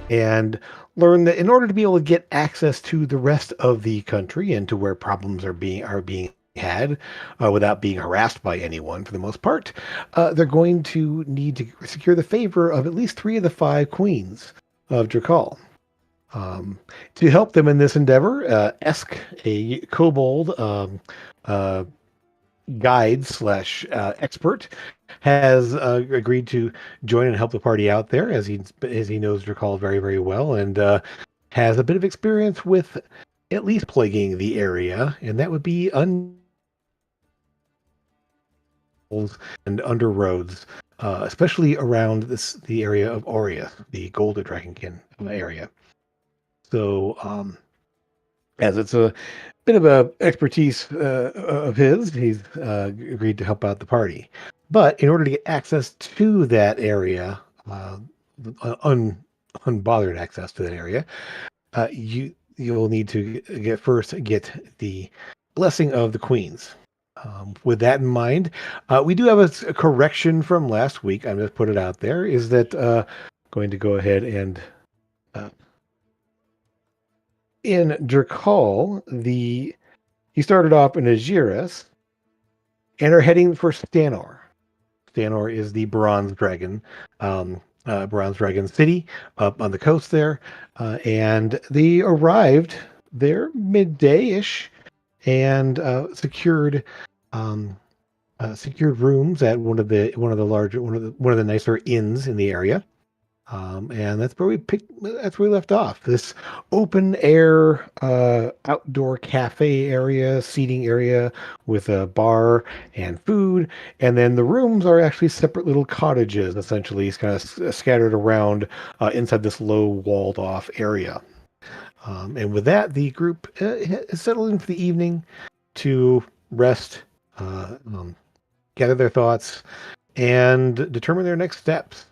and learn that in order to be able to get access to the rest of the country and to where problems are being had without being harassed by anyone for the most part, they're going to need to secure the favor of at least three of the five queens of Drakoll. Um, to help them in this endeavor, Esk, a kobold uh, guide slash expert, has agreed to join and help the party out there as he knows Drakoll very very well and has a bit of experience with at least plaguing the area, and that would be and under roads, especially around the area of Aurea, the Golden Dragonkin area. So, as it's a bit of a expertise of his, he's agreed to help out the party. But in order to get access to that area, unbothered access to that area, you'll need to get the blessing of the queens. With that in mind, we do have a correction from last week. I'm just put it out there. Is that going to go ahead and uh, in Drakoll, he started off in Agiris and are heading for Stanor. Stanor is the Bronze Dragon city up on the coast there, and they arrived there midday-ish and secured rooms at one of the nicer inns in the area. And that's where we left off. This open air, outdoor cafe area, seating area with a bar and food. And then the rooms are actually separate little cottages, essentially, kind of scattered around inside this low walled off area. And with that, the group is settled in for the evening to rest, gather their thoughts, and determine their next steps.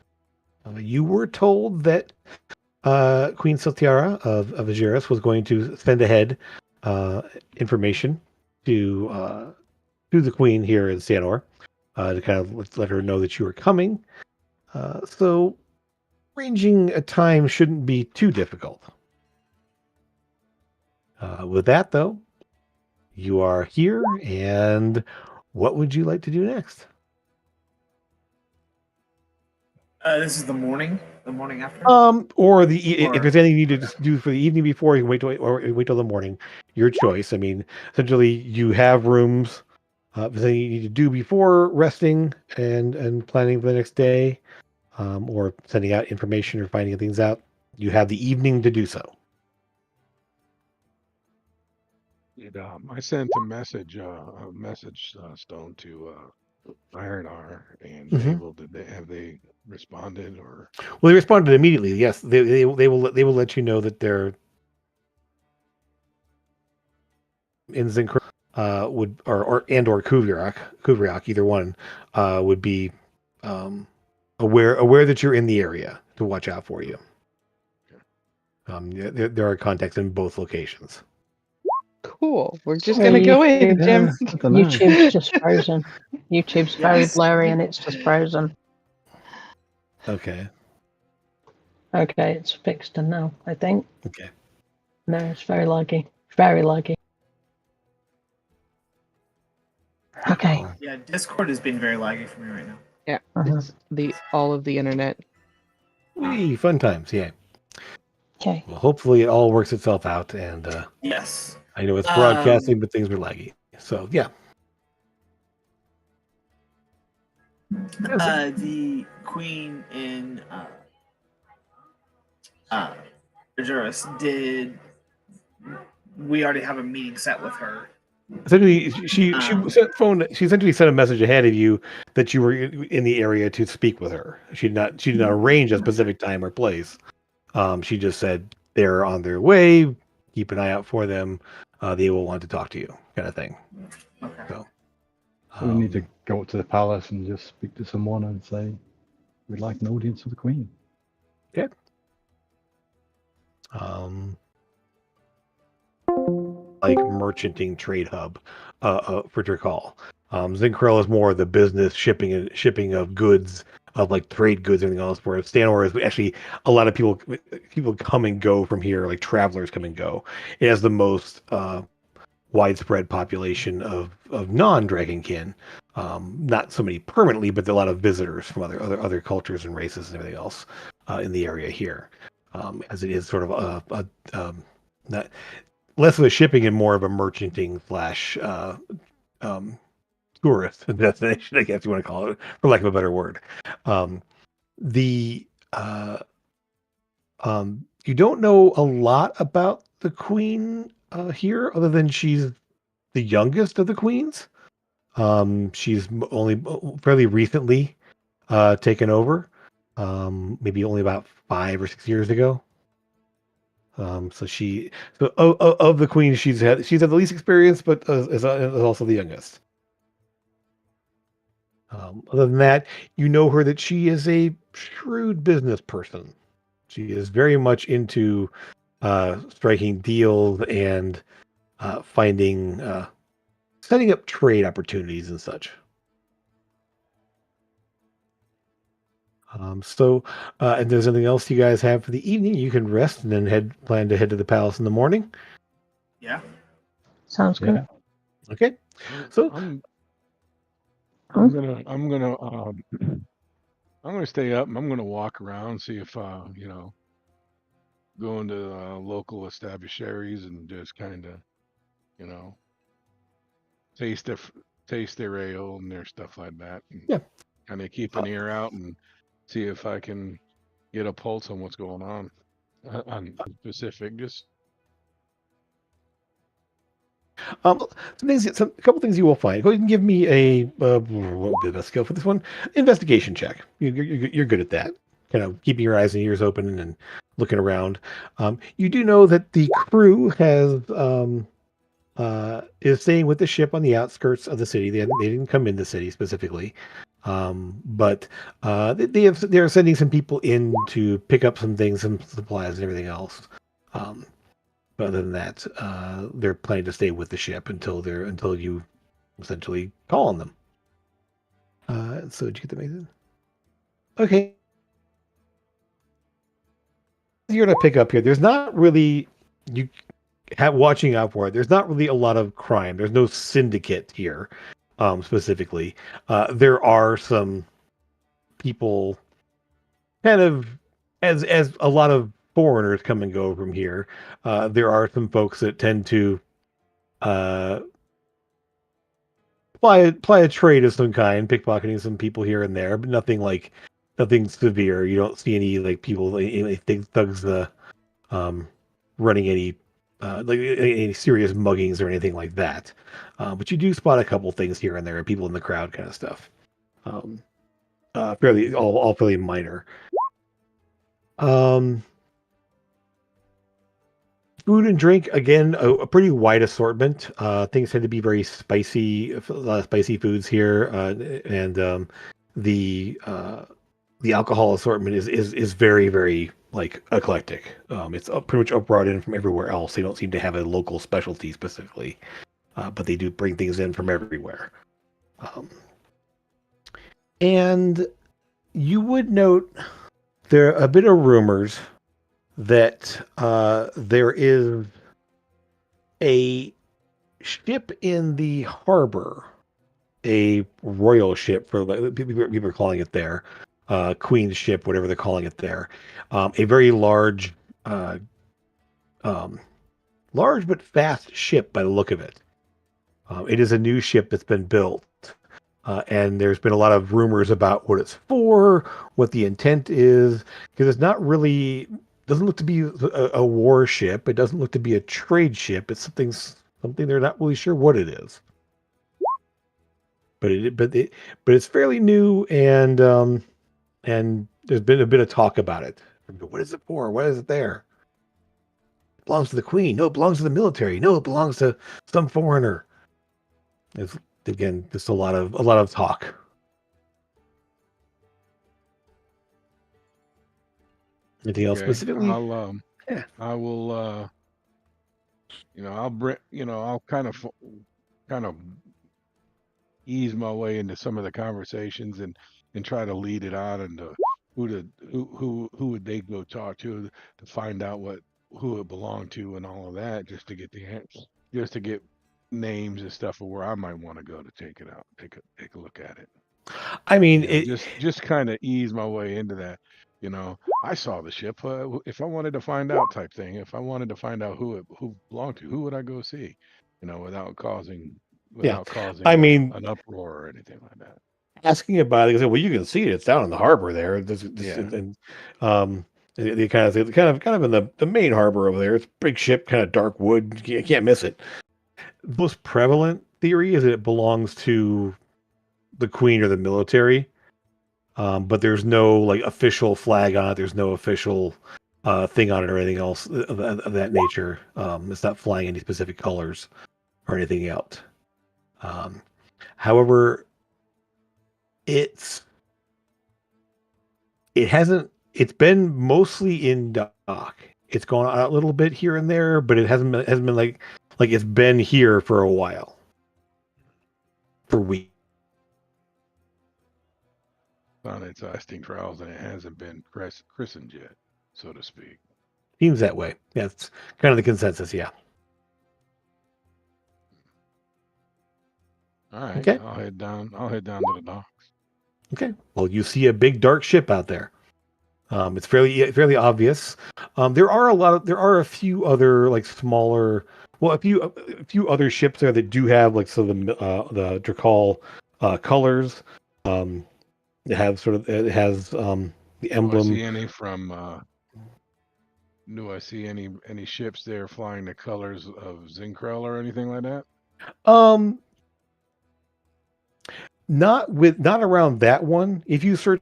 You were told that Queen Siltiara of Agiris was going to send ahead information to the Queen here in Stanor to kind of let her know that you were coming. So arranging a time shouldn't be too difficult. With that, though, you are here, and what would you like to do next? This is the morning. The morning after. If there's anything you need to do for the evening before, you can wait till the morning. Your choice. I mean, essentially, you have rooms. If there's anything you need to do before resting and planning for the next day, or sending out information or finding things out, you have the evening to do so. I sent a message stone to Ironar, and have they responded or? Well, they responded immediately. Yes, they will let you know that they're in Zinkr would or Kuvriak, either one would be aware that you're in the area to watch out for you. There are contacts in both locations. Cool. We're just gonna go in, Jim. YouTube's just frozen. YouTube's very blurry and it's just frozen. Okay. Okay, it's fixed now, I think. Okay. No, it's very laggy. Very laggy. Okay. Yeah, Discord has been very laggy for me right now. Yeah, it's all of the internet. Hey, fun times, yeah. Okay. Well, hopefully it all works itself out, and yes. I know it's broadcasting, but things were laggy. So, yeah. The queen in Ajuris, did we already have a meeting set with her? Essentially, she essentially sent a message ahead of you that you were in the area to speak with her. She did not arrange a specific time or place. She just said they're on their way. Keep an eye out for them. They will want to talk to you, kind of thing. Okay. So we need to go to the palace and just speak to someone and say we'd like an audience with the Queen. Yeah. Like merchanting trade hub for Drakoll. Zinkrell is more the business shipping of goods of like trade goods and everything else. Where Stanor is actually a lot of people come and go from here, like travelers come and go. It has the most widespread population of non-dragonkin. Not so many permanently, but a lot of visitors from other cultures and races and everything else in the area here, as it is sort of not less of a shipping and more of a merchanting slash tourist destination, I guess you want to call it, for lack of a better word. The You don't know a lot about the queen here, other than she's the youngest of the queens. She's only fairly recently taken over, maybe only about 5 or 6 years ago. So of the queens, she's had the least experience, but is also the youngest. Other than that, you know her that she is a shrewd business person. She is very much into striking deals and finding setting up trade opportunities and such. If there's anything else you guys have for the evening, you can rest and then plan to head to the palace in the morning. Yeah. Sounds good. Yeah. Okay. So I'm gonna stay up and I'm gonna walk around, see if go into local established sherries and just kind of taste their ale and their stuff like that. And Yeah. kind of keep an ear out and see if I can get a pulse on what's going on specific. Just a couple things you will find. Go ahead and give me a what would be the best skill for this one? Investigation check. You're good at that. Kind of keeping your eyes and ears open and looking around. You do know that the crew is staying with the ship on the outskirts of the city. They didn't come in the city specifically, but they're sending some people in to pick up some things, some supplies, and everything else. But other than that, they're planning to stay with the ship until you essentially call on them. So did you get the Mason? Okay. You're gonna pick up here. There's not really watching out for it. There's not really a lot of crime. There's no syndicate here, specifically. There are some people, kind of as a lot of foreigners come and go from here. There are some folks that tend to ply a trade of some kind, pickpocketing some people here and there, but nothing severe. You don't see any people, any thugs, running any any serious muggings or anything like that. But you do spot a couple things here and there, people in the crowd, kind of stuff. Fairly all fairly minor. Food and drink, again, a pretty wide assortment. Things tend to be very spicy, a lot of spicy foods here, and the alcohol assortment is very, very eclectic. It's pretty much brought in from everywhere else. They don't seem to have a local specialty specifically, but they do bring things in from everywhere. And you would note there are a bit of rumors that there is a ship in the harbor, a royal ship, for people are calling it there, Queen's ship, whatever they're calling it there, a very large but fast ship by the look of it. It is a new ship that's been built. And there's been a lot of rumors about what it's for, what the intent is, because it's not really, doesn't look to be a war ship. It doesn't look to be a trade ship. It's something they're not really sure what it is. But it's fairly new, and there's been a bit of talk about it. What is it for? What is it there? It belongs to the queen. No, it belongs to the military. No, it belongs to some foreigner. It's, again, just a lot of talk. Anything else specifically? I will I'll kind of ease my way into some of the conversations and and try to lead it on into who would they go talk to find out who it belonged to and all of that, just to get just to get names and stuff of where I might want to go to take it out, take a look at it. I mean, You know, just kind of ease my way into that. You know, I saw the ship. If I wanted to find out, type thing. If I wanted to find out who belonged to, who would I go see? You know, without causing I mean, an uproar or anything like that. asking about it, they say, well, you can see it. It's down in the harbor there. Yeah. And they kind of in the main harbor over there. It's a big ship, kind of dark wood. You can't miss it. The most prevalent theory is that it belongs to the Queen or the military, but there's no like official flag on it. There's no official thing on it or anything else of that nature. It's not flying any specific colors or anything else. However, it's been mostly in dock. It's gone out a little bit here and there, but it hasn't been like it's been here for a while. For weeks. On its lasting trials, and it hasn't been christened yet, so to speak. Seems that way. Yeah, it's kind of the consensus, yeah. All right. Okay. I'll head down to the docks. Okay. Well, you see a big dark ship out there. It's fairly obvious. There are a few other like smaller, a few other ships there that do have like the Drakoll colors. It has the emblem. Do I see any ships there flying the colors of Zinkrell or anything like that? Not around that one. If you search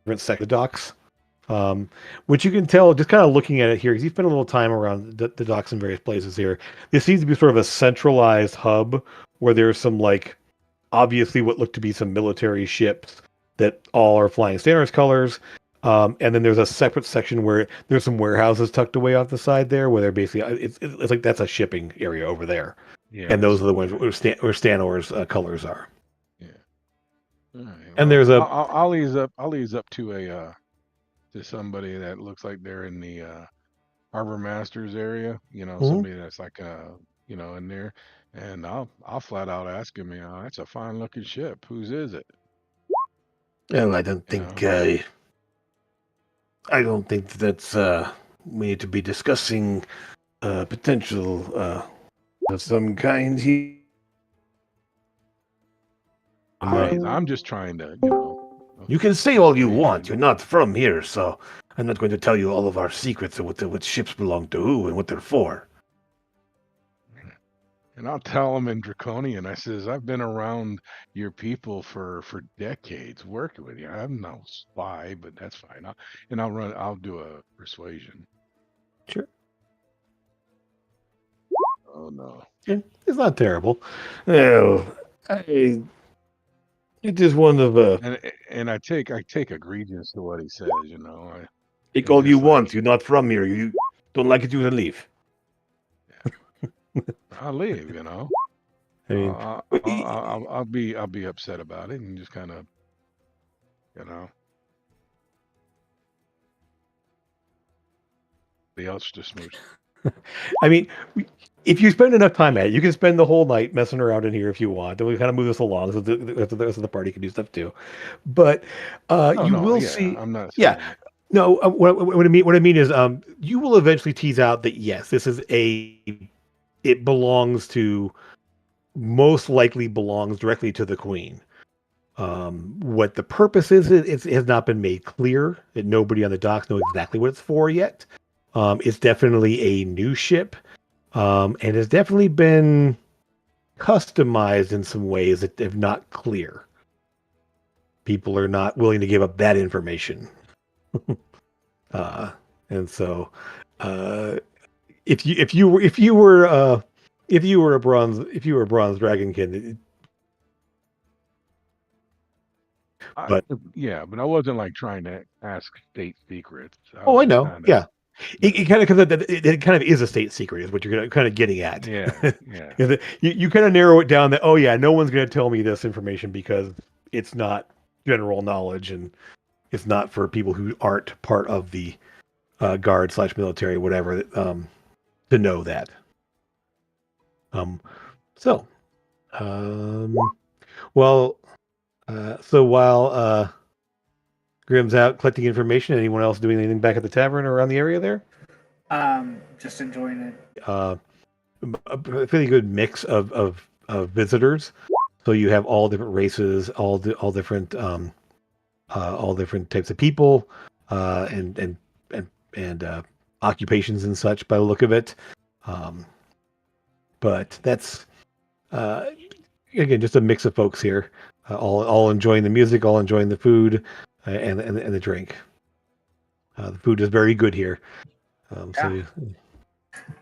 different docks, which you can tell just kind of looking at it here, because you spend a little time around the docks in various places here. This seems to be sort of a centralized hub where there's some like obviously what look to be some military ships that all are flying standards colors. And then there's a separate section where there's some warehouses tucked away off the side there, where they're basically it's like that's a shipping area over there. Yeah, and those are the ones where Stanor's colors are. Yeah. All right. And there's a I'll ease up to somebody that looks like they're in the Harbor Masters area. You know, somebody that's like in there, and I'll flat out ask him. You know, that's a fine looking ship. Whose is it? Well, I don't think that's we need to be discussing potential of some kind here. I'm just trying to, You can say all you want. You're not from here, so I'm not going to tell you all of our secrets of what ships belong to who and what they're for. And I'll tell them in Draconian. I says, I've been around your people for decades, working with you. I'm no spy, but that's fine. I'll do a persuasion. Sure. Oh no. Yeah, it's not terrible. No, it is one of and I take egregious to what he says. Take all you want. You're not from here. You don't like it, you can leave. I'll leave. I mean, I'll be upset about it and just kind of, the else to smooch. I mean, if you spend enough time at it, you can spend the whole night messing around in here if you want. And we kind of move this along so the rest of the party can do stuff too. But will see. I'm not. No. What I mean is, you will eventually tease out that yes, this is it belongs to, most likely belongs directly to the Queen. What the purpose is, it has not been made clear. That nobody on the docks knows exactly what it's for yet. It's definitely a new ship, and has definitely been customized in some ways that are not clear. People are not willing to give up that information, and so if you were a bronze dragonkin, but I wasn't like trying to ask state secrets. I know. Yeah. It kind of it kind of is a state secret, is what you're kind of getting at. Yeah, You kind of narrow it down that, oh yeah, no one's going to tell me this information because it's not general knowledge and it's not for people who aren't part of the guard / military, whatever, to know that. So, well, so while Grim's out collecting information, anyone else doing anything back at the tavern or around the area there? Just enjoying it. A fairly good mix of visitors. So you have all different races, all different types of people, and occupations and such by the look of it. But that's again just a mix of folks here, all enjoying the music, all enjoying the food, and the drink. The food is very good here. So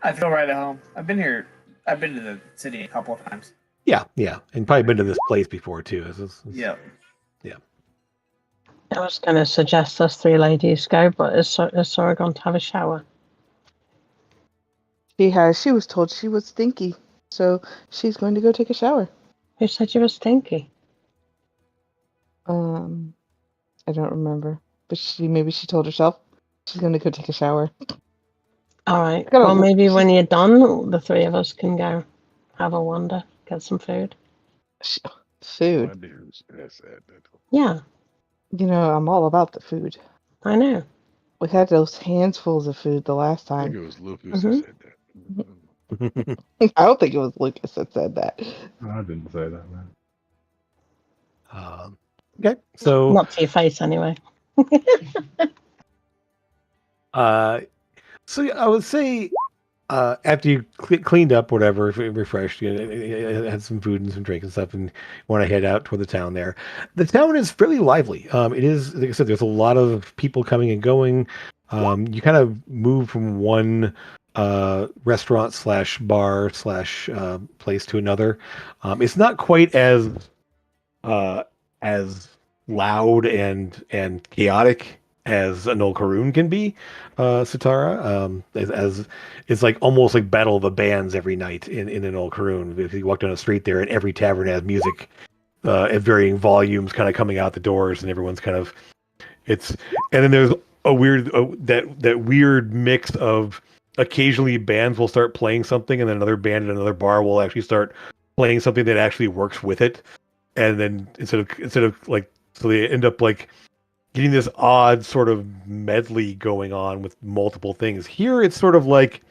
I feel right at home. I've been here. I've been to the city a couple of times. yeah, and probably been to this place before too. Yeah. I was going to suggest us 3 ladies go, but is Sora going to have a shower? She has. She was told she was stinky, so she's going to go take a shower. Who said you were stinky? I don't remember, but maybe she told herself she's going to go take a shower. All right. Well, maybe when you're done, the 3 of us can go have a wander, get some food. Food. Yeah. You know, I'm all about the food. I know. We had those handsfuls of food the last I think time. it was Lucas who said that. I don't think it was Lucas that said that. I didn't say that, man. Okay, so Not to your face, anyway. so I would say after you cleaned up, whatever, refreshed, had some food and some drink and stuff, and want to head out toward the town there. The town is fairly lively. It is, like I said, there's a lot of people coming and going. You kind of move from one restaurant / bar / place to another. It's not quite as loud and chaotic as an old Karoon can be, Satara. As it's like almost like Battle of the Bands every night in an old Karoon. If you walk down the street there, and every tavern has music at varying volumes, kind of coming out the doors, and everyone's kind of and then there's a weird that weird mix of occasionally bands will start playing something, and then another band at another bar will actually start playing something that actually works with it, and then instead of like, so they end up like getting this odd sort of medley going on with multiple things. Here it's sort of like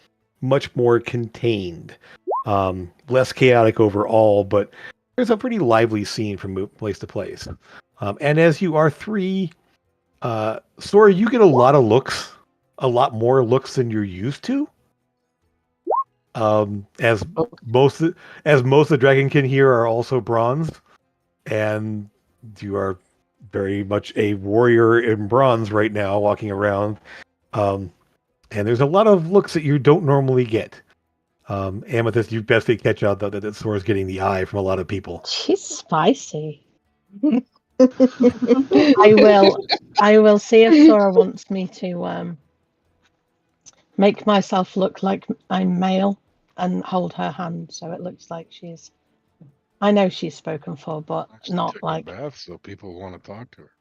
much more contained, less chaotic overall, but there's a pretty lively scene from place to place. And as you are 3, Sora, you get a lot more looks than you're used to. As most of the Dragonkin here are also bronze, and you are very much a warrior in bronze right now, walking around. And there's a lot of looks that you don't normally get. Amethyst, you best to catch out that Sora's getting the eye from a lot of people. She's spicy. I will see if Sora wants me to make myself look like I'm male and hold her hand so it looks like she's. I know she's spoken for, but not like. Bath, so people want to talk to her.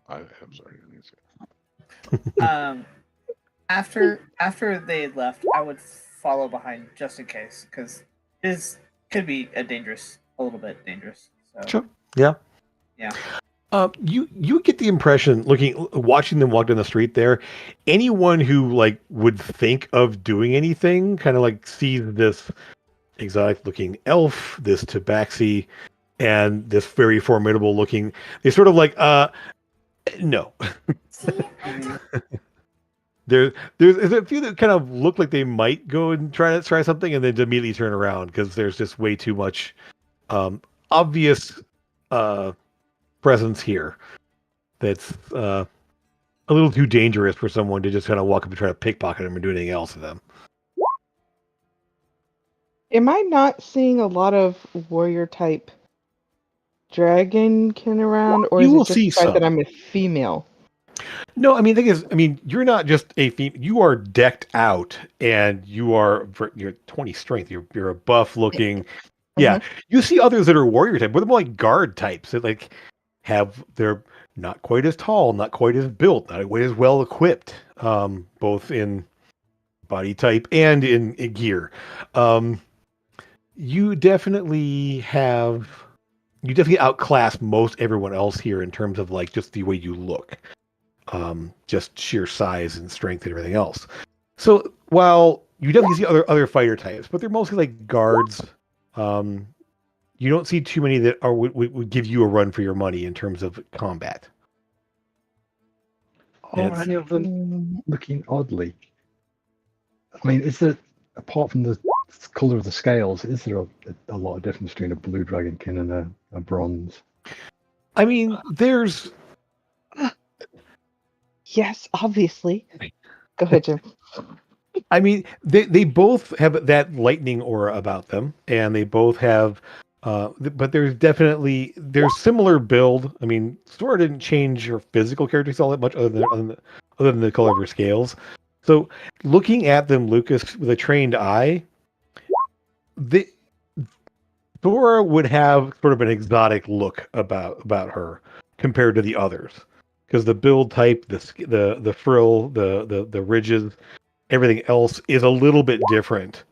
I'm sorry. After they left, I would follow behind just in case, because this could be a little bit dangerous. So. Sure. Yeah. Yeah. You get the impression, watching them walk down the street there, anyone who like would think of doing anything kind of like sees this exotic looking elf, this tabaxi, and this very formidable looking, they sort of like no. There's a few that kind of look like they might go and try something and then immediately turn around because there's just way too much obvious presence here that's a little too dangerous for someone to just kind of walk up and try to pickpocket them or do anything else to them. Am I not seeing a lot of warrior type dragonkin around, or You is will it just see the fact that some. I'm a female? No, I mean, the thing is, I mean, you're not just a female. You are decked out, and you're 20 strength. You're a buff looking. Yeah, you see others that are warrior type, but they're more like guard types. That like they're not quite as tall, not quite as built, not quite as well equipped, both in body type and in gear. Um, you definitely have you definitely outclass most everyone else here in terms of like just the way you look, just sheer size and strength and everything else. So while you definitely see other fighter types, but they're mostly like guards. Um, you don't see too many that would give you a run for your money in terms of combat. Are any of them looking oddly? I mean, is there, apart from the colour of the scales, is there a lot of difference between a blue dragonkin and a bronze? I mean, there's. Yes, obviously. Go ahead, Jim. I mean, they both have that lightning aura about them, and they both have. But there's similar build. I mean, Sora didn't change her physical characteristics all that much, other than the color of her scales. So, looking at them, Lucas, with a trained eye, Sora would have sort of an exotic look about her compared to the others, because the build type, the frill, the ridges, everything else is a little bit different.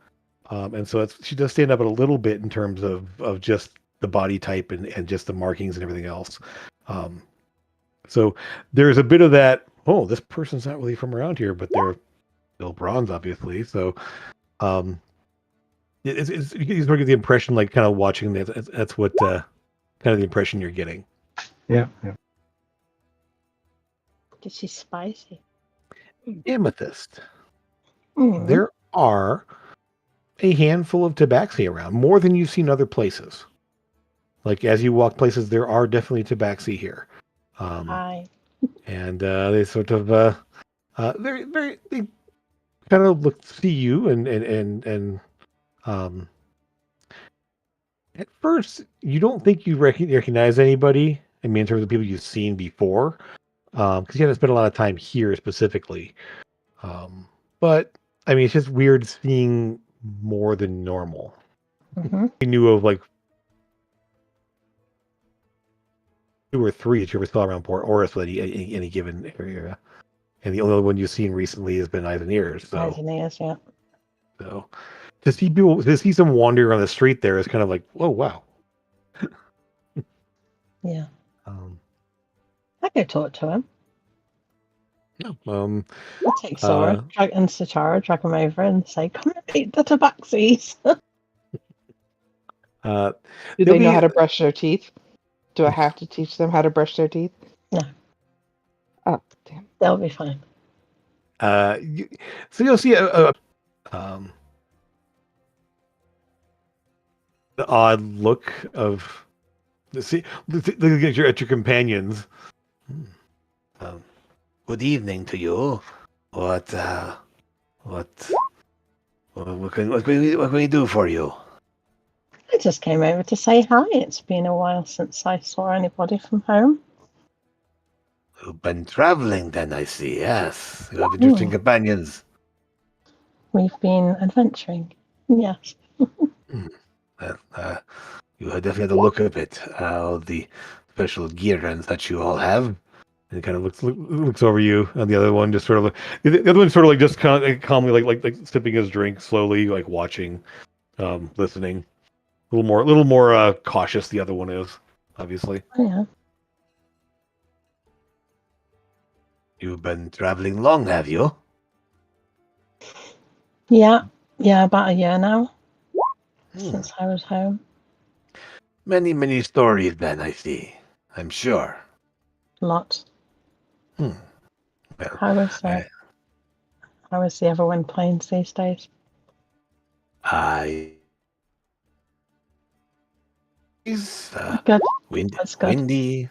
And so she does stand up a little bit in terms of just the body type and just the markings and everything else. So there's a bit of that, oh, this person's not really from around here, but they're still bronze, obviously. So you sort of get the impression, like kind of watching that's what kind of the impression you're getting. Yeah. She's spicy. Amethyst. There are a handful of tabaxi around, more than you've seen other places. Like as you walk places, there are definitely tabaxi here. Hi. And they sort of they kind of see you and at first you don't think you recognize anybody. I mean, in terms of people you've seen before, because you haven't spent a lot of time here specifically. But I mean, it's just weird seeing more than normal. We knew of like 2 or 3 that you ever saw around Port Oris with any given area, and the only one you've seen recently has been Eyes and Ears. So, Eyes and Ears, yeah. So to see some wandering around the street there is kind of like, oh wow. Yeah. I go talk to him. I'll take Sora and Satara, drag him over and say, come and eat the tabaxis. Do they know how to brush their teeth? Do I have to teach them how to brush their teeth? No. Oh, damn. They'll be fine. So you'll see the odd look of look at your companions. Good evening to you. What can we do for you? I just came over to say hi. It's been a while since I saw anybody from home. You've been traveling then, I see. Yes. You have interesting companions. We've been adventuring. Yes. Well, you definitely have to look a bit all the special gear and that you all have. And kind of looks over you, and the other one just sort of the other one sort of like just kind of calmly like sipping his drink slowly, like watching, listening. A little more cautious. The other one is obviously. Yeah. You've been traveling long, have you? Yeah, about a year now since I was home. Many stories then, I see. I'm sure. Lots. Well, How was the Everwind Plains these days? Good. Windy,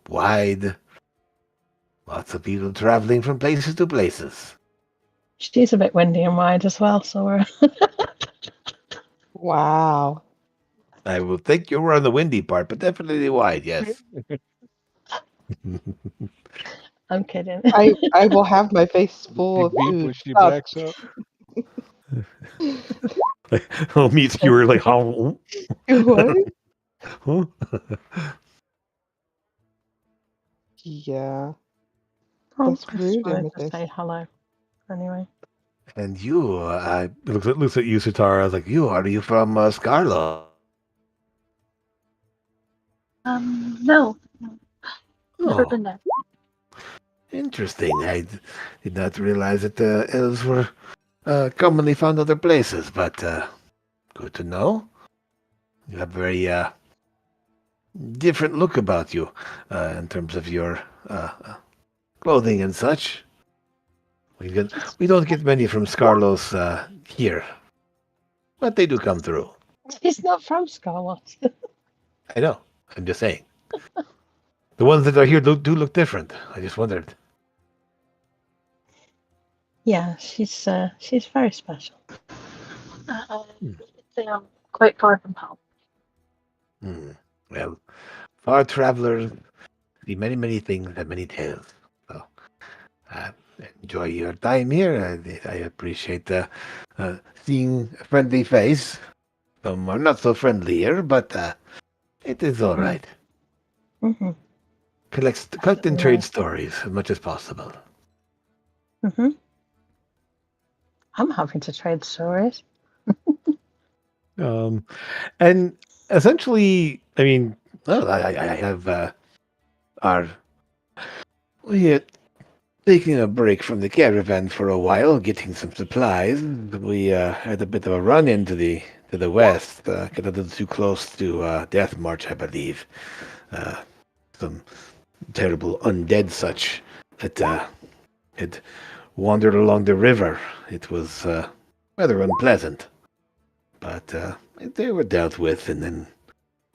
wide. Lots of people traveling from places to places. She's a bit windy and wide as well, so Wow. I will think you were on the windy part, but definitely wide, yes. I'm kidding. I will have my face full Beep of beep food. when she Stop. backs up. I'll meet skewer like how? What? Huh? Yeah, Oh, that's I just rude, wanted to Amethyst. say hello. Anyway. And you, I looks at you, Sutara. I was like, are you from Scarlo? No, never Oh, been there. interesting. Did not realize that the elves were commonly found other places, but good to know. You have a very different look about you in terms of your clothing and such. We don't get many from Scarlos here, but they do come through. He's not from Scarlet. I know. I'm just saying. The ones that are here do look different. I just wondered. Yeah, she's very special. They are quite far from home. Well, far travelers see many, many things and many tales. So, uh, enjoy your time here. I appreciate seeing a friendly face. Some are not so friendly here, but it is all right. Mm-hmm. Collect and trade stories as much as possible. Mm-hmm. I'm happy to trade stories. And essentially, I mean, well, I have we had taking a break from the caravan for a while, getting some supplies. We had a bit of a run into the west, got a little too close to Death March, I believe. Some terrible undead such that had wandered along the river. It was rather unpleasant, but they were dealt with, and then.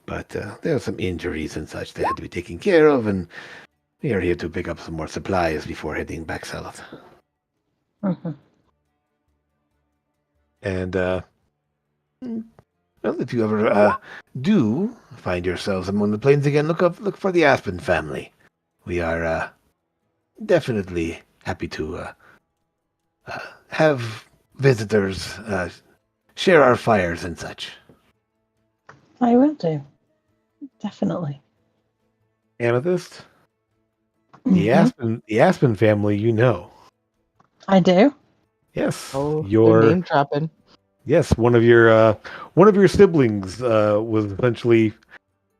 But there were some injuries and such that had to be taken care of, and we are here to pick up some more supplies before heading back south. Mm-hmm. And well, if you ever do find yourselves among the plains again, look for the Aspen family. We are definitely happy to have visitors share our fires and such. I will do. Definitely. Amethyst, Mm-hmm. the Aspen family, you know. I do. Yes, Oh, they're your name dropping. yes, one of your siblings was essentially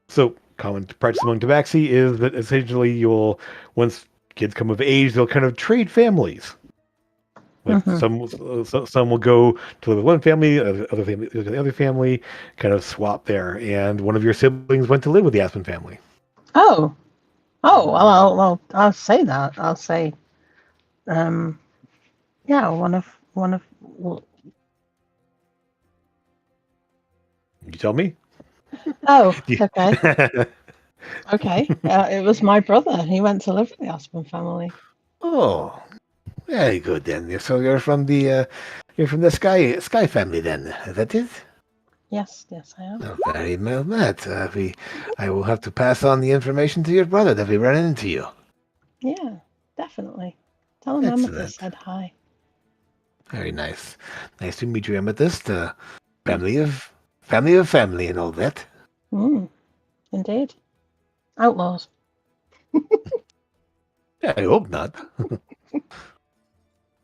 so common practice among Tabaxi is that essentially you'll once kids come of age they'll kind of trade families. Like some will go to the one family, other family to the other family, kind of swap there. And one of your siblings went to live with the Aspen family. Oh. Well, I'll say that. I'll say, yeah, one of. Well, You tell me. oh, You- okay. Okay. It was my brother. He went to live with the Aspen family. Oh, very good then. So you're from the Sky family then. Is that it? Yes, I am. Oh, very well met. I will have to pass on the information to your brother that we ran into you. Yeah, definitely. Tell him Excellent. Amethyst said hi. Very nice. Nice to meet you, Amethyst. Family of family and all that. Indeed. Outlaws. Yeah, I hope not.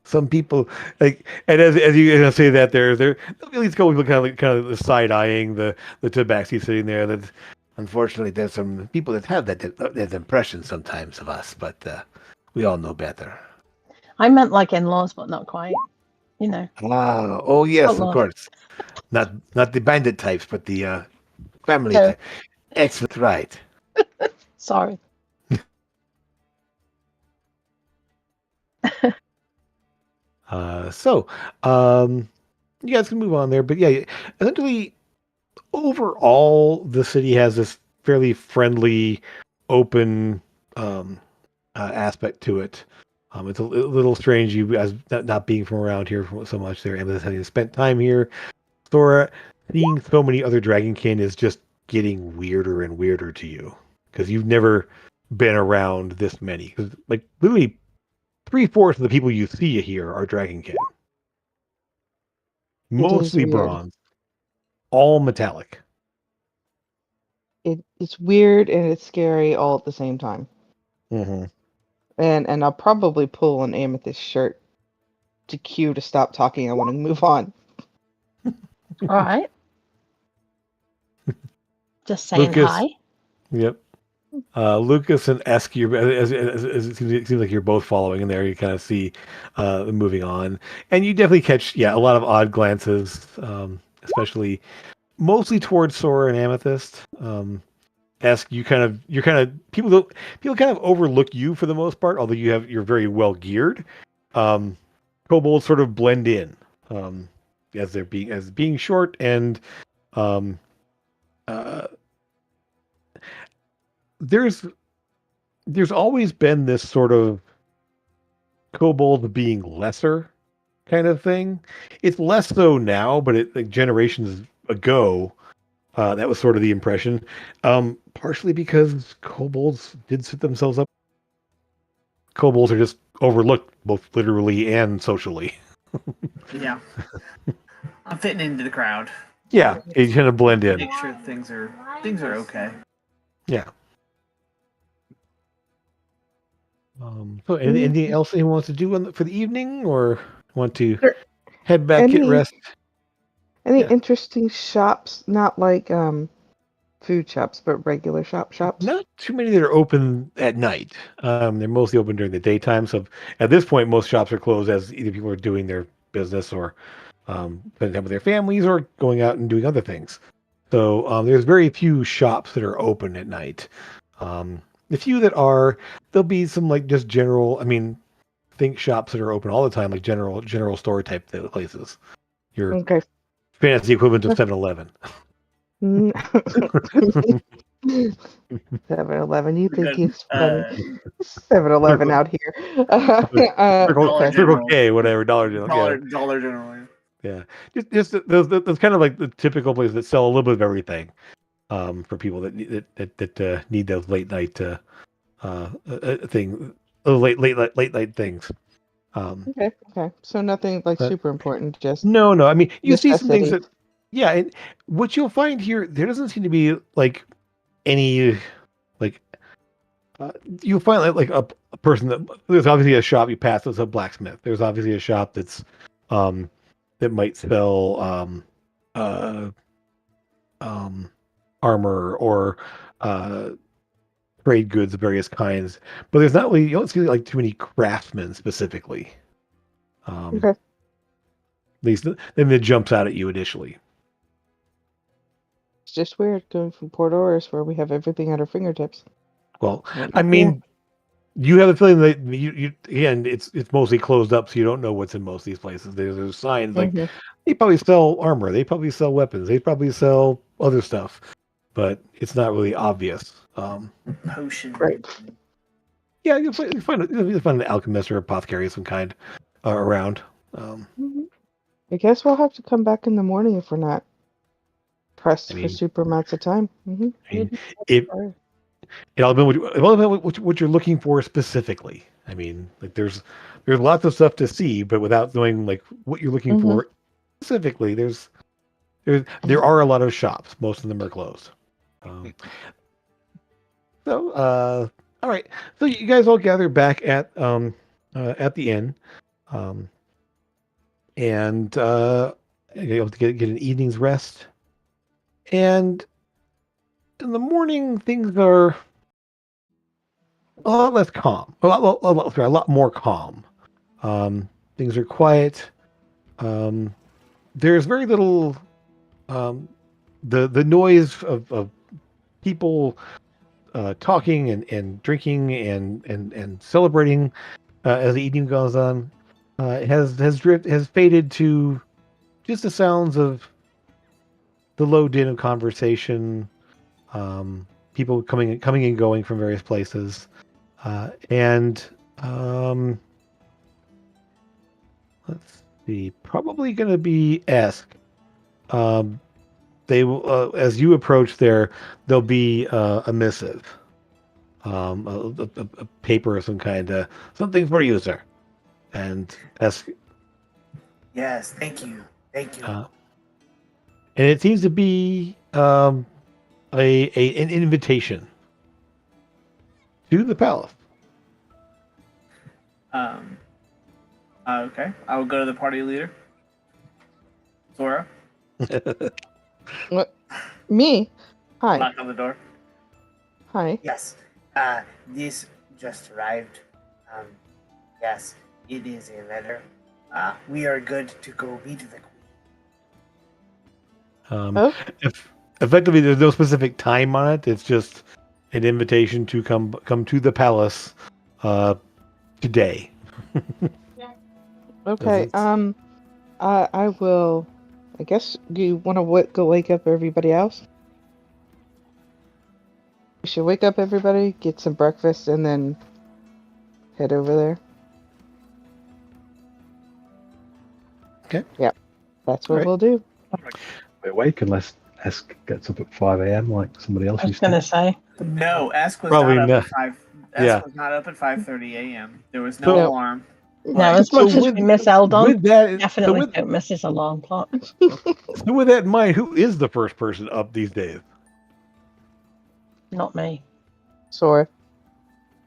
Some people like, and as you say that there at least go people kind of side eyeing the Tabaxi sitting there. That unfortunately there's some people that have that impression sometimes of us, but we all know better. I meant like in-laws, but not quite. You know. Oh yes, Outlaws. of course. Not the bandit types, but the family No. type. Excellent, right. Sorry. So, you guys can move on there, but yeah, essentially, overall, the city has this fairly friendly, open aspect to it. It's a little strange, you as not being from around here so much there, and having spent time here. Thora, seeing so many other dragonkin is just getting weirder and weirder to you because you've never been around this many. Because like literally 3/4 of the people you see here are Dragonkin. It is Mostly weird. bronze, all metallic. It's weird and it's scary all at the same time. Mm-hmm. And I'll probably pull an amethyst shirt to cue to stop talking. I want to move on. All right. Just saying Lucas. hi. Yep. Lucas and Esk, as it seems like you're both following in there. You kind of see moving on, and you definitely catch a lot of odd glances, especially mostly towards Sora and Amethyst. Esk, you're kind of people kind of overlook you for the most part, although you're very well geared. Kobolds sort of blend in as being short and there's always been this sort of kobold being lesser kind of thing. It's less so now, but like generations ago, that was sort of the impression. Partially because kobolds did set themselves up. Kobolds are just overlooked both literally and socially. Yeah. I'm fitting into the crowd. Yeah, you kind of blend in. Make sure things are okay. Yeah. So anything else anyone wants to do for the evening, or want to head back, get rest? Any interesting shops? Not like food shops, but regular shops. Not too many that are open at night. They're mostly open during the daytime. So at this point, most shops are closed as either people are doing their business or spending time with their families or going out and doing other things. So there's very few shops that are open at night. The few that are, there'll be some like just general. I mean, think shops that are open all the time, like general store type places. Your fancy equivalent of 7-Eleven. 7-Eleven, you think it's funny? 7-Eleven out here. Circle K, whatever, Dollar General. Dollar General. Yeah, just those kind of like the typical places that sell a little bit of everything, for people that need those late night late night things. Okay. So nothing like super important. Just no. I mean, you see some things necessities. that, and what you'll find here, there doesn't seem to be like any like. You'll find like a person that there's obviously a shop you pass that's a blacksmith. There's obviously a shop that's that might sell armor or trade goods of various kinds, but there's not really, you don't see like too many craftsmen specifically. At least then it jumps out at you initially. It's just weird going from Port Oris where we have everything at our fingertips. Well, I mean, you have a feeling that you again, it's mostly closed up, so you don't know what's in most of these places. There's signs like they probably sell armor, they probably sell weapons, they probably sell other stuff, but it's not really obvious. Potion. Right. Yeah, you'll find an alchemist or apothecary of some kind around. I guess we'll have to come back in the morning if we're not pressed for super amounts of time. I mean, it all depends what you're looking for specifically. I mean, like there's lots of stuff to see, but without knowing like what you're looking for specifically, there are a lot of shops. Most of them are closed. So, all right. So you guys all gather back at the inn, and you're able to get an evening's rest. And in the morning, things are a lot less calm. A lot more calm. Things are quiet. There's very little. The noise of people talking and drinking and celebrating as the evening goes on has faded to just the sounds of the low din of conversation, people coming and going from various places, and let's see, probably going to be Esk. They will, as you approach there, there'll be a missive a paper of some kind. Something for you, sir. And ask. Yes, thank you. And it seems to be an invitation to the palace. Okay, I will go to the party leader. Zora, What? Me? Hi. knock on the door. Hi. Yes, this just arrived. Yes, it is a letter. We are good to go meet the queen. Oh, Effectively, there's no specific time on it. It's just an invitation to come to the palace today. okay. It's- I will. I guess you want to go wake up everybody else. We should wake up everybody, get some breakfast, and then head over there. Okay. Yep. That's what Alright. we'll do. We're awake unless Esk gets up at 5 a.m. like somebody else I was used to. going to say. No, Ask was Probably not not. up at 5. Ask was not up at 5:30 a.m. There was no So- alarm. No, as much as we miss Eldon, with that, definitely so don't miss his alarm clock. with that in mind, who is the first person up these days? Not me. Sora.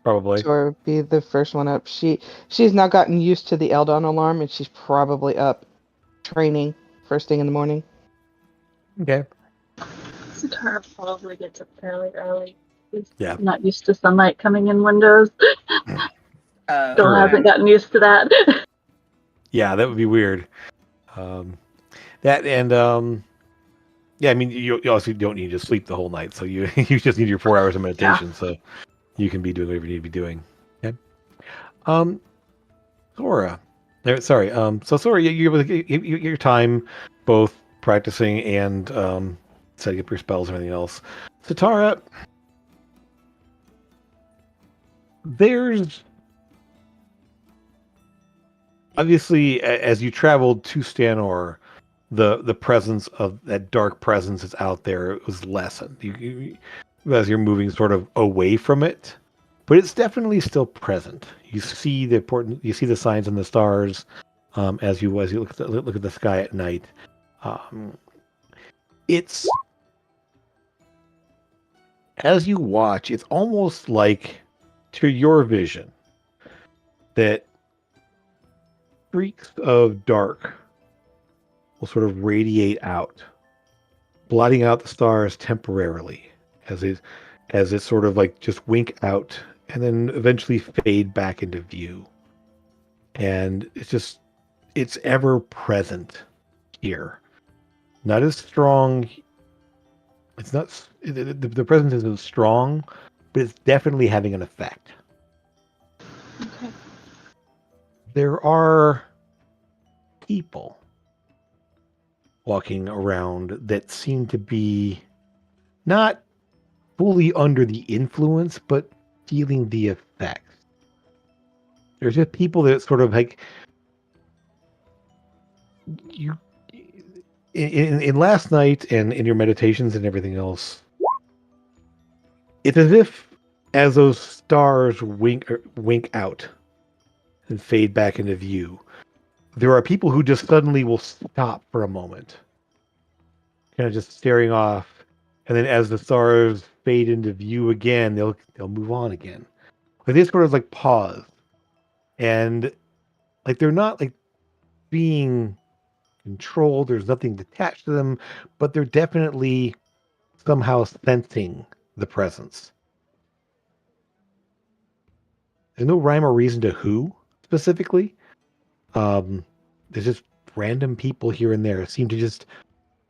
Probably. Sora would be the first one up. She's now gotten used to the Eldon alarm, and she's probably up training first thing in the morning. Okay. Satara probably gets up fairly early. He's Yeah. not used to sunlight coming in windows. Still Sure. hasn't gotten used to that. Yeah, that would be weird. That and yeah, I mean, you also don't need to sleep the whole night, so you just need your 4 hours of meditation, so you can be doing whatever you need to be doing. Okay. Sora. Sorry. So Sora, you're able to get your time both practicing and setting up your spells and everything else. Satara, there's obviously as you traveled to Stanor, the presence of that dark presence that's out there was lessened. You as you're moving sort of away from it, but it's definitely still present. You see the signs in the stars as you look at the sky at night. It's as you watch, it's almost like to your vision that streaks of dark will sort of radiate out, blotting out the stars temporarily as it sort of like just wink out and then eventually fade back into view. And it's ever present here. Not as strong. It's not, the presence isn't strong, but it's definitely having an effect. Okay. There are people walking around that seem to be not fully under the influence, but feeling the effects. There's just people that sort of like you in last night and in your meditations and everything else. It's as if as those stars wink out and fade back into view, there are people who just suddenly will stop for a moment, kind of just staring off, and then as the stars fade into view again, they'll move on again. Like they sort of like pause, and like they're not like being controlled. There's nothing attached to them, but they're definitely somehow sensing the presence. There's no rhyme or reason to who specifically. There's just random people here and there seem to just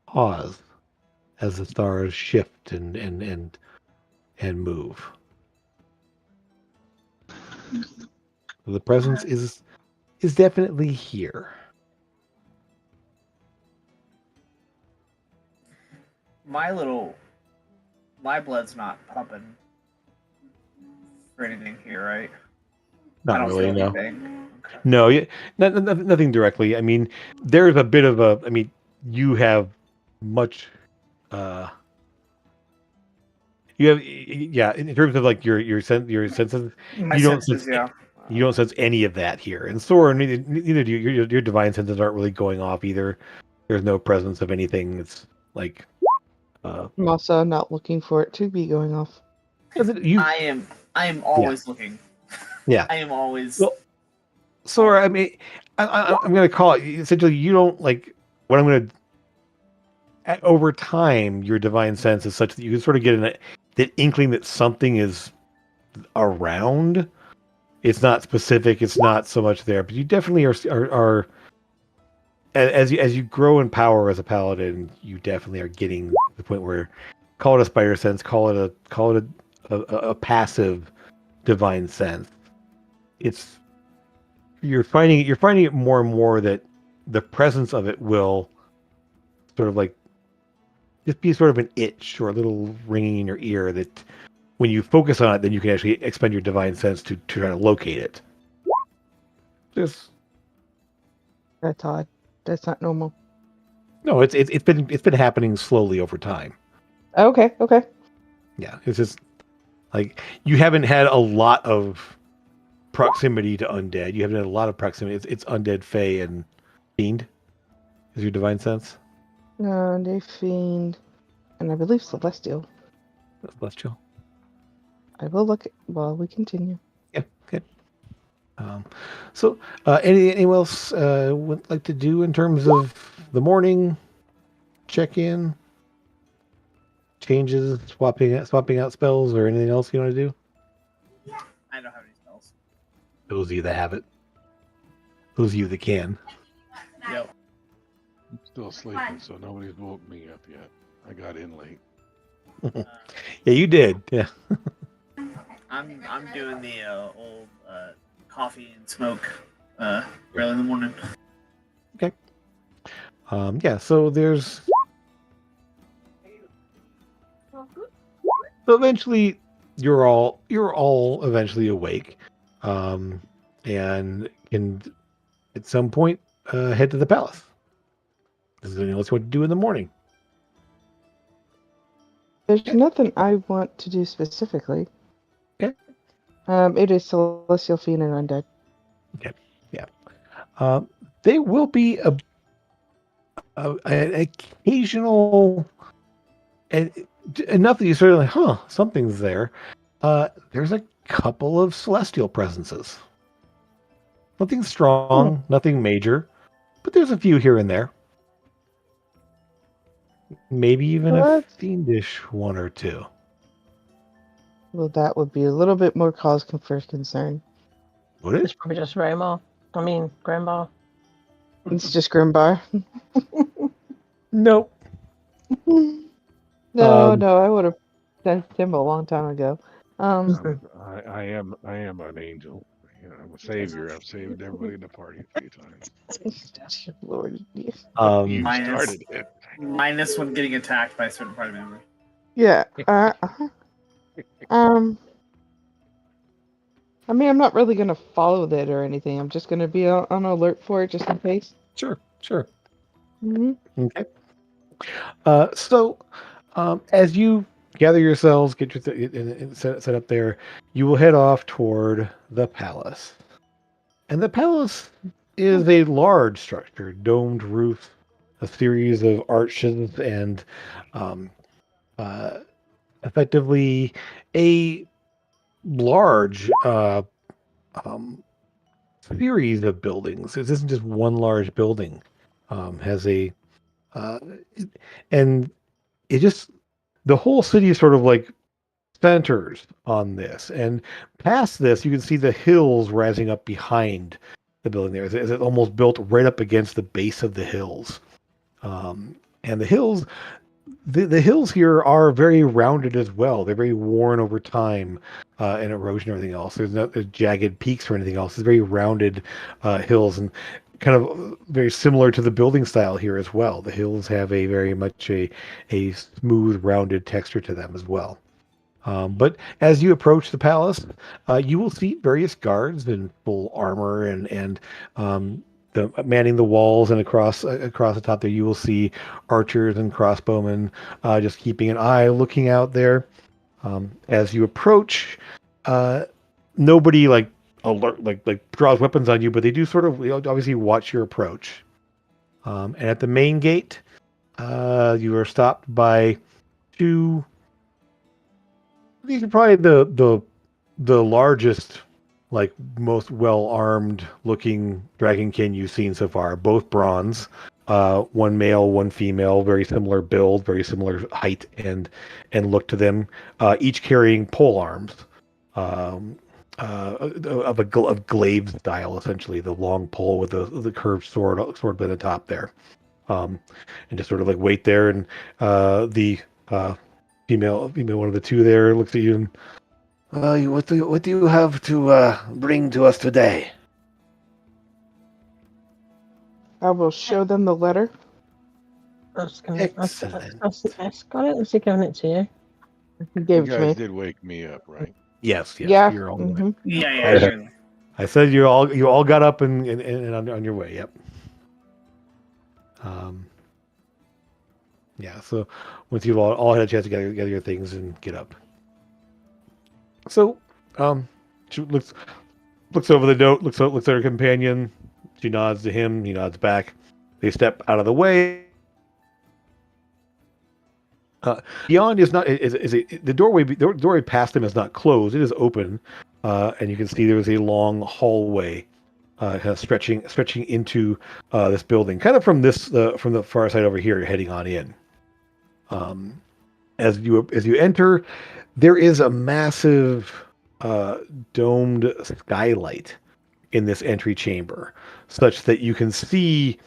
pause as the stars shift and move. The presence is definitely here. My blood's not pumping for anything here, right? I Not don't really, feel no. anything. Okay. No, nothing directly. I mean, there's a bit of a. I mean, you have much. you have yeah. In terms of like your senses, My you don't senses, sense yeah. you don't sense any of that here. And Sora, neither do you. Your divine senses aren't really going off either. There's no presence of anything. It's like I'm also not looking for it to be going off. you. I am always looking. Yeah. I am always. Well, Sora, I mean, I'm going to call it essentially. You don't like what I'm going to. Over time, your divine sense is such that you can sort of get that inkling that something is around. It's not specific. It's not so much there, but you definitely are as you grow in power as a paladin, you definitely are getting to the point where call it a spider sense, call it a passive divine sense. It's you're finding it more and more that the presence of it will sort of like just be sort of an itch or a little ringing in your ear that when you focus on it, then you can actually expend your divine sense to try to locate it. Just That's odd. That's not normal. no, it's been happening slowly over time. Okay. Yeah, it's just like you haven't had a lot of proximity to undead. You haven't had a lot of proximity. It's undead, fey, and fiend. Is your divine sense? No, they fiend, and I believe celestial. Celestial. I will look while we continue. Yeah. Okay. So, anyone else would like to do in terms of the morning check-in, changes, swapping out spells, or anything else you want to do? I don't have any spells. Those of you that have it. Those of you that can. Yep. I'm still sleeping, so nobody's woke me up yet. I got in late. Yeah, you did. Yeah. I'm doing the old coffee and smoke early in the morning. Okay. Yeah. So there's. So eventually, you're all eventually awake, and can at some point head to the palace. This is anything else you want to do in the morning. There's nothing I want to do specifically. Okay. It is celestial fiend and undead. Okay. Yeah. There will be an occasional, and enough that you sort of like, something's there. There's a couple of celestial presences. Nothing strong, nothing major, but there's a few here and there. Maybe even a fiendish one or two. Well, that would be a little bit more cause for concern. Would it? It's probably just Raymar. I mean, Grimbar. It's just Grimbar. Nope. No, I would have sensed him a long time ago. I am an angel. You know, I'm a savior. I've saved everybody in the party a few times. Lord. You Minus- started it. Minus when getting attacked by a certain party member. Yeah. I mean, I'm not really gonna follow that or anything. I'm just gonna be on alert for it just in case. Sure. Mm-hmm. Okay. So, as you gather yourselves, get your set up there, you will head off toward the palace. And the palace is a large structure, domed roof, a series of arches, and effectively a large series of buildings. This isn't just one large building. Has a and it just the whole city is sort of like centers on this, and past this you can see the hills rising up behind the building there. It's almost built right up against the base of the hills, and the hills the hills here are very rounded as well. They're very worn over time and erosion and everything else. There's no jagged peaks or anything else. It's very rounded hills, and kind of very similar to the building style here as well. The hills have a very much a smooth, rounded texture to them as well. But as you approach the palace, you will see various guards in full armor and manning the walls, and across the top there you will see archers and crossbowmen just keeping an eye, looking out there. As you approach, nobody alert draws weapons on you, but they do sort of obviously watch your approach. And at the main gate, you are stopped by two. These are probably the largest, most well-armed looking dragonkin you've seen so far. Both bronze, one male, one female, very similar build, very similar height and look to them. Each carrying pole arms, of glaive style, essentially the long pole with the curved sword at the top there, and just sort of wait there. And the female, one of the two there looks at you and. What do you have to bring to us today? I will show them the letter. Excellent. I've got it. Has he given it to you? He gave You it to me. guys did wake me up, right? Yes. Yeah. You're all Yeah. Sure. I said you all got up and on your way. Yep. Yeah. So once you've all had a chance to gather your things and get up. So, she looks over the note, looks at her companion. She nods to him. He nods back. They step out of the way. Beyond is not the doorway. The doorway past them is not closed. It is open, and you can see there is a long hallway, kind of stretching into this building, kind of from the far side over here. You're heading on in. As you enter, there is a massive domed skylight in this entry chamber, such that you can see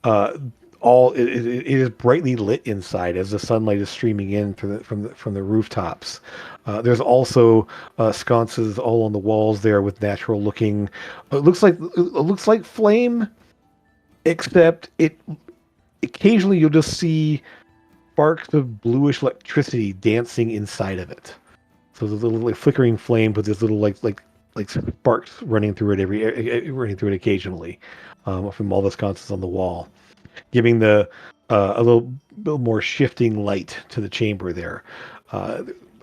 it is brightly lit inside as the sunlight is streaming in from the rooftops. There's also sconces all on the walls there with natural looking. It looks like flame, except occasionally you'll just see sparks of bluish electricity dancing inside of it. So there's a little flickering flame, but there's little like sparks running through it occasionally, from all the sconces on the wall, giving a little more shifting light to the chamber there.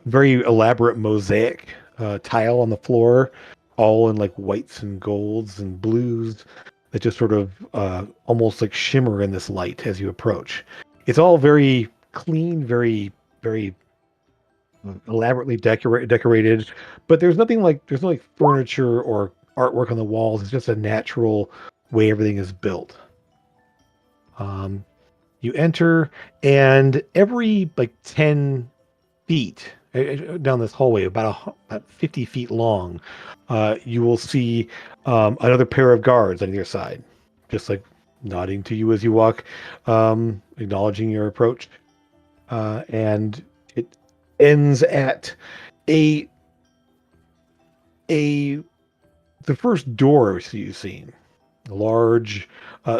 Very elaborate mosaic tile on the floor, all in whites and golds and blues that just sort of almost shimmer in this light as you approach. It's all very clean, very, very elaborately decorated, but there's no furniture or artwork on the walls. It's just a natural way everything is built. You enter, and every 10 feet down this hallway, about 50 feet long, you will see another pair of guards on your side, just nodding to you as you walk, acknowledging your approach, and it ends at the first doors you've seen, large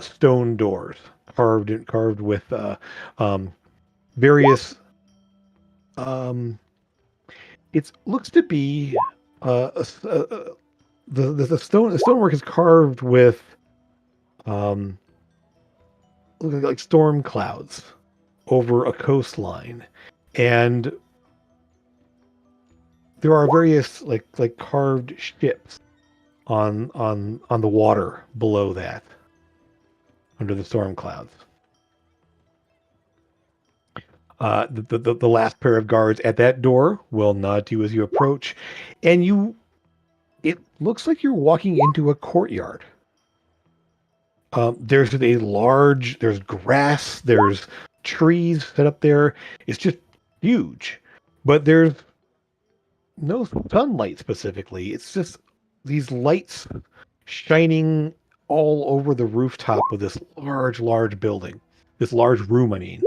stone doors carved with various. It looks to be the stonework is carved with like storm clouds over a coastline, and there are various carved ships on the water below that, under the storm clouds. The last pair of guards at that door will nod to you as you approach, and it looks like you're walking into a courtyard. There's grass, there's trees set up there. It's just huge, but there's no sunlight specifically. It's just these lights shining all over the rooftop of this large building, this large room. I mean,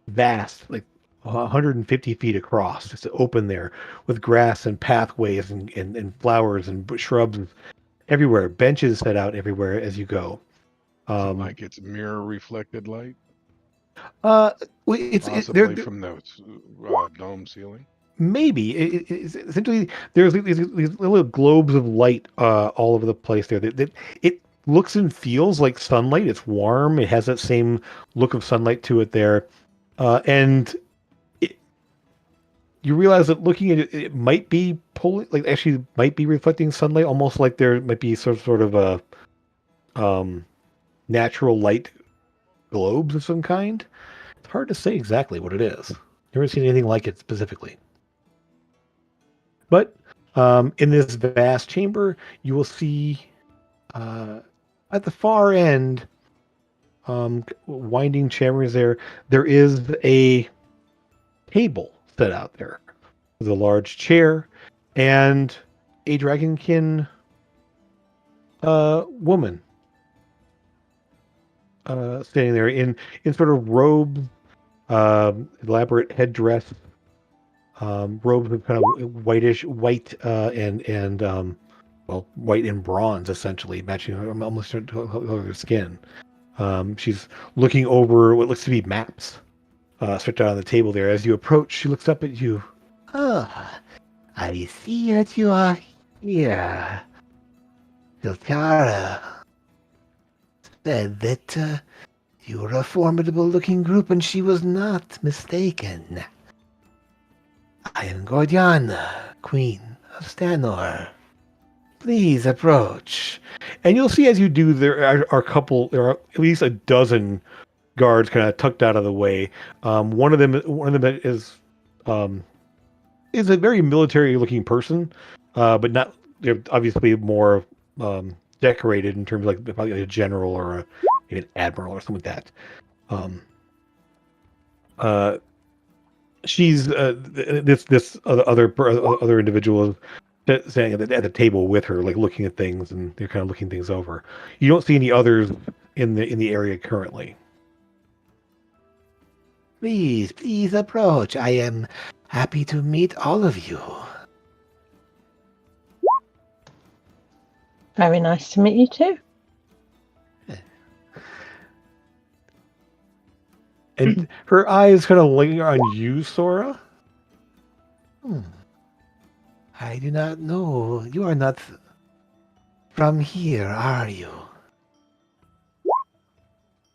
vast, 150 feet across, just open there with grass and pathways and flowers and shrubs everywhere, benches set out everywhere as you go. It's mirror reflected light. It's Possibly from the dome ceiling. Maybe it's essentially there's these little globes of light all over the place there. That it looks and feels like sunlight. It's warm. It has that same look of sunlight to it there, and you realize that looking at it, it might be pulling, like actually might be reflecting sunlight, almost like there might be sort of a natural light globes of some kind. It's hard to say exactly what it is. Never seen anything like it specifically. But in this vast chamber, you will see at the far end, winding chambers there is a table set out there with a large chair and a dragonkin woman standing there in sort of robes, elaborate headdress, robes of kind of white and well, white and bronze essentially, matching almost her skin. She's looking over what looks to be maps stretched out on the table there. As you approach, she looks up at you. Ah, I see that you are here. Siltara said that you were a formidable-looking group, and she was not mistaken. I am Gordiana, Queen of Stanor. Please approach. And you'll see as you do, there are at least a dozen guards kind of tucked out of the way. One of them is a very military-looking person, but not. They're obviously more decorated in terms of like probably like a general or maybe an admiral or something like that. She's this other individual is standing at the table with her, like looking at things, and they're kind of looking things over. You don't see any others in the area currently. Please approach. I am happy to meet all of you. Very nice to meet you too. And her eyes kind of linger on you, Sora. I do not know. You are not from here, are you?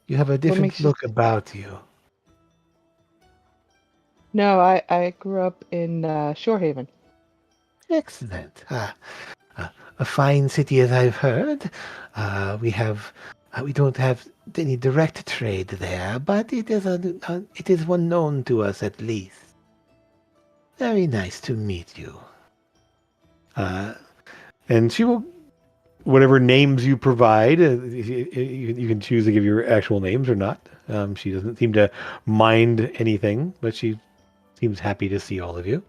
You have a different look about you. No, I grew up in Shorehaven. Excellent. A fine city, as I've heard. We don't have any direct trade there, but it is one known to us at least. Very nice to meet you. And she will, whatever names you provide, you can choose to give your actual names or not. She doesn't seem to mind anything, but she seems happy to see all of you.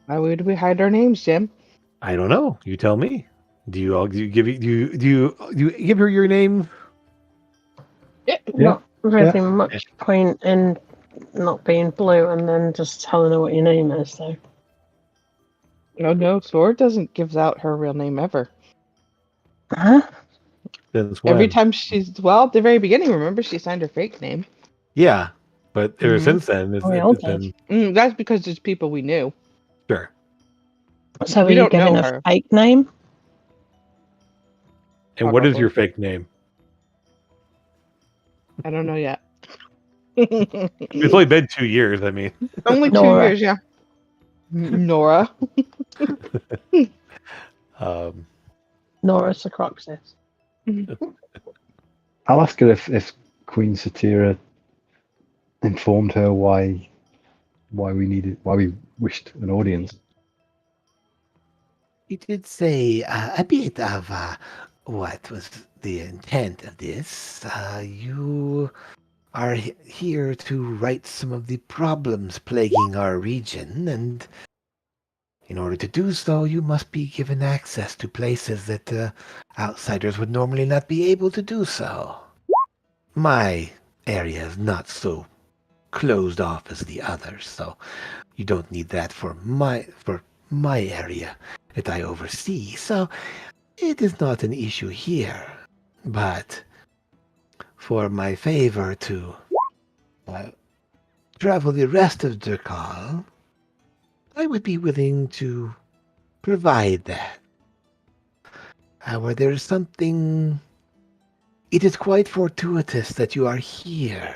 Why would we hide our names, Jim? I don't know. You tell me. Do you give her your name? Not really much point in not being blue and then just telling her what your name is, though. Oh no, Sword doesn't give out her real name ever. Huh? Every time at the very beginning, remember she signed her fake name. Yeah, but ever since then, it's been... that's because it's people we knew. Sure. So we are you giving a fake name? And what is your fake name? I don't know yet. It's only been 2 years, I mean. Only 2 years, yeah. Nora. Nora Socroxis. I'll ask her if Queen Satira informed her why we wished an audience. He did say a bit of what was the intent of this. You are here to right some of the problems plaguing our region, and in order to do so, you must be given access to places that outsiders would normally not be able to do so. My area is not so closed off as the others, so you don't need that for my area that I oversee, so it is not an issue here. But for my favor to travel the rest of Drakoll, I would be willing to provide that. However, there is something... It is quite fortuitous that you are here.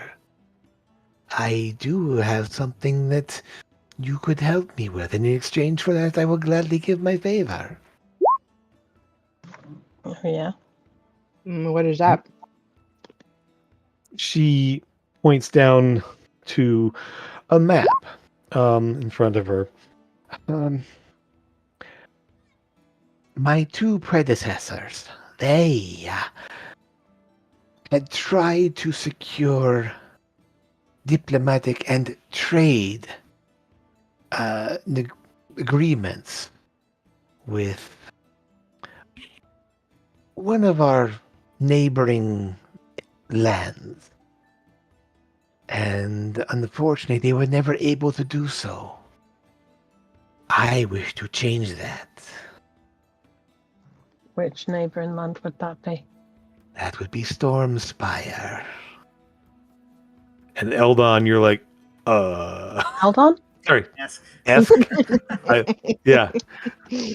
I do have something that you could help me with, and in exchange for that, I will gladly give my favor. Oh, yeah. What is that? She points down to a map in front of her. My two predecessors, they had tried to secure diplomatic and trade agreements with one of our neighboring lands. And unfortunately, they were never able to do so. I wish to change that. Which neighbouring land would that be? That would be Stormspire. And Eldon, you're like, Hold on. sorry, Yes. Esk. Yeah,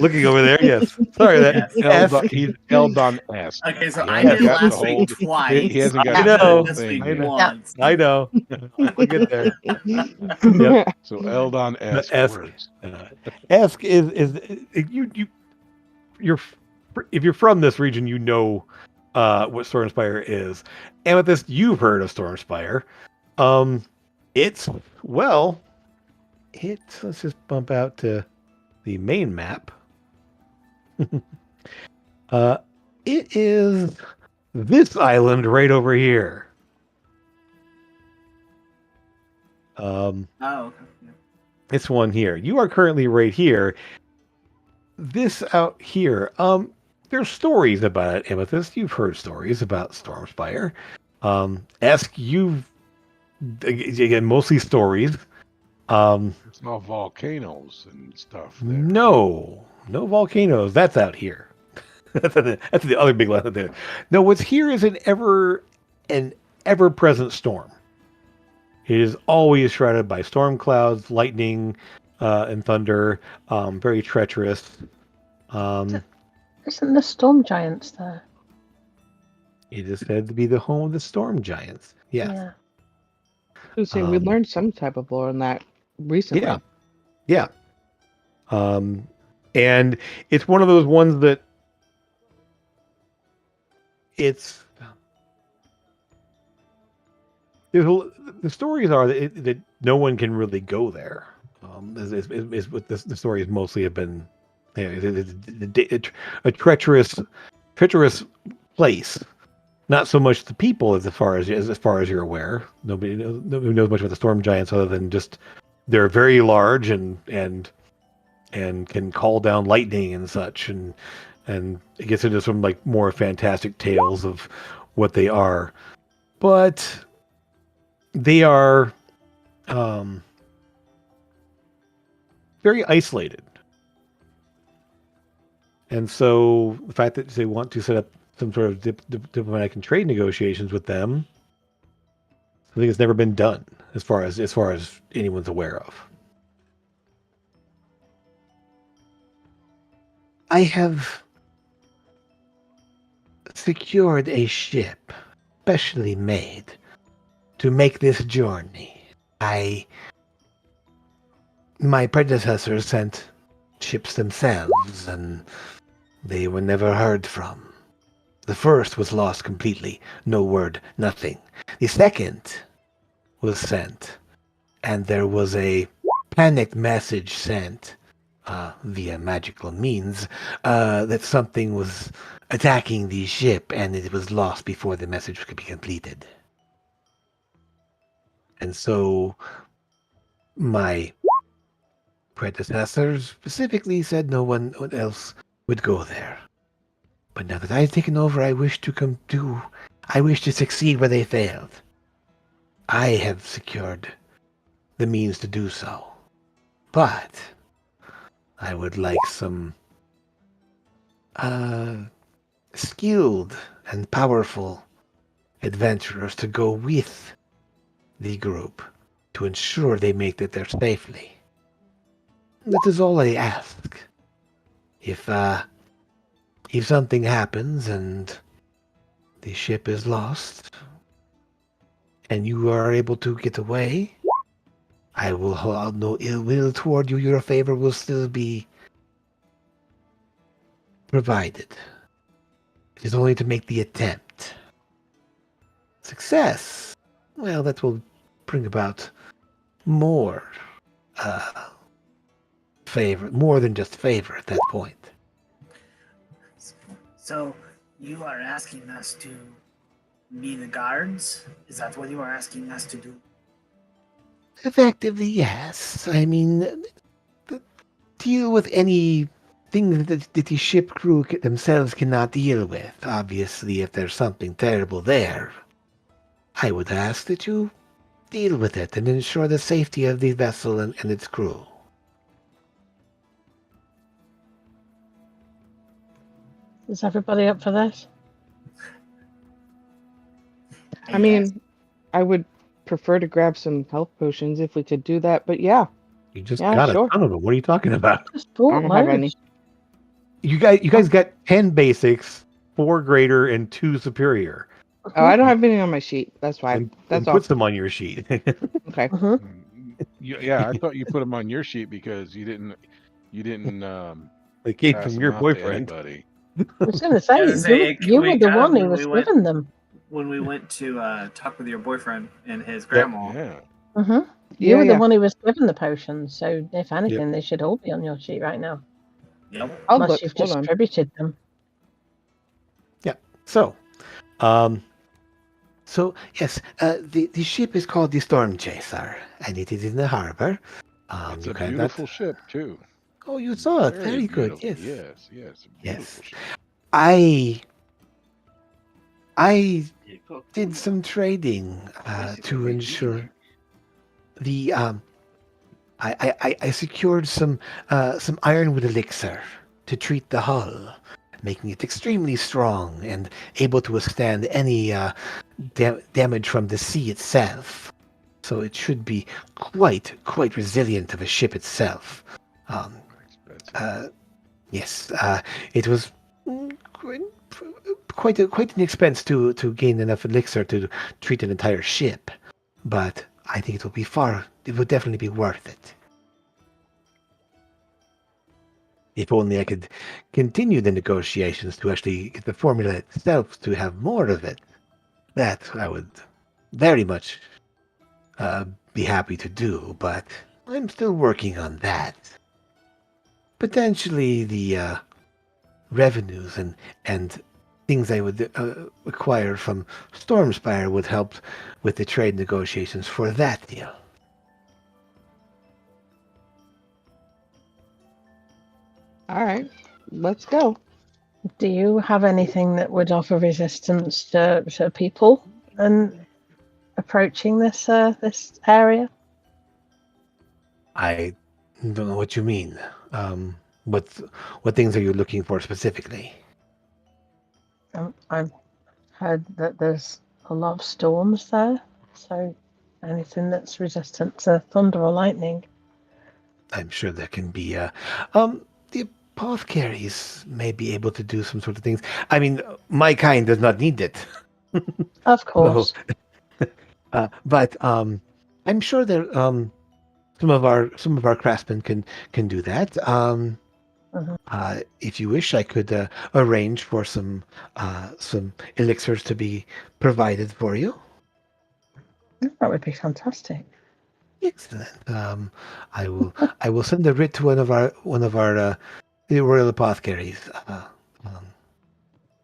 looking over there. Yes, sorry that Yes. Esk. He's Eldon-esque. Okay, so He I hasn't did got the last whole- week twice. he hasn't got I the know. whole This thing week yet. once. I know. We'll get there. Yep. So Eldon-esque Esk. words. Esk is you're if you're from this region, you know what Stormspire is. Amethyst, you've heard of Stormspire. It's let's just bump out to the main map. It is this island right over here. Oh, okay. This one here. You are currently right here. This out here. There's stories about it, Amethyst. You've heard stories about Stormspire. Esk, you've again mostly stories. It's all volcanoes and stuff there. No volcanoes. That's out here. that's the other big land there. No, what's here is an ever-present storm. It is always shrouded by storm clouds, lightning, and thunder. Very treacherous. Isn't the storm giants there? It is said to be the home of the storm giants. Yes. Yeah. We learned some type of lore on that recently. Yeah. And it's one of those ones that the stories are that no one can really go there. Is what the stories mostly have been. A treacherous place. Not so much the people as far as you're aware. Nobody knows much about the storm giants other than just they're very large and can call down lightning and such, and it gets into some like more fantastic tales of what they are, but they are very isolated. And so the fact that they want to set up some sort of diplomatic and trade negotiations with them, I think it's never been done as far as anyone's aware of. I have secured a ship specially made to make this journey. My predecessors sent ships themselves, and they were never heard from. The first was lost completely. No word, nothing. The second was sent, and there was a panicked message sent via magical means that something was attacking the ship, and it was lost before the message could be completed. And so my predecessors specifically said no one else would go there. But now that I've taken over, I wish to succeed where they failed. I have secured the means to do so. But I would like some skilled and powerful adventurers to go with the group to ensure they make it there safely. That is all I ask. If something happens and the ship is lost, and you are able to get away, I will hold no ill will toward you. Your favor will still be provided. It is only to make the attempt. Success, well, that will bring about more favor, more than just favor at that point. So you are asking us to be the guards? Is that what you are asking us to do? Effectively, yes. I mean, deal with any thing that the ship crew themselves cannot deal with. Obviously, if there's something terrible there, I would ask that you deal with it and ensure the safety of the vessel and its crew. Is everybody up for this? I mean, I would prefer to grab some health potions if we could do that, but yeah, You just Yeah, got sure. a ton of them. What are you talking about? Just I bought don't have any. loads. You guys got 10 basics, 4 greater, and 2 superior. Oh, I don't have any on my sheet. That's fine. And That's all. put them on your sheet. Okay. Yeah, I thought you put them on your sheet because you didn't They came pass from them your out to boyfriend. anybody. I was going to say, I was gonna say, you we were the got 'em one who when was we went- given them. When we went to talk with your boyfriend and his grandma. Yeah. You Yeah, were yeah. the one who was given the potions, so if anything, they should all be on your sheet right now. Yep. I'll Unless look. you've Hold on. distributed them. So, yes, the ship is called the Storm Chaser, and it is in the harbor. It's You a cannot- beautiful ship too. Oh, you saw it. Very good. beautiful. Yes. Yes, a Yes. beautiful ship. I did some trading to ensure the I secured some ironwood elixir to treat the hull, making it extremely strong and able to withstand any damage from the sea itself. So it should be quite resilient of a ship itself. Yes, it was quite an expense to gain enough elixir to treat an entire ship, but I think it will definitely be worth it. If only I could continue the negotiations to actually get the formula itself to have more of it. That I would very much be happy to do, but I'm still working on that. Potentially the revenues and things I would acquire from Stormspire would help with the trade negotiations for that deal. All right. Let's go. Do you have anything that would offer resistance to people and approaching this this area? I don't know what you mean. What things are you looking for specifically? I've heard that there's a lot of storms there, so anything that's resistant to thunder or lightning. I'm sure there can be the apothecaries may be able to do some sort of things. I mean, my kind does not need it. Of course. But I'm sure there some of our craftsmen can do that. If you wish, I could arrange for some elixirs to be provided for you. That would be fantastic. Excellent. I will send a writ to one of our the royal apothecaries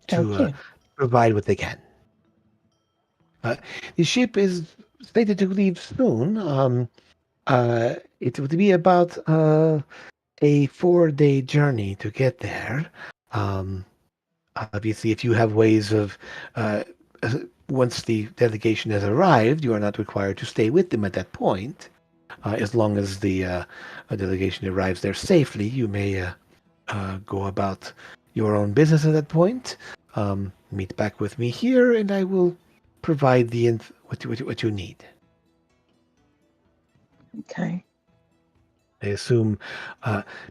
to provide what they can. The ship is slated to leave soon. It would be about a 4-day journey to get there. Obviously, if you have ways of once the delegation has arrived, you are not required to stay with them at that point. As long as the delegation arrives there safely, you may go about your own business at that point. Meet back with me here, and I will provide what you need. Okay. I assume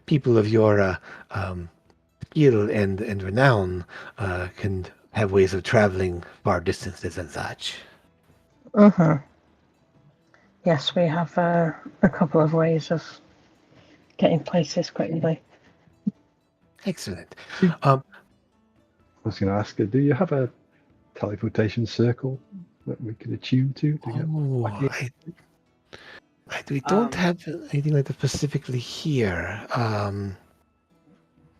people of your skill and renown can have ways of traveling far distances and such. Mm-hmm. Yes, we have a couple of ways of getting places quickly. Excellent. I was going to ask her, do you have a teleportation circle that we could attune to get back in? We don't Um, have anything like that specifically here. Do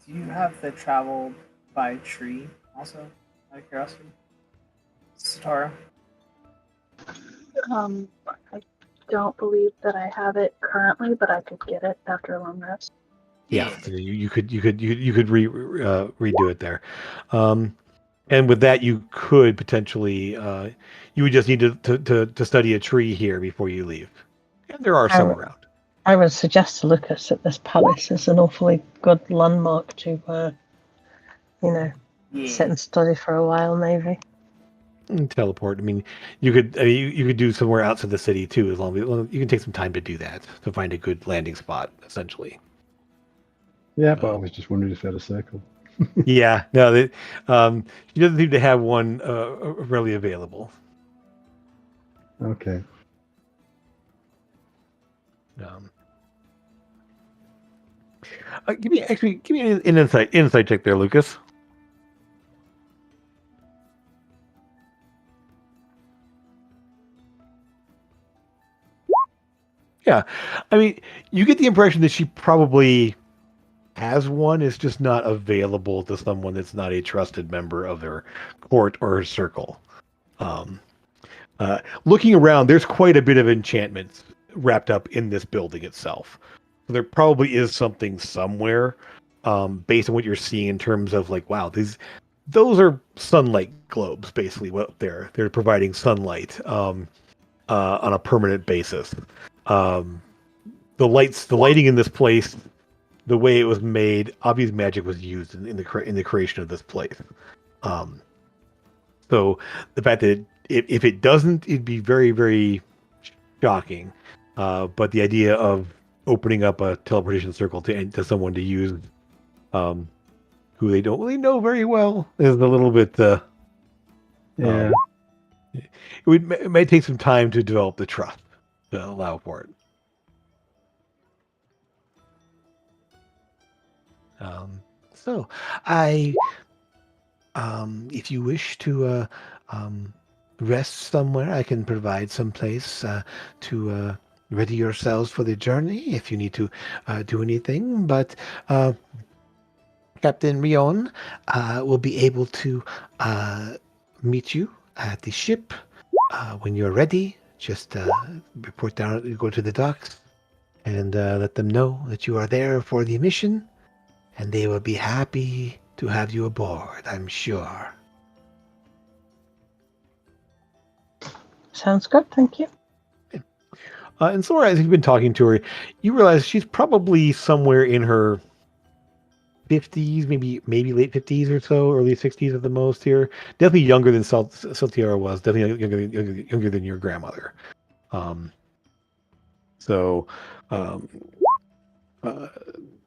you have the travel by tree also? Out of curiosity, Satara. I don't believe that I have it currently, but I could get it after a long rest. Yeah, so you could redo it there, and with that you could potentially you would just need to study a tree here before you leave, and there are some around. I would suggest to Lucas that this palace is an awfully good landmark to, sit and study for a while, maybe. And teleport. I mean, you could do somewhere outside the city too, as long as you can take some time to do that to find a good landing spot, essentially. Yeah, but I was just wondering if they had a circle. Yeah, no, she doesn't seem to have one readily available. Okay. Give me an insight check there, Lucas. Yeah, I mean, you get the impression that she probably has one. It's just not available to someone that's not a trusted member of their court or her circle. Looking around, there's quite a bit of enchantments wrapped up in this building itself. So there probably is something somewhere, based on what you're seeing in terms of like, wow, those are sunlight globes, basically what they're providing sunlight on a permanent basis. The lighting in this place, the way it was made, obvious magic was used in the creation of this place. So the fact that if it doesn't, it'd be very, very shocking. But the idea of opening up a teleportation circle to someone to use, who they don't really know very well, is a little bit. Yeah. It may take some time to develop the trust to allow for it. So, if you wish to rest somewhere, I can provide some place to ready yourselves for the journey if you need to do anything. But Captain Rion will be able to meet you at the ship when you're ready. Just report down, go to the docks, and let them know that you are there for the mission, and they will be happy to have you aboard, I'm sure. Sounds good, thank you. And Sora, as you've been talking to her, you realize she's probably somewhere in her 50s, maybe late 50s or so, early 60s at the most here. Definitely younger than Saltiara was. Definitely younger than your grandmother.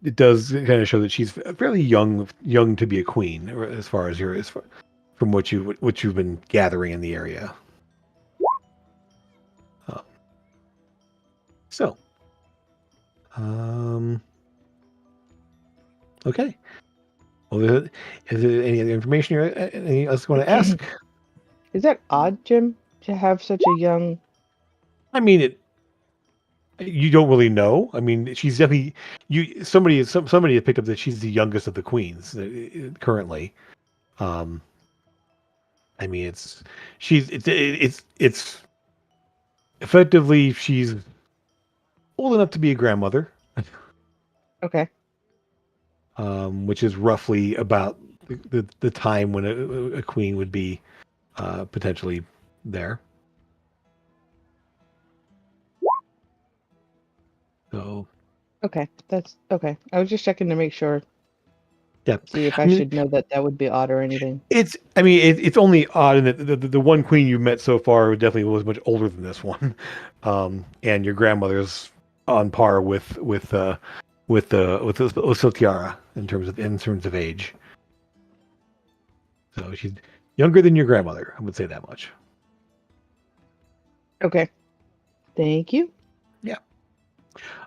It does kind of show that she's fairly young to be a queen, as far as from what you've been gathering in the area. Okay. Well, is there any other information anything else you want to ask? Is that odd, Jim, to have such a young? I mean, you don't really know. I mean, she's definitely somebody has picked up that she's the youngest of the queens currently. I mean, it's effectively she's old enough to be a grandmother. Okay. Which is roughly about the time when a queen would be potentially there. So. Okay, that's okay. I was just checking to make sure. Yeah. See if I should know that would be odd or anything. It's only odd in that the one queen you met so far definitely was much older than this one, and your grandmother's on par with Sotiara in terms of age. So she's younger than your grandmother. I would say that much. Okay. Thank you.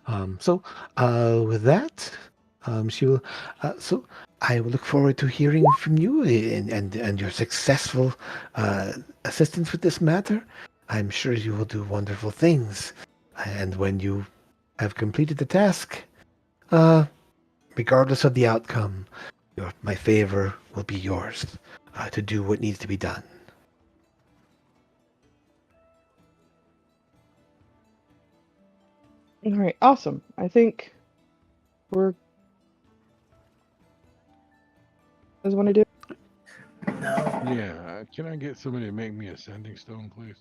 With that, she will. So I will look forward to hearing from you and your successful assistance with this matter. I'm sure you will do wonderful things. And when you have completed the task, regardless of the outcome, my favor will be yours to do what needs to be done. All right. Awesome. I think we're. Does want to do? No. Yeah. Can I get somebody to make me a sending stone, please?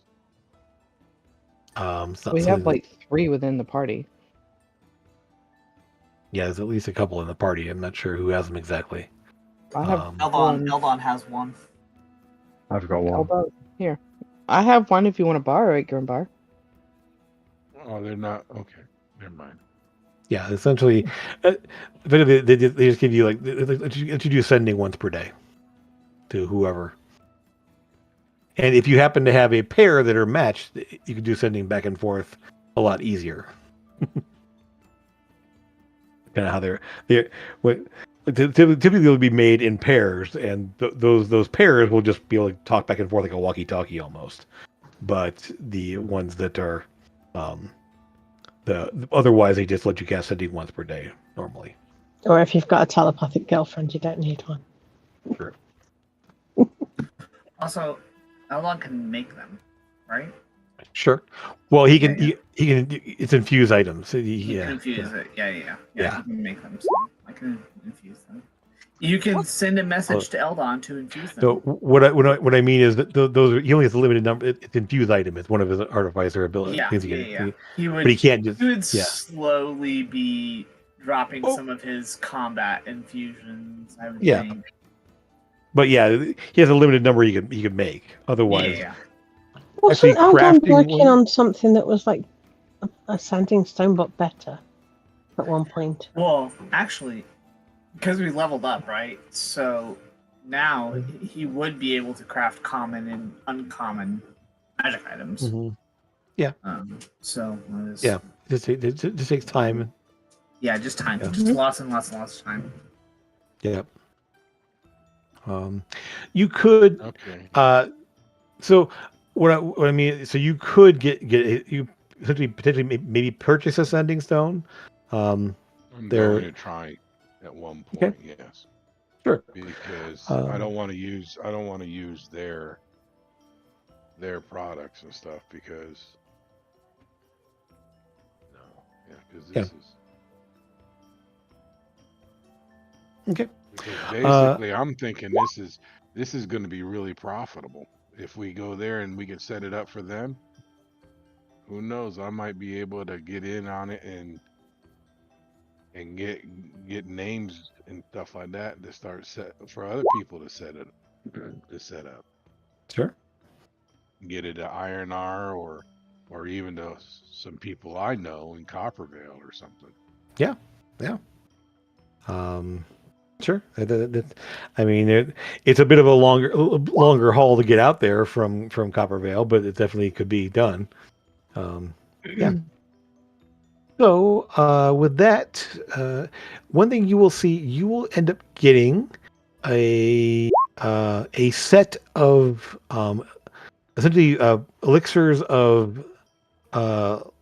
It's not We have something like 3 within the party. yeah, there's at least a couple in the party. I'm not sure who has them exactly. I have Eldon, one. Eldon has one. I've got one. Elbow. Here. I have one if you want to borrow it, Grimbar. Oh, they're not. Okay. Never mind. Yeah, essentially, they just give you like they let you do sending once per day to whoever. And if you happen to have a pair that are matched, you can do sending back and forth a lot easier. Kind of how they're what typically they'll be made in pairs, and those pairs will just be able to talk back and forth like a walkie-talkie almost. But the ones that are otherwise they just let you cast sending once per day normally. Or if you've got a telepathic girlfriend, you don't need one. Sure. Also, Eldon can make them, right? Sure. Well, he can. Yeah. He can. It's infused items. So He yeah. can infuse it. Yeah. Yeah. He can make them, so I can infuse them. You can send a message to Eldon to infuse them. So what I mean is that those he only has a limited number. It's infused item. It's one of his artificer abilities. Yeah. Things he can. But he can't just. He would Yeah. slowly be dropping Oh. some of his combat infusions. I would Yeah. think. But yeah, he has a limited number he could make. Otherwise, Yeah. Wasn't Actually, Eldon crafting working one- on something that was like a sending stone but better at one point? Well, actually, because we leveled up, right? So now he would be able to craft common and uncommon magic items. Mhm. So Yeah, it just takes time. Yeah, just time. Yeah. Just lots and lots and lots of time. Yeah. You could. Okay. So what I mean, so you could get you essentially potentially maybe purchase a sending stone. I'm They're- going to try at one point. Okay. Yes. Sure. Because Um, I don't want to use their products and stuff because because this is Okay. because basically I'm thinking this is going to be really profitable if we go there and we can set it up for them. Who knows? I might be able to get in on it and get names and stuff like that to start set for other people to set up. Sure. Get it to Iron R or even to some people I know in Coppervale or something. Yeah. Sure. I mean, it's a bit of a longer haul to get out there from Coppervale, but it definitely could be done. Yeah. So with that, one thing you will see, you will end up getting a set of essentially elixirs of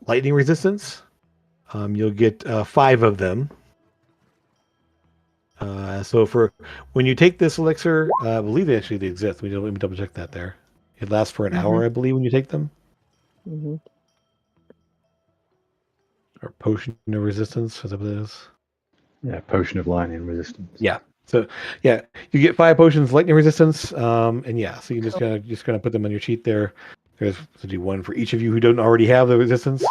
lightning resistance. You'll get 5 of them. So for when you take this elixir, I believe they exist. Let me double check that there. It lasts for an hour, I believe, when you take them. Mm-hmm. Or potion of resistance, is that what it is? Yeah, potion of lightning resistance. Yeah. So yeah, you get 5 potions of lightning resistance, and yeah, so you just gonna put them on your sheet there. There's to do one for each of you who don't already have the resistance.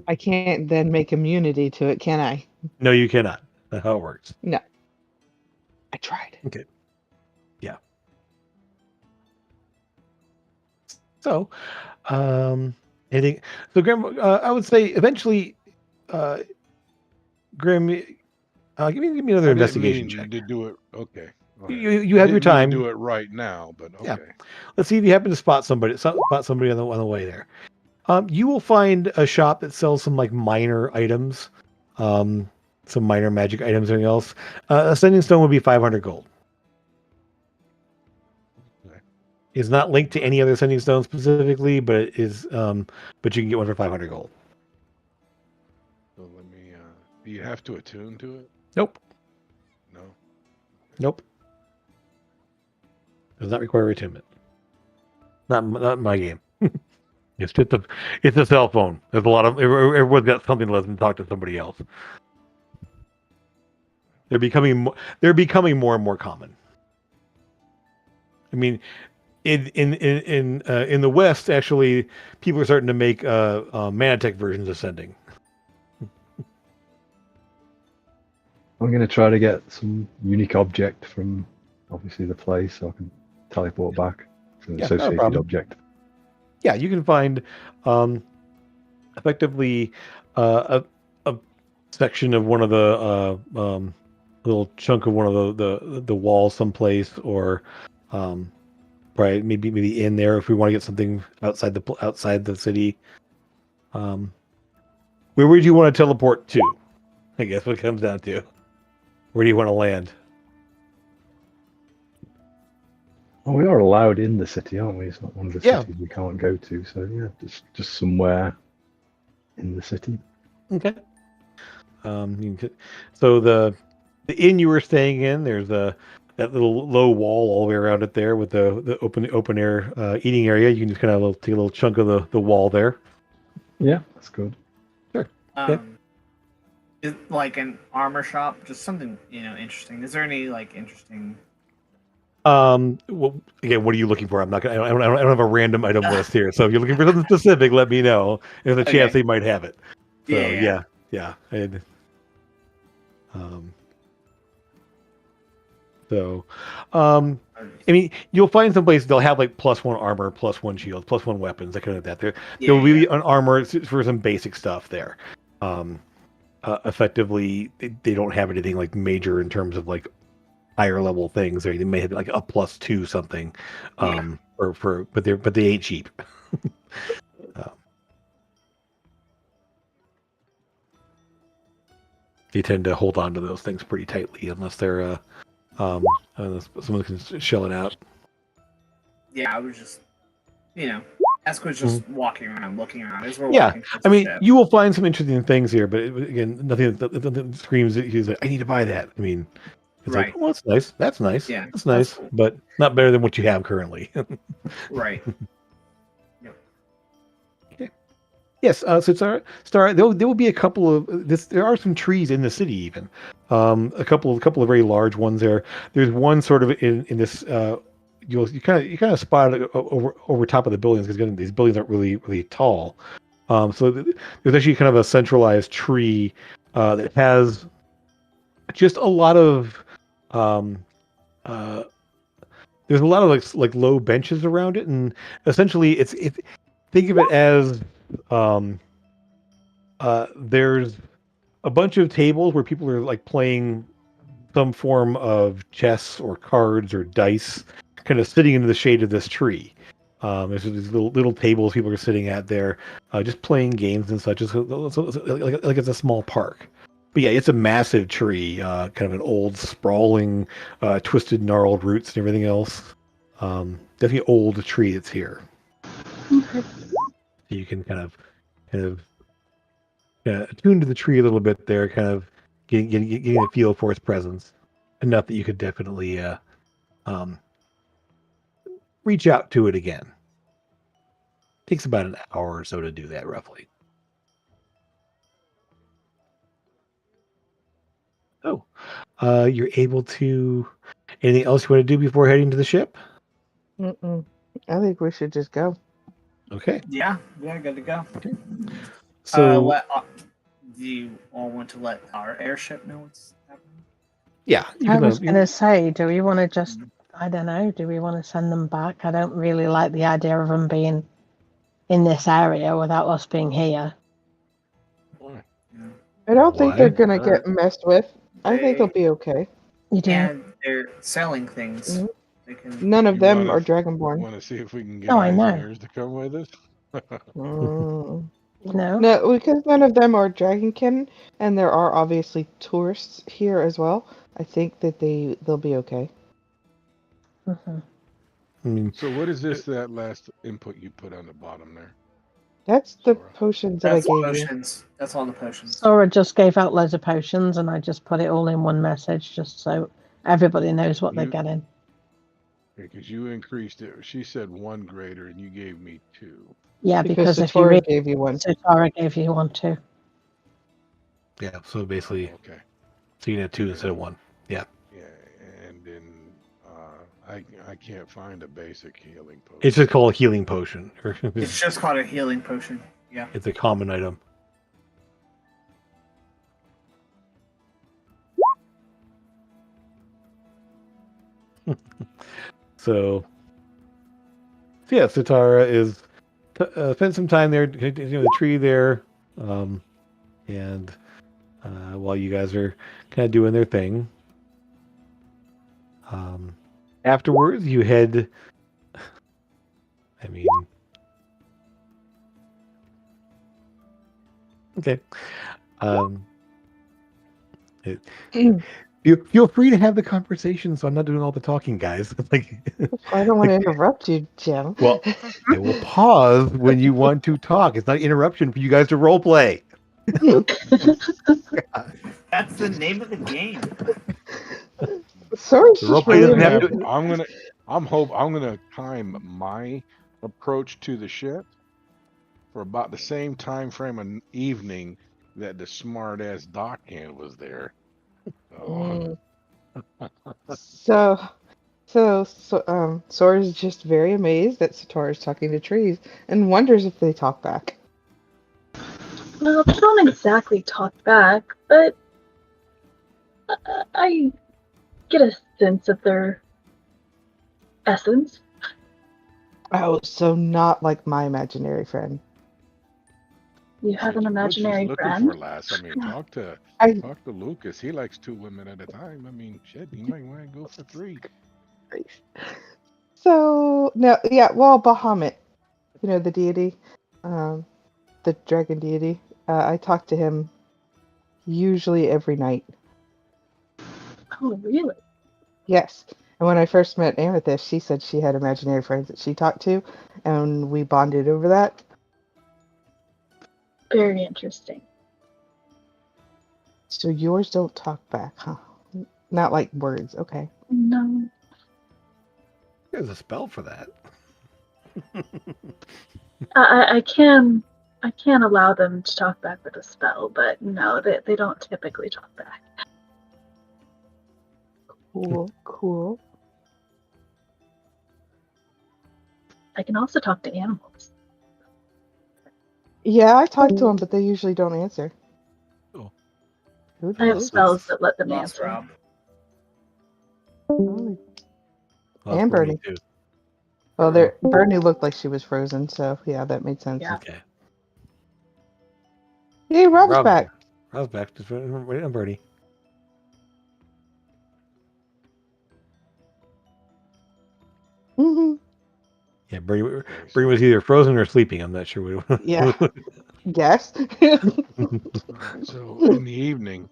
I can't then make immunity to it, can I? No, you cannot. That's how it works. No. I tried. Okay. Yeah. So, anything? So, Grim, I would say eventually, Grim, give me another I didn't investigation mean check. to do it. Okay. Okay. You have your Didn't mean time. to do it right now, but okay. Yeah. Let's see if you happen to spot somebody on the way there. You will find a shop that sells some like minor items, some minor magic items, anything else. A sending stone would be 500 gold. Okay. It's not linked to any other sending stone specifically, but it is. But you can get one for 500 gold. So let me. Do you have to attune to it? Nope. No. Nope. Does not require attunement. Not in my game. It's just it's a cell phone. There's a lot of everyone's got something to let them talk to somebody else. They're becoming more and more common. I mean, in the West, actually, people are starting to make Manatech versions of sending. I'm going to try to get some unique object from obviously the place so I can teleport back. It's an Yeah, not a associated problem. object. Yeah, you can find effectively a section of one of the little chunk of one of the walls someplace, or right, maybe in there if we want to get something outside the city. Where would you want to teleport to? I guess what it comes down to. Where do you want to land? Well, we are allowed in the city, aren't we? It's not one of the Yeah. cities we can't go to. So yeah, just somewhere in the city. Okay. So the inn you were staying in, there's that little low wall all the way around it there with the open air eating area. You can just kind of take a little chunk of the wall there. Yeah, that's good. Sure. Okay. Is like an armor shop, just something interesting. Is there any like interesting? Well, again, what are you looking for? I don't have a random item list here. So if you're looking for something specific, let me know. There's a chance they might have it. So yeah. And, I mean, you'll find some places they'll have like +1 armor, +1 shield, +1 weapons, that kind of that. There'll be an armor for some basic stuff there. Effectively, they don't have anything like major in terms of like higher level things. Or they may have like a +2 something, but they ain't cheap. They tend to hold on to those things pretty tightly unless they're unless someone can shell it out. Yeah, I was just, Esk was just walking around, looking around. As we're walking I mean, you will find some interesting things here, but again, nothing that screams that he's like, I need to buy that. I mean, it's like, oh, that's nice. That's nice. Yeah, that's nice, cool. But not better than what you have currently. Right. Yes, so Star, there will be a couple of this. There are some trees in the city, even a couple of very large ones there. There's one sort of in this. You kind of spot it over top of the buildings because these buildings aren't really tall. So there's actually kind of a centralized tree that has just a lot of. There's a lot of like low benches around it, and essentially it's think of it as. There's a bunch of tables where people are like playing some form of chess or cards or dice, kind of sitting into the shade of this tree. There's these little tables people are sitting at there, just playing games and such. It's like it's a small park. But yeah, it's a massive tree, kind of an old, sprawling, twisted, gnarled roots and everything else. Definitely old tree that's here. Okay. You can kind of attune to the tree a little bit there, kind of getting a feel for its presence enough that you could definitely reach out to it again. Takes about an hour or so to do that, roughly. Oh, you're able to. Anything else you want to do before heading to the ship? I think we should just go. Okay. Yeah, good to go. Okay. So, do you all want to let our airship know what's happening? Yeah. I was going to say, do we want to just, I don't know, do we want to send them back? I don't really like the idea of them being in this area without us being here. I don't think they're going to get messed with. I think they'll be okay. You do? And they're selling things. Mhm. They can. None of You them wanna are Dragonborn. want to see if we can get Oh, I eyes and know. ears to come with us? Mm. No. No, because none of them are Dragonkin, and there are obviously tourists here as well. I think that they'll be okay. Hmm. I mean, So what is this? That last input you put on the bottom there, That's the Sora? potions that I That's gave you. potions. That's all the potions. Sora just gave out loads of potions, and I just put it all in one message, just so everybody knows what they're You getting. because you increased it. She said 1 greater, and you gave me 2. Yeah, Because because if you Satora read, gave you one. Sutara gave you one too. yeah. So basically, Oh, okay. so you can have 2 instead of 1. Yeah. Yeah, and then I can't find a basic healing potion. It's just called a healing potion. It's just called a healing potion. Yeah. It's a common item. So yeah, Sitara is spent some time there, the tree there, and while you guys are kind of doing their thing, afterwards you head. I mean, okay. You feel free to have the conversation, so I'm not doing all the talking, guys. Like, I don't want to interrupt you, Jim. well, I will pause when you want to talk. It's not an interruption for you guys to role play. That's the name of the game. Sorry, The she's role play really doesn't have amazing. to. I'm gonna time my approach to the ship for about the same time frame an evening that the smart ass dockhand was there. So, Sora's just very amazed that Satora's talking to trees and wonders if they talk back. Well, they don't exactly talk back, but I get a sense of their essence. Oh, so not like my imaginary friend. You have an What imaginary she's looking friend? for, lass. I mean, talk to Lucas. He likes 2 women at a time. I mean, shit, he might want to go for 3. So no, yeah, well, Bahamut, the deity, the dragon deity. I talk to him usually every night. Oh, really? Yes. And when I first met Amethyst, she said she had imaginary friends that she talked to, and we bonded over that. Very interesting. So yours don't talk back, huh? Not like words, okay. No. There's a spell for that. I can allow them to talk back with a spell, but no, they don't typically talk back. Cool. I can also talk to animals. Yeah, I talk to them, but they usually don't answer. Oh. Who I have does? spells that let them Lost answer. Rob. Oh, Well, and that's Bernie, Bernie. too. Well, Bernie looked like she was frozen, so yeah, that made sense. Yeah. Okay. Hey, Rob's Rob's back. Rob's back. Just wait on Bernie. Mm-hmm. Yeah, Bernie was either frozen or sleeping. I'm not sure what. Yeah. Yes. So in the evening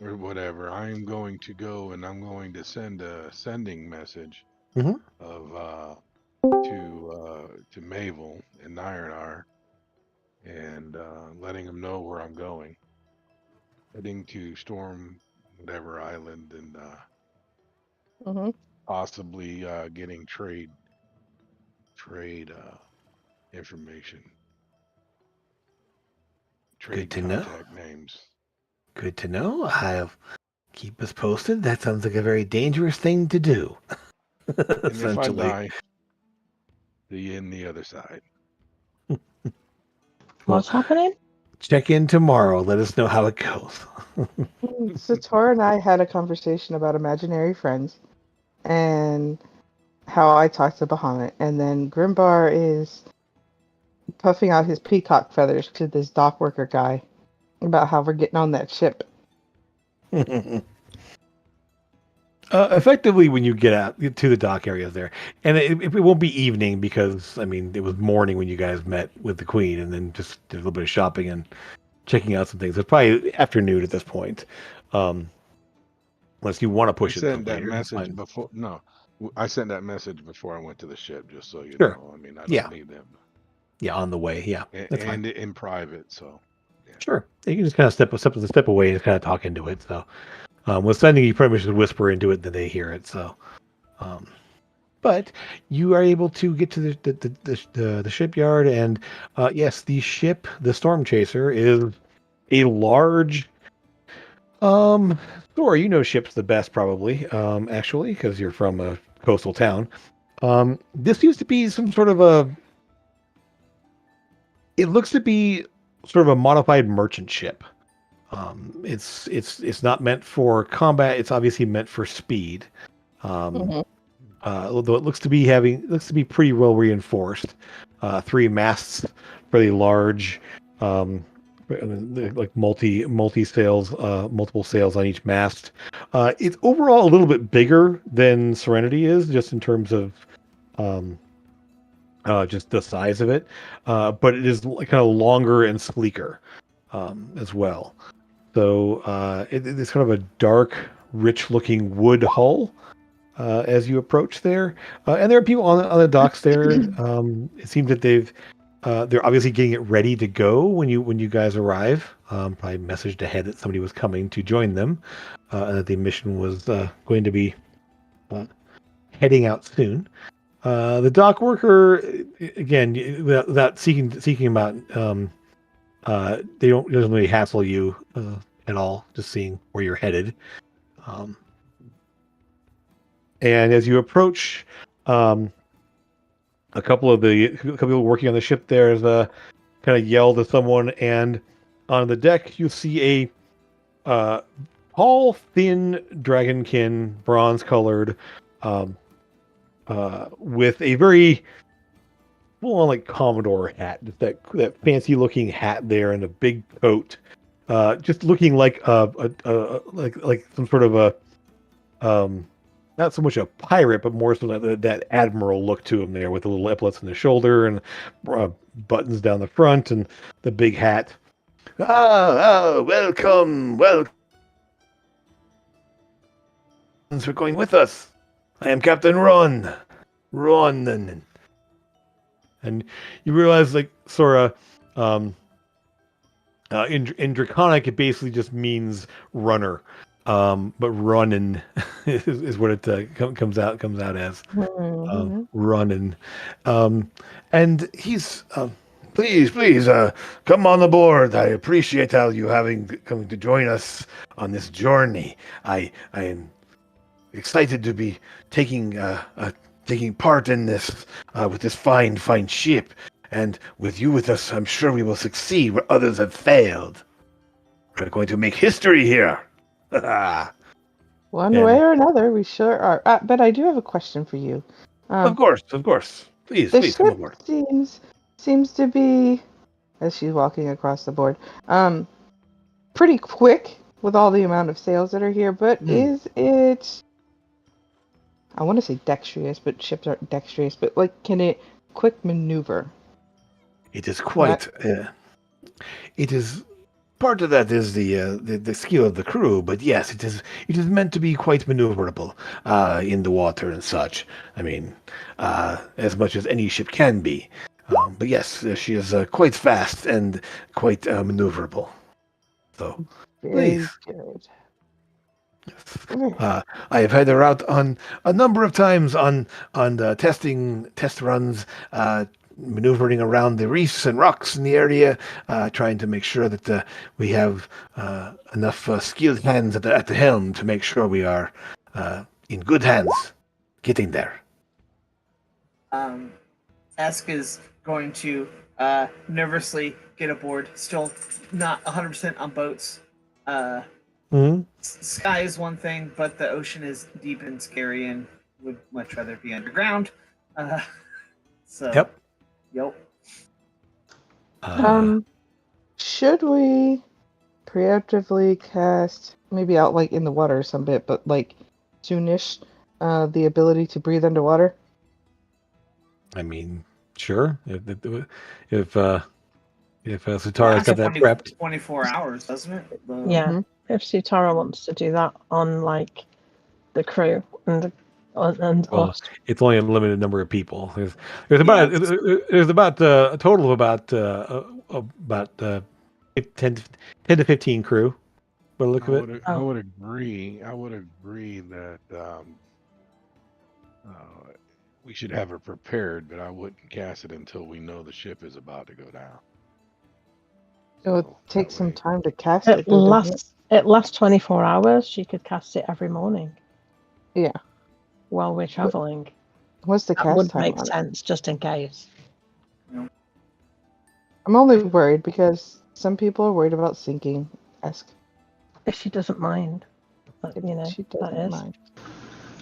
or whatever, I'm going to go and I'm going to send a sending message Mhm. of to Mabel and Ironar and letting them know where I'm going. Heading to Storm whatever island and Mm-hmm. possibly getting trade information. Trade to know. contact names. Good to know. I'll keep us posted. That sounds like a very dangerous thing to do. And if I Essentially. die, the other side. What's happening? Check in tomorrow. Let us know how it goes. Sator and I had a conversation about imaginary friends and how I talked to Bahamut, and then Grimbar is puffing out his peacock feathers to this dock worker guy about how we're getting on that ship. Effectively, when you get out to the dock areas there, and it won't be evening because I mean it was morning when you guys met with the Queen, and then just did a little bit of shopping and checking out some things. It's probably afternoon at this point. Unless you want to I push it to sent that later, that's message fine. before. No, I sent that message before I went to the ship, just so you Sure. know. I mean, I Yeah. don't need them. Yeah, on the way. Yeah, that's fine. And in private, so. Sure. You can just kind of step away and kind of talk into it. So, with sending, you pretty much just whisper into it, then they hear it. So, but you are able to get to the shipyard, and yes, the ship, the Storm Chaser, is a large. Thor, you know ships the best probably. Actually, because you're from a coastal town. This used to be some sort of a. It looks to be sort of a modified merchant ship. It's not meant for combat. It's obviously meant for speed. Mhm. Although it looks to be pretty well reinforced. 3 masts, fairly large, like multi sails, multiple sails on each mast. It's overall a little bit bigger than Serenity is, just in terms of um, just the size of it. But it is kind of longer and sleeker as well. So it's kind of a dark, rich-looking wood hull as you approach there, and there are people on the docks there. It seems that they're obviously getting it ready to go when you guys arrive. Probably messaged ahead that somebody was coming to join them, and that the mission was going to be heading out soon. The dock worker, again, without seeking them out, they don't doesn't really hassle you at all. Just seeing where you're headed. And as you approach, a couple of people working on the ship there is kind of yell to someone, and on the deck you see a tall, thin dragonkin, bronze-colored, with a very full-on like Commodore hat, just that fancy-looking hat there, and a big coat, just looking like like some sort of a not so much a pirate, but more so that admiral look to him there, with the little epaulets on the shoulder and buttons down the front and the big hat. Welcome. Thanks for going with us. I am Captain Ron. And you realize, like, Sora, in Draconic, it basically just means runner. But running is what it comes out as. Running. And he's please come on the board. I appreciate how you coming to join us on this journey. I am excited to be taking part in this with this fine ship, and with you with us, I'm sure we will succeed where others have failed. We're going to make history here. One way or another, we sure are. But I do have a question for you. Of course. Please come aboard. Seems to be, as she's walking across the board, pretty quick with all the amount of sails that are here. But is it? I want to say dexterous, but ships aren't dexterous. But like, can it quick maneuver? It is quite. It is. Part of that is the skill of the crew, but yes, it is meant to be quite maneuverable in the water and such. I mean, as much as any ship can be. But yes, she is quite fast and quite maneuverable. So, Very please. good. I have had her out on a number of times on the test runs, maneuvering around the reefs and rocks in the area, trying to make sure that we have enough skilled hands at the helm to make sure we are in good hands getting there. Esk is going to nervously get aboard, still not 100% on boats. Sky is one thing, but the ocean is deep and scary and would much rather be underground. Yep. Should we preemptively cast maybe out like in the water some bit, but like soonish the ability to breathe underwater? I mean, sure. If Sutara's That's got that prepped, 24 hours, doesn't it? Yeah. Mhm. If Sutara wants to do that on like the crew and well, us. it's only a limited number of people. There's about a total of about 10 to 15 crew. By the look of it, I Oh. would agree. I would agree that we should have it prepared, but I wouldn't cast it until we know the ship is about to go down. It'll So take that some way, time to cast It it, though, doesn't it? lasts 24 hours. She could cast it every morning Yeah. while we're traveling. What's the That cast would time make on it? sense, just in case. I'm only worried because some people are worried about sinking. Ask If she doesn't mind, but, if you know, she that doesn't is. mind.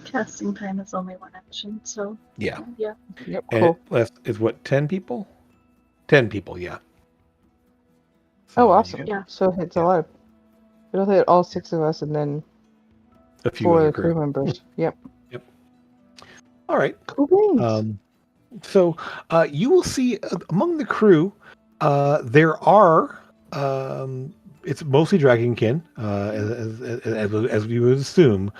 Casting time is only one action, so yeah. yeah. Yep, And cool. is what 10 people? 10 people, yeah. Oh, So awesome. you Yeah. So it's Yeah. a lot of. It'll hit all 6 of us and then got a few 4 other crew crew. members. Yep. All right. Cool beans. So you will see among the crew, there are it's mostly dragonkin, as we would assume.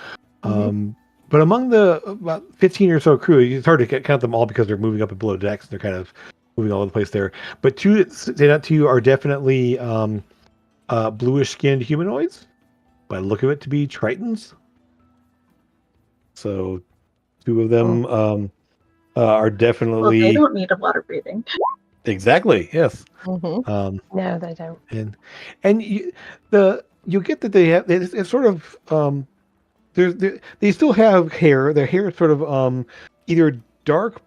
But among the about 15 or so crew, it's hard to count them all because they're moving up and below decks. They're kind of moving all over the place there. But two that stand out to you are definitely bluish-skinned humanoids. By the look of it, to be Tritons. So two of them are Well, definitely they don't need a lot of breathing. exactly yes. Mm-hmm. No, they don't. And you get that they have it's sort of they still have hair. Their hair is sort of either dark,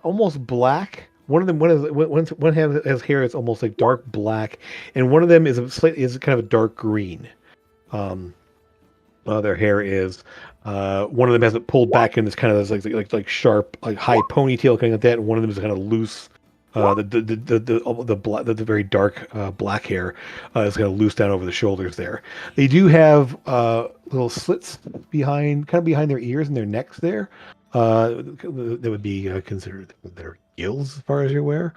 almost black. One of them one has hair that's almost like dark black, and one of them is kind of a dark green. Their hair is one of them has it pulled back and it's kind of like sharp, like high ponytail kind of like that, and one of them is kind of loose. The very dark black hair is kind of loose down over the shoulders there. They do have little slits behind their ears and their necks there. That would be considered their gills as far as you're aware.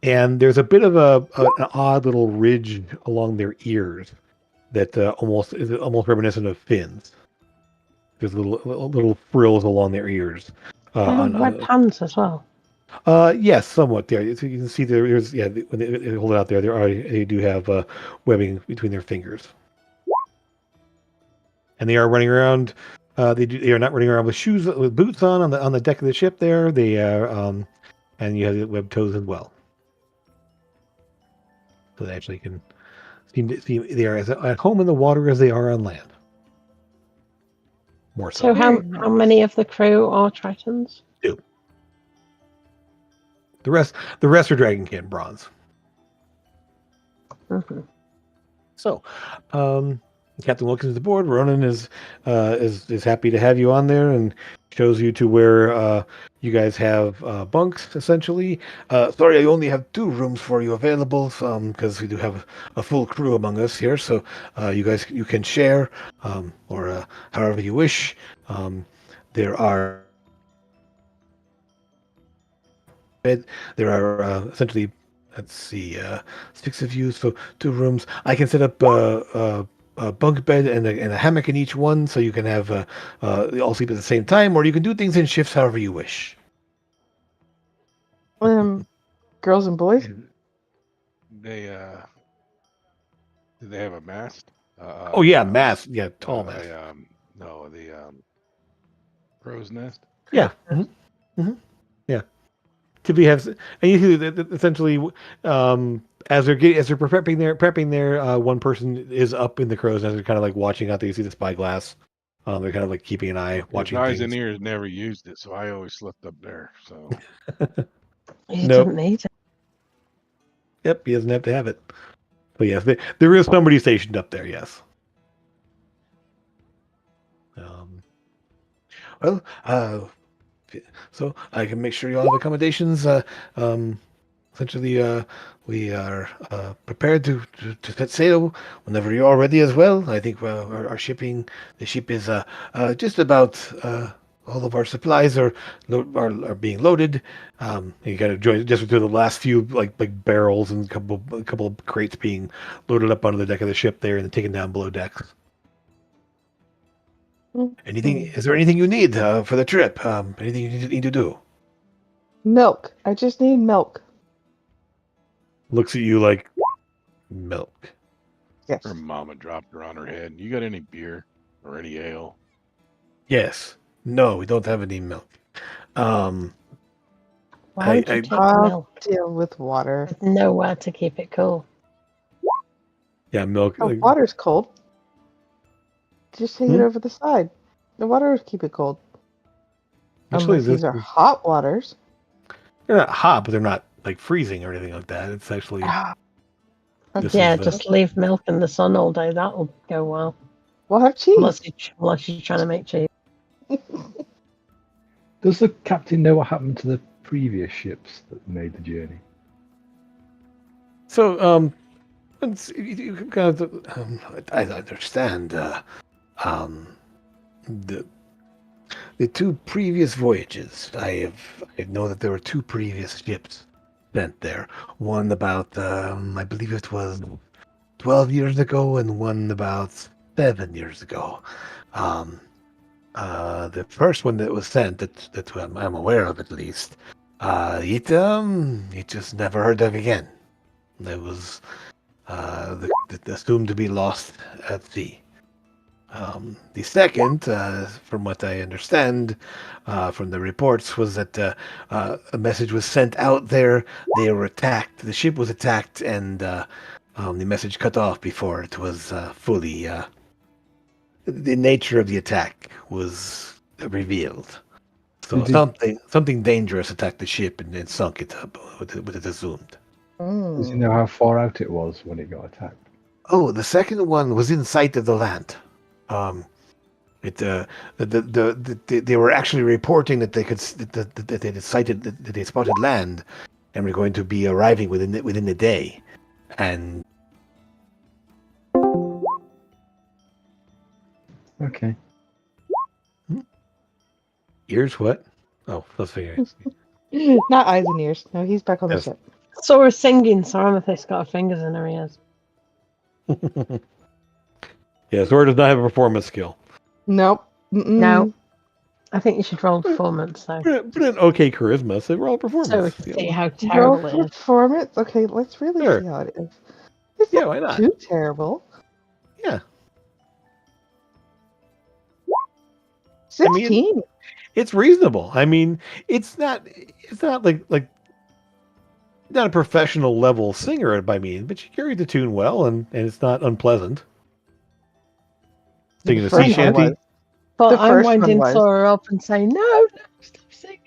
And there's a bit of an odd little ridge along their ears that is almost reminiscent of fins. There's little frills along their ears. They have red hands as well. Yes, somewhat there. So you can see there's when they hold it out there, they do have webbing between their fingers, and they are running around. They are not running around with boots on the deck of the ship. There, they are, and you have the webbed toes as well. So they actually can seem they are as at home in the water as they are on land. More so. So how many of the crew are Tritons? Two. The rest are Dragonkin bronze. Mm-hmm. So, Captain Wilkins is aboard. Ronan is happy to have you on there and shows you to where you guys have bunks essentially. Sorry, I only have 2 rooms for you available because we do have a full crew among us here. So you can share or however you wish. There are essentially. Let's see, 6 of you, so 2 rooms. I can set up a bunk bed and a hammock in each one, so you can have all sleep at the same time, or you can do things in shifts however you wish. Girls and boys. they do they have a mast? Oh yeah, mast. Yeah, tall mast. No, the crow's nest. Yeah. Yeah. Typically have, and you see that essentially, as they're prepping their one person is up in the crow's nest. They're kind of like watching out there. You see the spyglass. They're kind of like keeping an eye, watching Eyes things. and ears never used it, so I always slept up there. So He Nope. doesn't need it. Yep, he doesn't have to have it. But yes, there is somebody stationed up there. Yes. Well, so I can make sure you all have accommodations. essentially, we are prepared to set sail whenever you're all ready as well. I think our shipping, the ship is just about all of our supplies are being loaded. You got to join just through the last few like barrels and a couple of crates being loaded up onto the deck of the ship there and taken down below decks. Anything? Is there anything you need for the trip? Anything you need to do? Milk. I just need milk. Looks at you like milk. Yes. Her mama dropped her on her head. You got any beer or any ale? Yes. No, we don't have any milk. Why would you take I'll milk? deal with water. There's nowhere to keep it cool. Yeah, milk. Oh, water's cold. Just hang it over the side. The water will keep it cold. Actually, Unless these are hot waters. They're not hot, but they're not like freezing or anything like that. It's actually. Just leave milk in the sun all day. That'll go well. We'll have cheese. Unless you're trying to make cheese. Does the captain know what happened to the previous ships that made the journey? So, I understand. The two previous voyages, I know that there were two previous ships sent there. One about, I believe it was 12 years ago, and one about 7 years ago. The first one that was sent, that I'm aware of at least, it just never heard of again. It was assumed to be lost at sea. The second, from what I understand from the reports, was that a message was sent out there. They were attacked. The ship was attacked, and the message cut off before it was fully. The nature of the attack was revealed. So something dangerous attacked the ship and then sunk it up with it assumed. Does he know how far out it was when it got attacked? Oh, the second one was in sight of the land. They were actually reporting that they could that they had sighted that they spotted land, and were going to be arriving within the day, and. Okay. Ears what? Oh, let's figure Not eyes and ears. No, he's back on the ship. Saw her singing, so Amethyst got her fingers in her ears. Yeah, Zora does not have a performance skill. Nope. No. I think you should roll performance, though. But an okay charisma, so roll performance. So we can see how terrible it is. Performance? Okay, let's really see how it is. It's not why not? Too terrible. Yeah. 16. I mean, it's reasonable. I mean, it's not like not a professional level singer by means, but she carried the tune well, and it's not unpleasant. Singing a sea shanty. But I'm winding Sora up and saying, no, stop singing.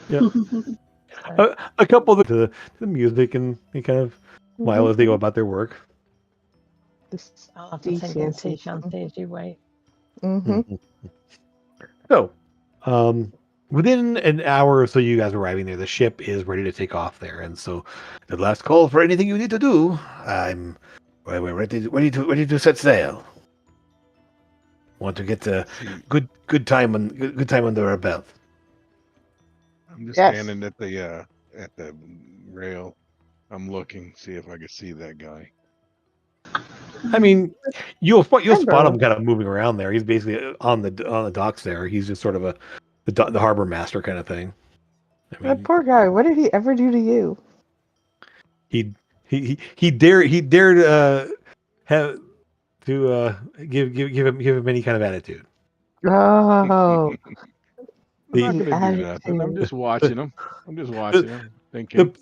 Yeah. A couple of the music and they kind of smile as they go about their work. I'll have to sing sea shanty as you wait. So, within an hour or so, you guys arriving there, the ship is ready to take off there, and so the last call for anything you need to do. We're ready to set sail. Want to get a good time under our belt. I'm just standing at the rail. I'm looking, see if I can see that guy. I mean, you'll spot him kind of moving around there. He's basically on the docks there. He's just sort of the harbor master kind of thing. I mean, that poor guy. What did he ever do to you? He dared have to give him any kind of attitude. Oh. I'm not gonna do nothing. I'm just watching him. Thinking.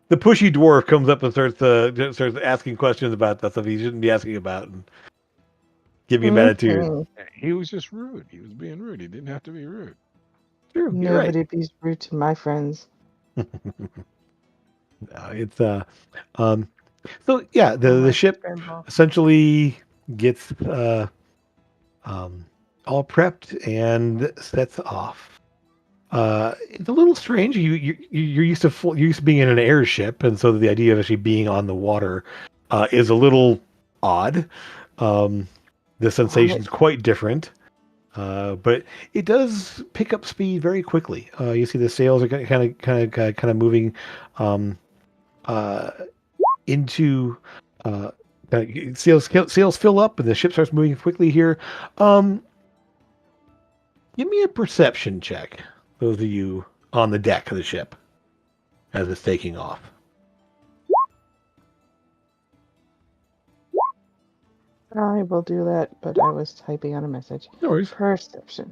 The pushy dwarf comes up and starts asking questions about that stuff he shouldn't be asking about and giving him attitude. He was just rude. He was being rude. He didn't have to be rude. True. Nobody be rude to my friends. It's so yeah, the ship essentially gets all prepped and sets off. It's a little strange. You're used to you're used to being in an airship, and so the idea of actually being on the water is a little odd. The sensation's quite different, but it does pick up speed very quickly. You see the sails are kind of moving uh, into sails fill up, and the ship starts moving quickly here. Um, Give me a perception check, those of you on the deck of the ship as it's taking off. I will do that, but I was typing on a message. No worries. Perception.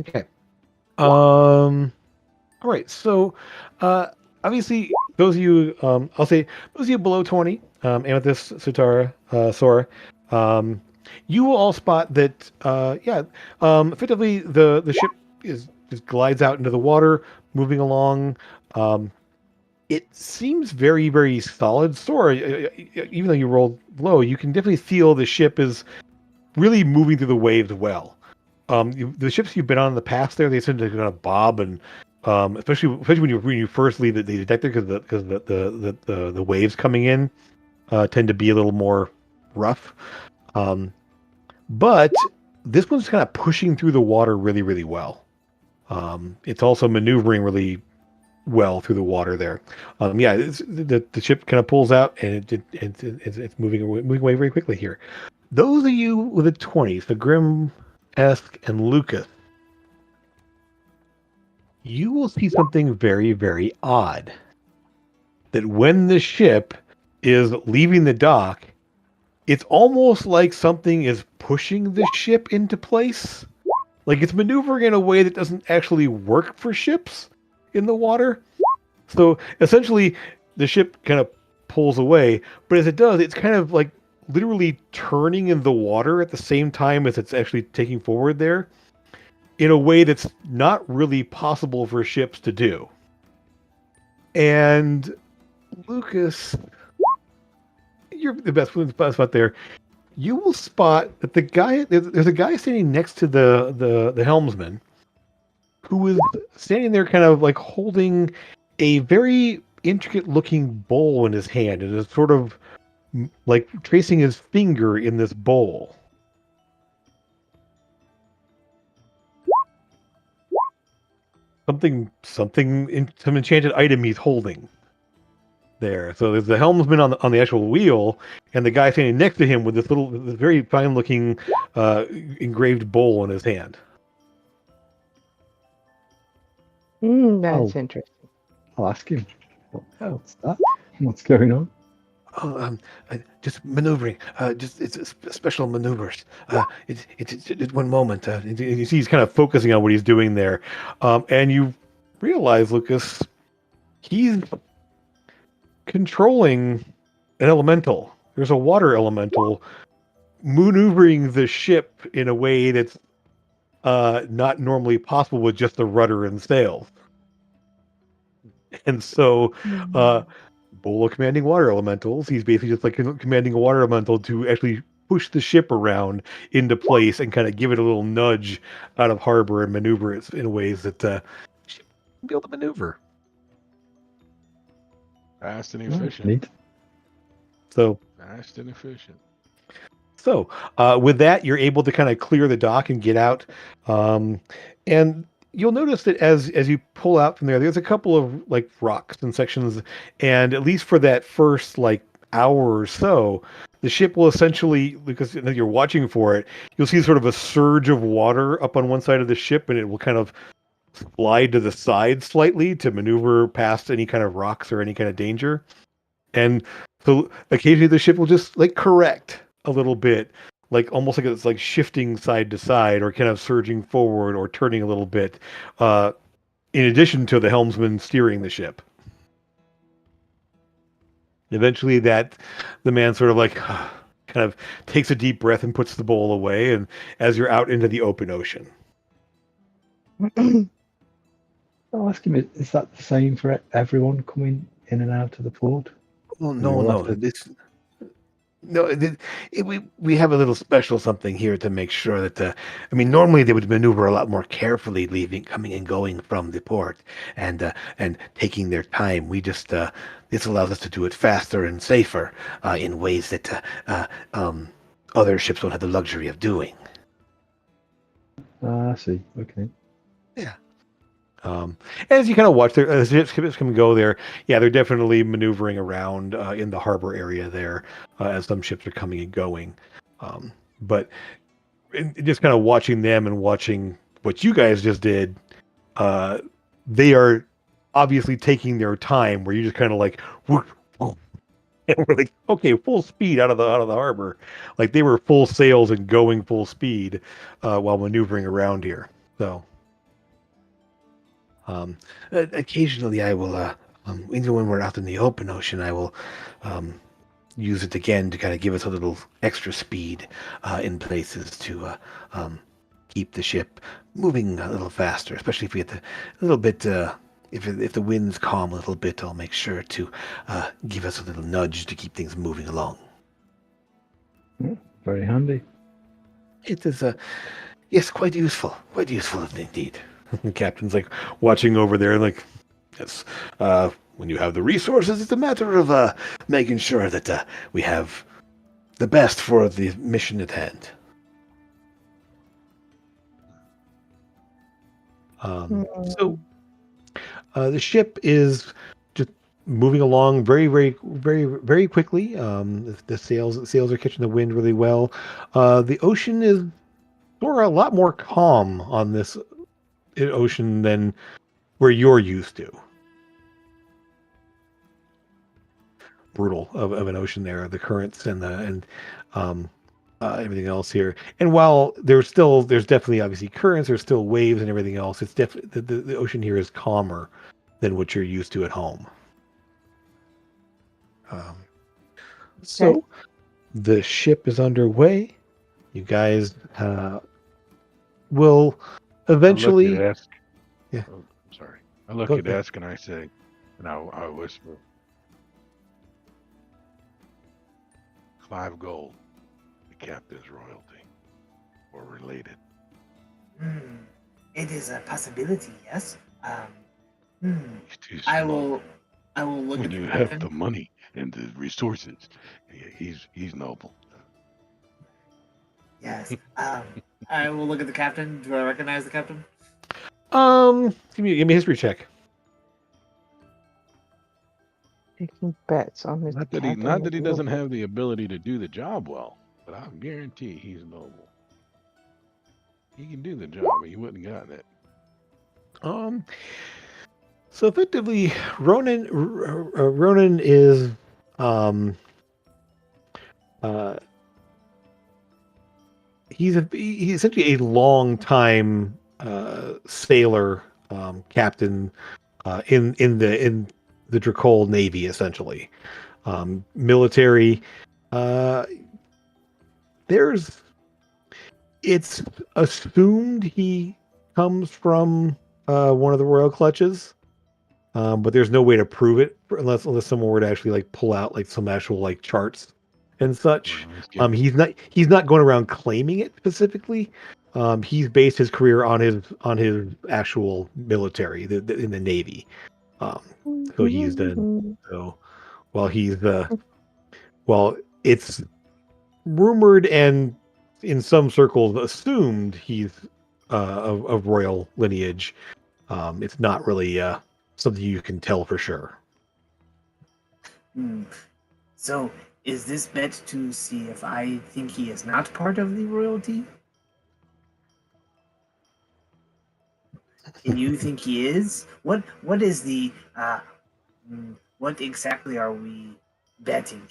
Okay. All right. So, obviously, those of you, I'll say, those of you below 20, Amethyst, Sutara, Sora, you will all spot that, effectively the ship just glides out into the water, moving along. It seems very, very solid. Sora, even though you rolled low, you can definitely feel the ship is really moving through the waves well. The ships you've been on in the past, they tend to kind of bob, and especially when you first leave the detector, because the waves coming in tend to be a little more rough. But this one's kind of pushing through the water really, really well. It's also maneuvering really well through the water there. The ship kind of pulls out, and it's moving away very quickly here. Those of you with the 20s, the Grim, Esk, and Lucas, you will see something very, very odd. That when the ship is leaving the dock, it's almost like something is pushing the ship into place. Like it's maneuvering in a way that doesn't actually work for ships in the water. So essentially, the ship kind of pulls away, but as it does, it's kind of like literally turning in the water at the same time as it's actually taking forward there in a way that's not really possible for ships to do. And Lucas, you're the best spot there. You will spot that there's a guy standing next to the helmsman who is standing there kind of like holding a very intricate looking bowl in his hand and is sort of like tracing his finger in this bowl. Some enchanted item he's holding there. So there's the helmsman on the actual wheel, and the guy standing next to him with this very fine looking engraved bowl in his hand. That's interesting. I'll ask him. What's that? What's going on? Oh, just maneuvering. It's special maneuvers. It's one moment. You see, he's kind of focusing on what he's doing there, and you realize, Lucas, he's controlling an elemental. There's a water elemental maneuvering the ship in a way that's not normally possible with just the rudder and sails. And so, Bolo commanding water elementals, he's basically just like commanding a water elemental to actually push the ship around into place and kind of give it a little nudge out of harbor and maneuver it in ways that ship will be able to maneuver. Fast and efficient. Neat. So Fast and efficient. So with that, you're able to kind of clear the dock and get out. And you'll notice that as you pull out from there, there's a couple of like rocks and sections. And at least for that first like hour or so, the ship will essentially, because you're watching for it, you'll see sort of a surge of water up on one side of the ship, and it will kind of slide to the side slightly to maneuver past any kind of rocks or any kind of danger. And so occasionally the ship will just like correct a little bit, like almost like it's like shifting side to side or kind of surging forward or turning a little bit, in addition to the helmsman steering the ship. Eventually the man sort of like kind of takes a deep breath and puts the bowl away, and as you're out into the open ocean. I'll ask him, is that the same for everyone coming in and out of the port? Well, no. No, we have a little special something here to make sure that I mean, normally they would maneuver a lot more carefully, leaving, coming and going from the port, and taking their time. We just this allows us to do it faster and safer in ways that other ships don't have the luxury of doing. Ah, I see. Okay. Yeah. As you kind of watch as ships come and go there, yeah, they're definitely maneuvering around in the harbor area there as some ships are coming and going. But just kind of watching them and watching what you guys just did, they are obviously taking their time. Where you just kind of like, whoop, whoop, and we're like, okay, full speed out of the harbor, like they were full sails and going full speed while maneuvering around here. So. Occasionally, I will, even when we're out in the open ocean, I will use it again to kind of give us a little extra speed in places to keep the ship moving a little faster, especially if we get a little bit. If the winds calm a little bit, I'll make sure to give us a little nudge to keep things moving along. Yeah, very handy. It is yes, quite useful indeed. The captain's like watching over there, like, yes. When you have the resources, It's a matter of making sure that we have the best for the mission at hand. So the ship is just moving along very, very, very, very quickly. The sails are catching the wind really well. The ocean is sort of a lot more calm on this ocean than where you're used to. Brutal of an ocean there, the currents and everything else here. And while there's definitely obviously currents, there's still waves and everything else. It's definitely the ocean here is calmer than what you're used to at home. So the ship is underway. You guys will eventually. I look at Esk. Yeah. Oh, sorry. I look Go at ahead. Esk and I say, and I whisper, 5 gold, the captain's royalty, or related. It is a possibility, yes. He's too I small. will look When at the you captain. have the money and the resources, he's noble. Yes. I will look at the captain. Do I recognize the captain? Give me a history check. Taking bets on this. Not that he doesn't have the ability to do the job well, but I guarantee he's noble. He can do the job, but he wouldn't have gotten it. So effectively, Ronan is he's essentially a long time sailor, captain in the Drakoll Navy, essentially. Military. It's assumed he comes from one of the royal clutches, but there's no way to prove it unless someone were to actually like pull out like some actual like charts and such. He's not going around claiming it specifically. He's based his career on his actual military in the Navy. So he's done. So while it's rumored and in some circles assumed he's of royal lineage, it's not really something you can tell for sure. So, is this bet to see if I think he is not part of the royalty? And you think he is? What is the what exactly are we betting?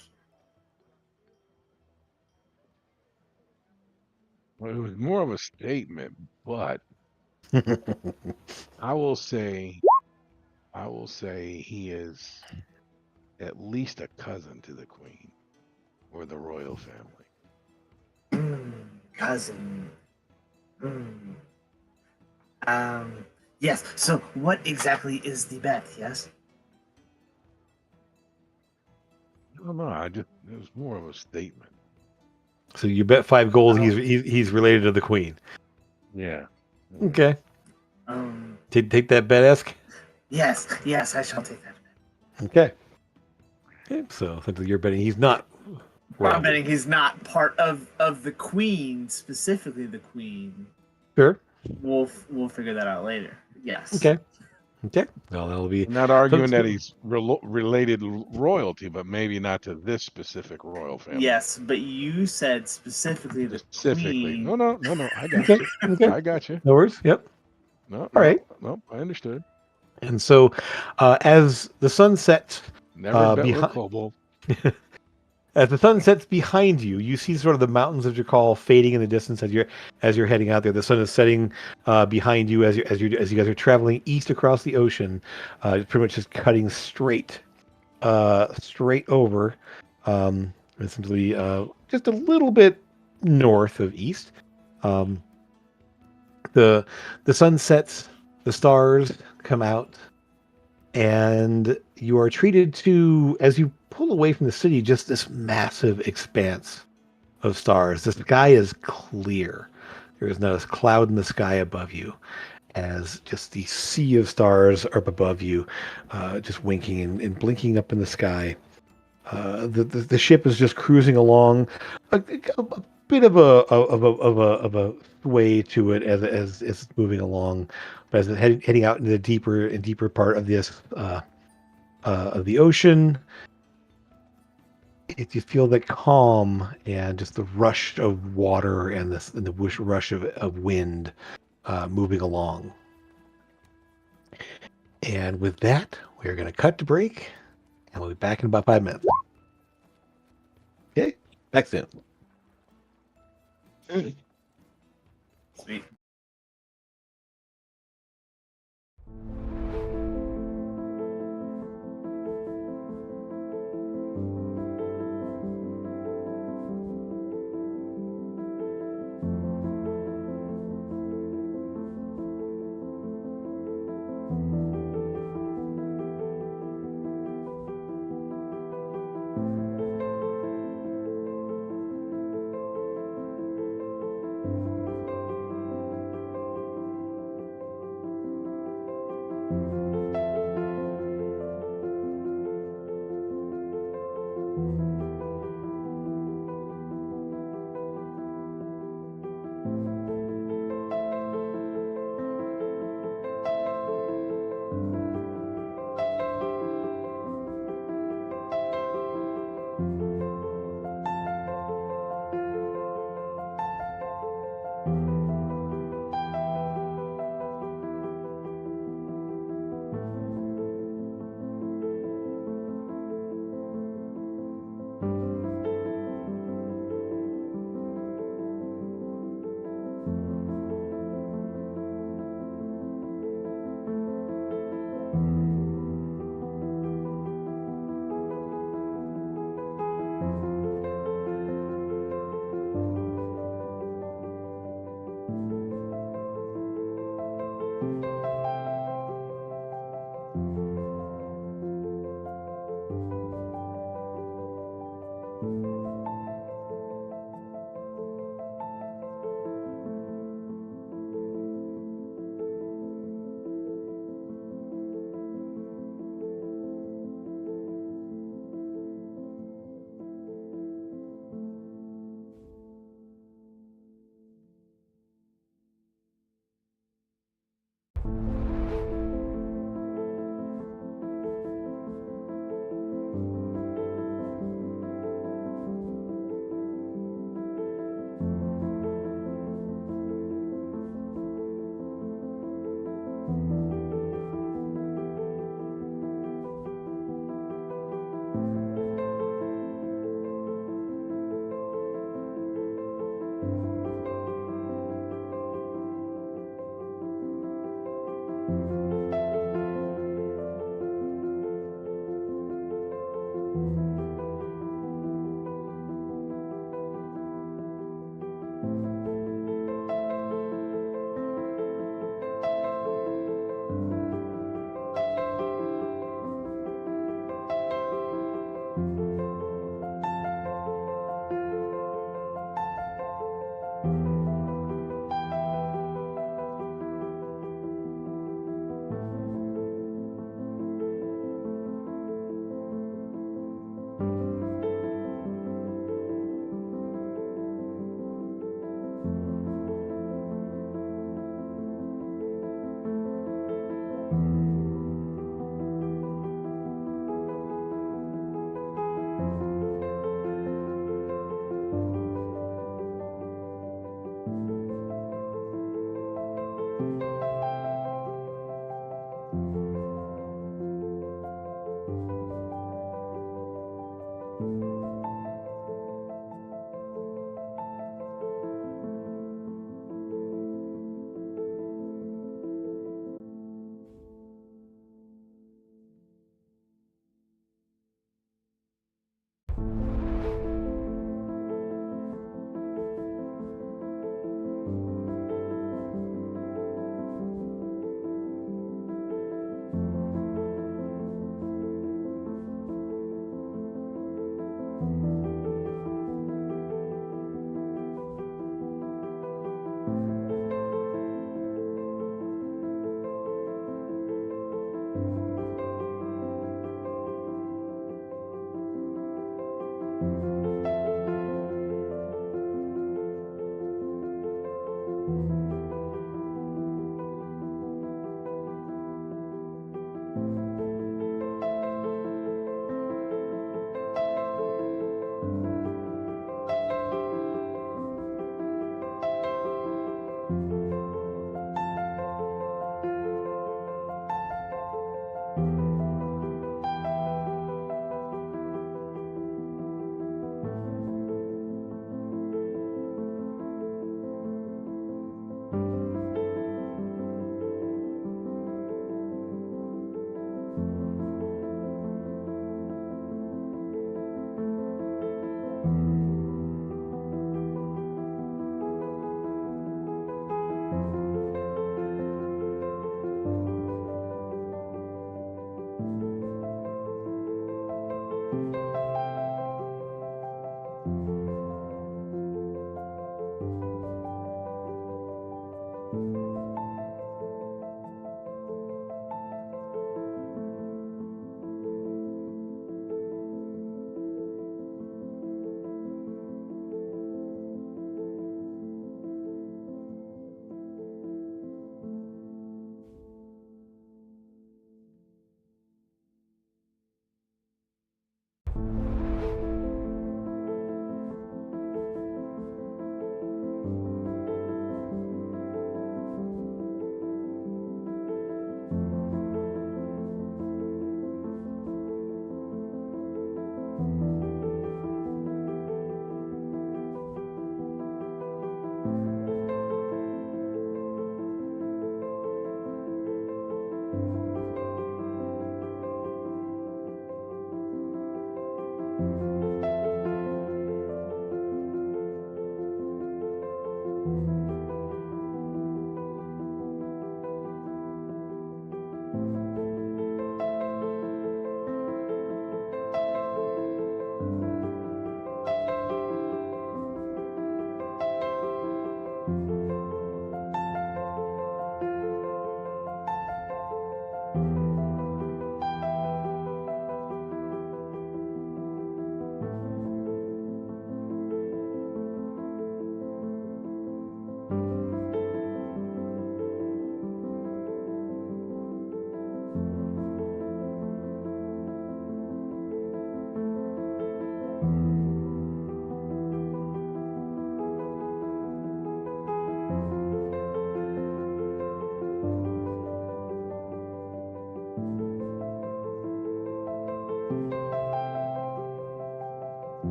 Well, it was more of a statement, but I will say he is at least a cousin to the queen or the royal family. Cousin. Yes. So, what exactly is the bet? Yes. don't know. It was more of a statement. So you bet 5 gold. Oh. He's related to the queen. Yeah. Okay, Um, take that bet, Esk. yes, I shall take that. Okay. So essentially, you're betting he's not. I'm royalty. betting he's not part of the queen, specifically the queen. Sure. We'll figure that out later. Yes. Okay. Okay. Well, that'll be. I'm not arguing that he's related royalty, but maybe not to this specific royal family. Yes, but you said specifically the Specifically. queen. No. I got Okay. you. Okay. I got you. No worries. Yep. No. All right. No. I understood. And so, as the sun sets, Never bet with behind, Kobold. as the sun sets behind you, you see sort of the mountains of Drakoll fading in the distance as you're heading out there. The sun is setting behind you as you guys are traveling east across the ocean, pretty much just cutting straight over, essentially just a little bit north of east. The sun sets, the stars come out, and you are treated to, as you pull away from the city, just this massive expanse of stars. The sky is clear. There is not a cloud in the sky above you, as just the sea of stars are up above you, just winking and blinking up in the sky. The ship is just cruising along, a bit of a sway to it as it's moving along, but as it's heading out into the deeper and deeper part of this of the ocean. You feel the calm and just the rush of water and the rush of wind moving along. And with that, we're going to cut to break, and we'll be back in about 5 minutes. Okay, back soon. Sweet.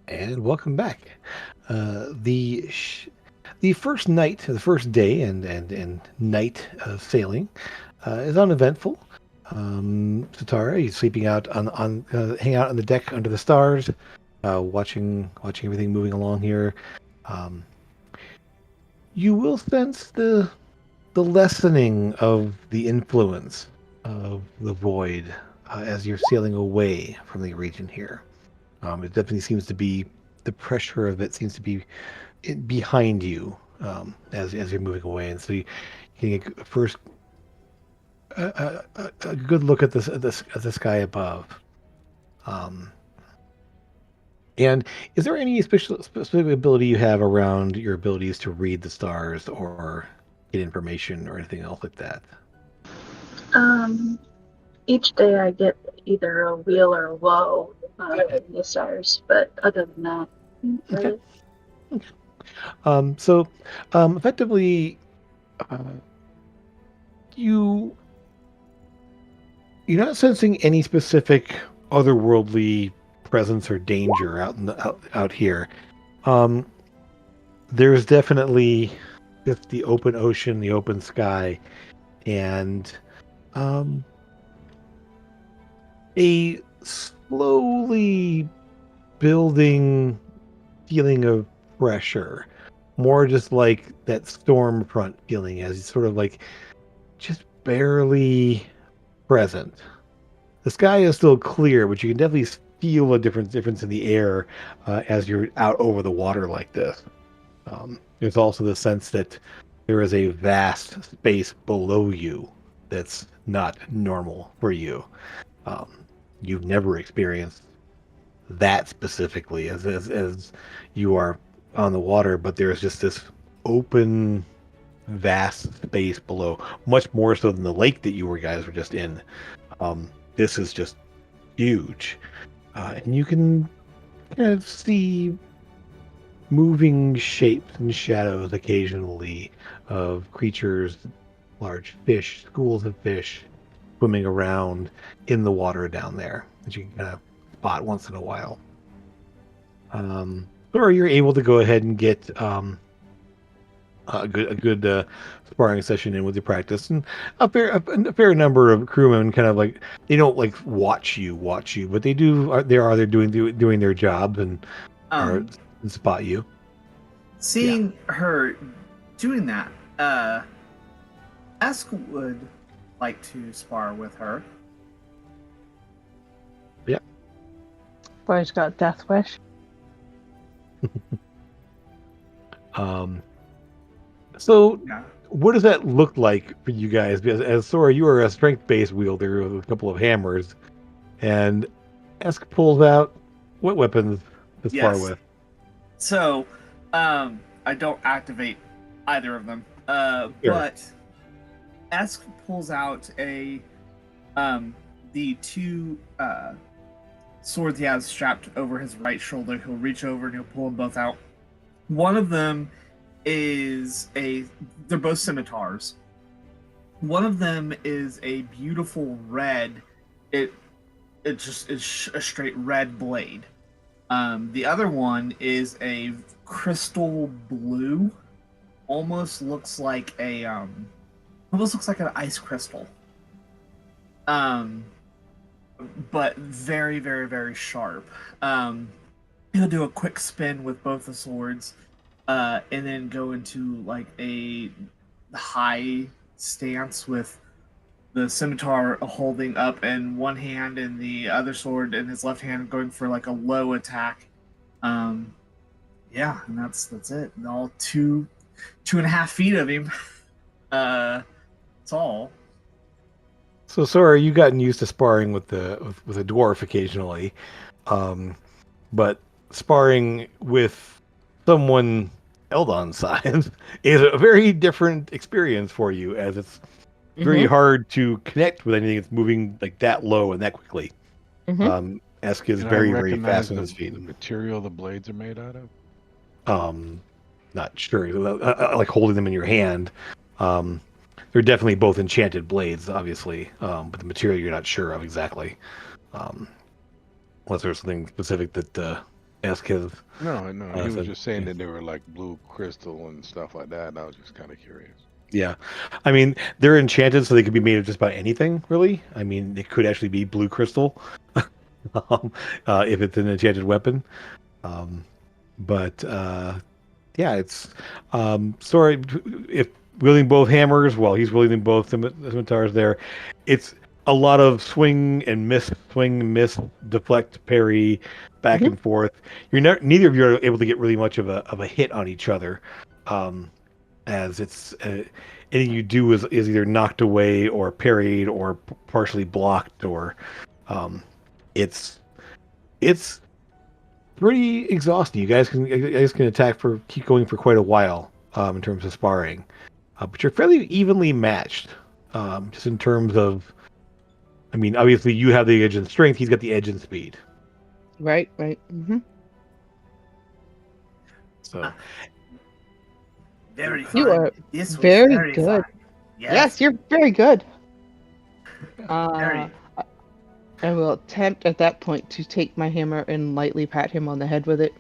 And welcome back. The first night, the first day and night of sailing is uneventful. Satara, he's sleeping out hanging out on the deck under the stars, watching everything moving along here. You will sense the lessening of the influence of the void as you're sailing away from the region here. It definitely seems to be the pressure of it seems to be behind you as you're moving away, and so you get a first a good look at the sky above. And is there any specific ability you have around your abilities to read the stars or get information or anything else like that? Each day I get either a wheel or a woe in the stars, but other than that, Okay. So, effectively, uh, you you're not sensing any specific otherworldly presence or danger out here. Um, there's definitely just the open ocean, the open sky, and um, a slowly building feeling of pressure. More just like that storm front feeling as it's sort of like just barely present. The sky is still clear, but you can definitely feel a difference in the air as you're out over the water like this. There's also the sense that there is a vast space below you that's not normal for you. Um, you've never experienced that specifically as you are on the water, but there's just this open, vast space below, much more so than the lake that you guys were just in. This is just huge, and you can kind of see moving shapes and shadows occasionally of creatures, large fish, schools of fish swimming around in the water down there that you can kind of spot once in a while. Or you're able to go ahead and get a good sparring session in with your practice, and a fair number of crewmen kind of like they don't like watch you, but they do. They're doing their job and are and spot you. Seeing her doing that, Esk would like to spar with her. Yeah. Boy's got death wish. So Yeah. what does that look like for you guys? Because as Sora, you are a strength-based wielder with a couple of hammers, and Esk pulls out what weapons to spar Yes. with? So, I don't activate either of them. Sure. But Esk pulls out the two swords he has strapped over his right shoulder. He'll reach over and he'll pull them both out. One of them they're both scimitars. One of them is a beautiful red. It just is a straight red blade. The other one is a crystal blue. Almost looks like an ice crystal. But very, very, very sharp. He'll do a quick spin with both the swords, and then go into like a high stance with the scimitar holding up in one hand and the other sword in his left hand, going for like a low attack. Yeah, and that's it. All 2.5 feet of him. Tall. So Sora, you've gotten used to sparring with a dwarf occasionally, but sparring with someone Eldon size is a very different experience for you, as it's very hard to connect with anything that's moving like that low and that quickly. Esk is Can I very, very recognize fast on his feet. the material the blades are made out of? Not sure. Like holding them in your hand. They're definitely both enchanted blades, obviously, but the material you're not sure of exactly. Unless there's something specific that Esk has. No. He was just saying that they were like blue crystal and stuff like that. And I was just kind of curious. Yeah, I mean they're enchanted, so they could be made of just about anything, really. I mean, it could actually be blue crystal if it's an enchanted weapon. But yeah, it's sorry if wielding both hammers while he's wielding both scimitars. There, it's a lot of swing and miss, deflect, parry, back and forth. Neither of you are able to get really much of a hit on each other. As it's anything you do is either knocked away or parried or partially blocked, or it's pretty exhausting. You guys can attack keep going for quite a while in terms of sparring, but you're fairly evenly matched just in terms of. I mean, obviously you have the edge in strength. He's got the edge in speed. Right. So Very You fine. are This was very very good. fine. Yes, you're very good. Very. I will attempt at that point to take my hammer and lightly pat him on the head with it.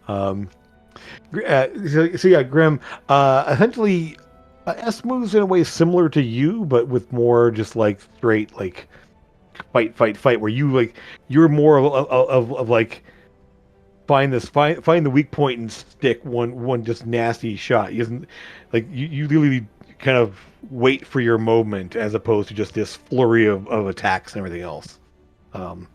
um, so yeah, Grim. Essentially, S moves in a way similar to you, but with more just like straight like fight. Where you like you're more of like find the weak point and stick one just nasty shot. He isn't like you literally kind of wait for your moment as opposed to just this flurry of attacks and everything else. So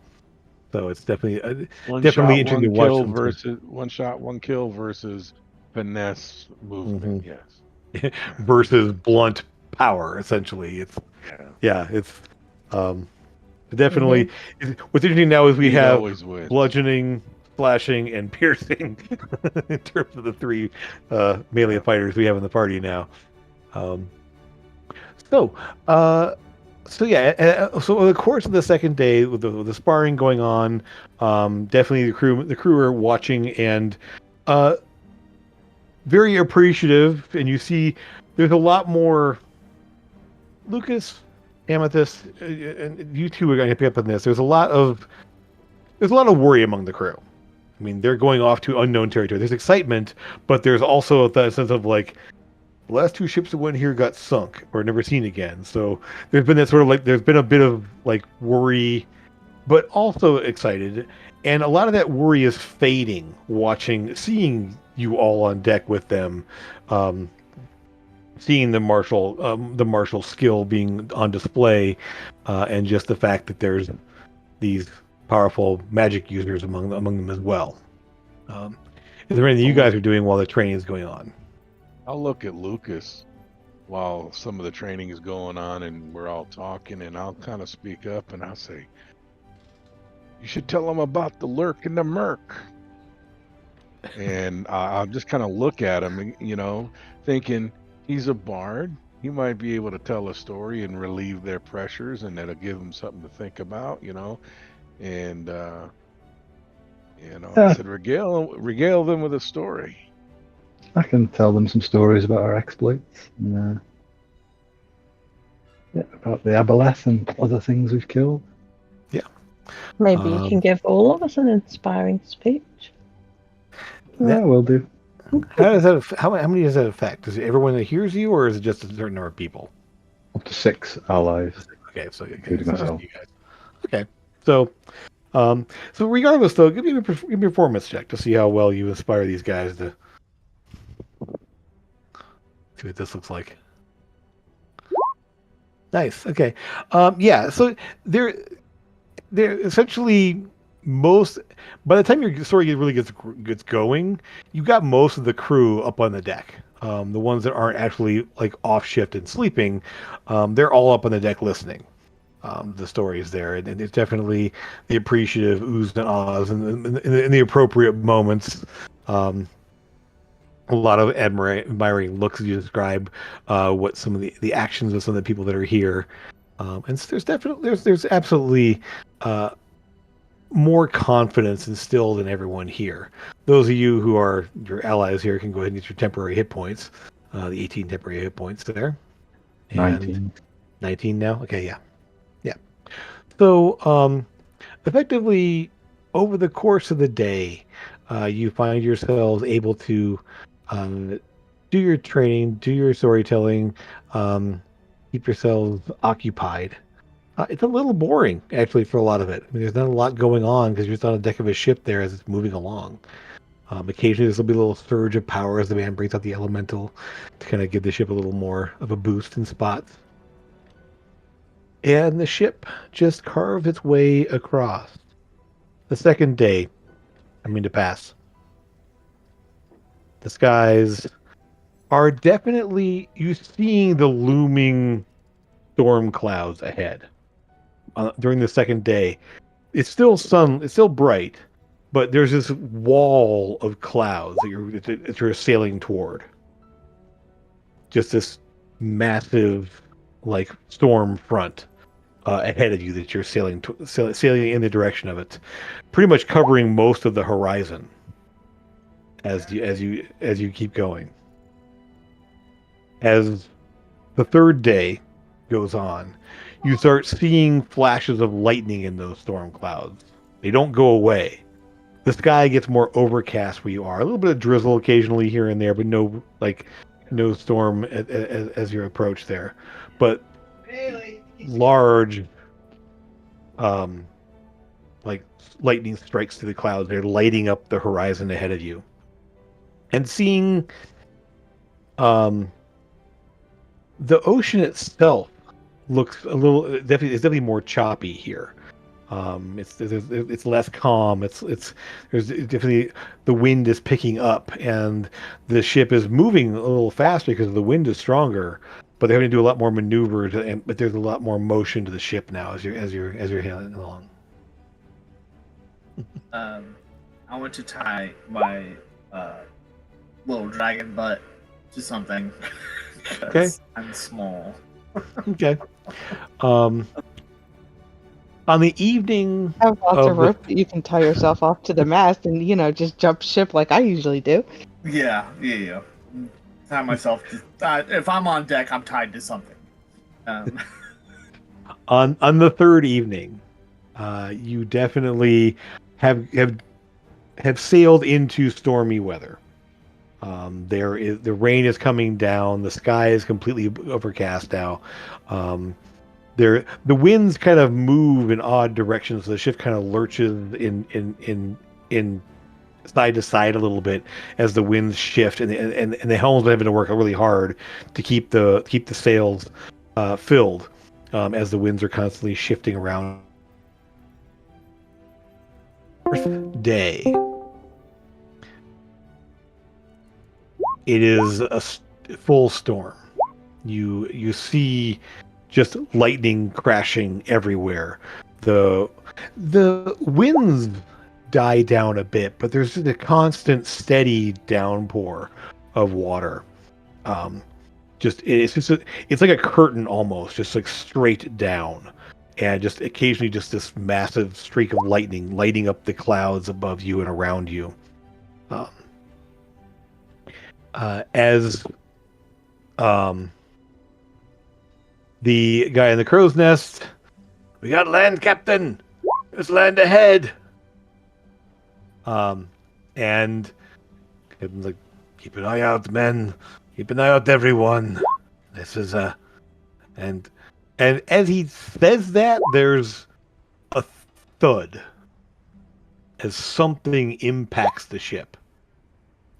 it's definitely One definitely shot, interesting to one watch kill them two. versus one shot, one kill versus finesse movement. Yes. Versus blunt power. Essentially, it's um, definitely. What's interesting now is we Speed have always wins. bludgeoning, slashing, and piercing in terms of the three melee fighters we have in the party now. So, so over the course of the second day, with the sparring going on, definitely the crew are watching and very appreciative. And you see, there's a lot more. Lucas, Amethyst, and you two are going to pick up on this. There's a lot of worry among the crew. I mean, they're going off to unknown territory. There's excitement, but there's also that sense of like, the last two ships that went here got sunk or never seen again. So there's been that sort of like, there's been a bit of like worry, but also excited. And a lot of that worry is fading, seeing you all on deck with them, seeing the martial skill being on display, and just the fact that there's these powerful magic users among them as well. Is there anything you guys are doing while the training is going on? I'll look at Lucas while some of the training is going on and we're all talking, and I'll kind of speak up and I'll say, "You should tell him about the lurk and the murk." And I'll just kind of look at him, thinking he's a bard. He might be able to tell a story and relieve their pressures, and that'll give them something to think about, And I said, regale them with a story. I can tell them some stories about our exploits and about the Avress and other things we've killed. Yeah. Maybe you can give all of us an inspiring speech. Yeah, will do. How does that? How many does that affect? Is it everyone that hears you, or is it just a certain number of people? Up to 6 allies. Okay, so including myself. You guys. Okay, so regardless, though, give me a performance check to see how well you inspire these guys to see what this looks like. Nice. Okay. Yeah. So they're essentially by the time your story really gets going, you've got most of the crew up on the deck. The ones that aren't actually like off shift and sleeping, they're all up on the deck listening. The stories there, and it's definitely the appreciative oohs and ahs in the appropriate moments. A lot of admiring looks as you describe what some of the actions of some of the people that are here, and there's absolutely more confidence instilled in everyone here. Those of you who are your allies here can go ahead and get your temporary hit points, the 18 temporary hit points there. And 19 now. Okay, yeah. So effectively, over the course of the day, you find yourselves able to do your training, do your storytelling, keep yourselves occupied. It's a little boring, actually, for a lot of it. I mean, there's not a lot going on because you're just on the deck of a ship there as it's moving along. Occasionally, there's will be a little surge of power as the man brings out the elemental to kind of give the ship a little more of a boost in spots. And the ship just carves its way across. The second day, to pass. The skies are definitely, you seeing the looming storm clouds ahead. During the second day, it's still bright, but there's this wall of clouds that you're sailing toward. Just this massive, like, storm front ahead of you that you're sailing in the direction of it, pretty much covering most of the horizon as you keep going. As the third day goes on, you start seeing flashes of lightning in those storm clouds. They don't go away. The sky gets more overcast where you are. A little bit of drizzle occasionally here and there, but no storm as you approach there. But large, like lightning strikes through the clouds. They're lighting up the horizon ahead of you, and seeing, the ocean itself looks a little it's definitely more choppy here. It's less calm. There's definitely the wind is picking up, and the ship is moving a little faster because the wind is stronger. But they're having to do a lot more maneuvers, but there's a lot more motion to the ship now as you're hailing along. I want to tie my little dragon butt to something. Okay. I'm small. Okay. On the evening I have lots of the- rope that you can tie yourself off to the mast and, just jump ship like I usually do. Yeah. Tie myself. If I'm on deck, I'm tied to something. On the third evening, you definitely have sailed into stormy weather. The rain is coming down. The sky is completely overcast now. The winds kind of move in odd directions. So the ship kind of lurches in side to side a little bit as the winds shift, and the helm's having to work really hard to keep the sails filled as the winds are constantly shifting around. Fourth day. It is a full storm. You see just lightning crashing everywhere. The winds die down a bit, but there's just a constant, steady downpour of water. It's like a curtain almost, just like straight down, and just occasionally just this massive streak of lightning lighting up the clouds above you and around you. As the guy in the crow's nest, we got land, Captain. There's land ahead. And Captain's like, keep an eye out, men. Keep an eye out, everyone. This is and as he says that, there's a thud as something impacts the ship.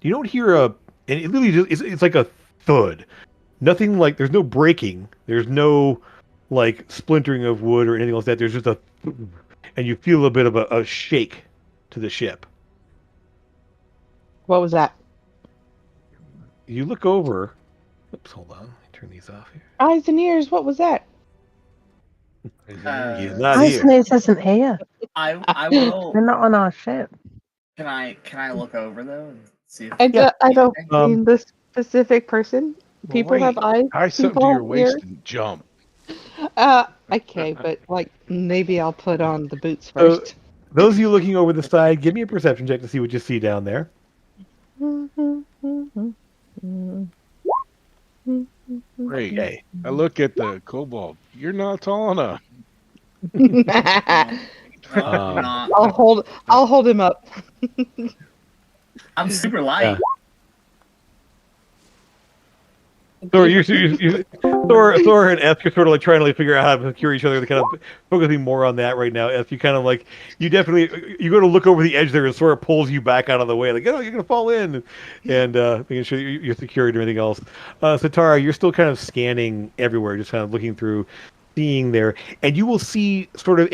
You don't hear and it really just, it's like a thud. Nothing like, there's no breaking. There's no like splintering of wood or anything like that. There's just and you feel a bit of a shake to the ship. What was that? You look over. Oops, hold on. Let me turn these off here. Eyes and ears, what was that? He's not Ice here. News isn't here. I will. They're not on our ship. Can I look over though and see if I don't Um, mean the specific person. People have eyes. Tie something to people your have waist ears. and jump. Okay, but maybe I'll put on the boots So- first. Those of you looking over the side, give me a perception check to see what you see down there. Great. Okay. I look at the kobold. You're not tall enough. not. I'll hold him up. I'm super light. Thor and F are sort of like trying to like figure out how to procure each other. They're kind of focusing more on that right now. F, you kind of like, you definitely, you go to look over the edge there and sort of pulls you back out of the way. Like, oh, you're going to fall in. And making sure you're secured or anything else. So Tara, you're still kind of scanning everywhere, just kind of looking through, seeing there. And you will see sort of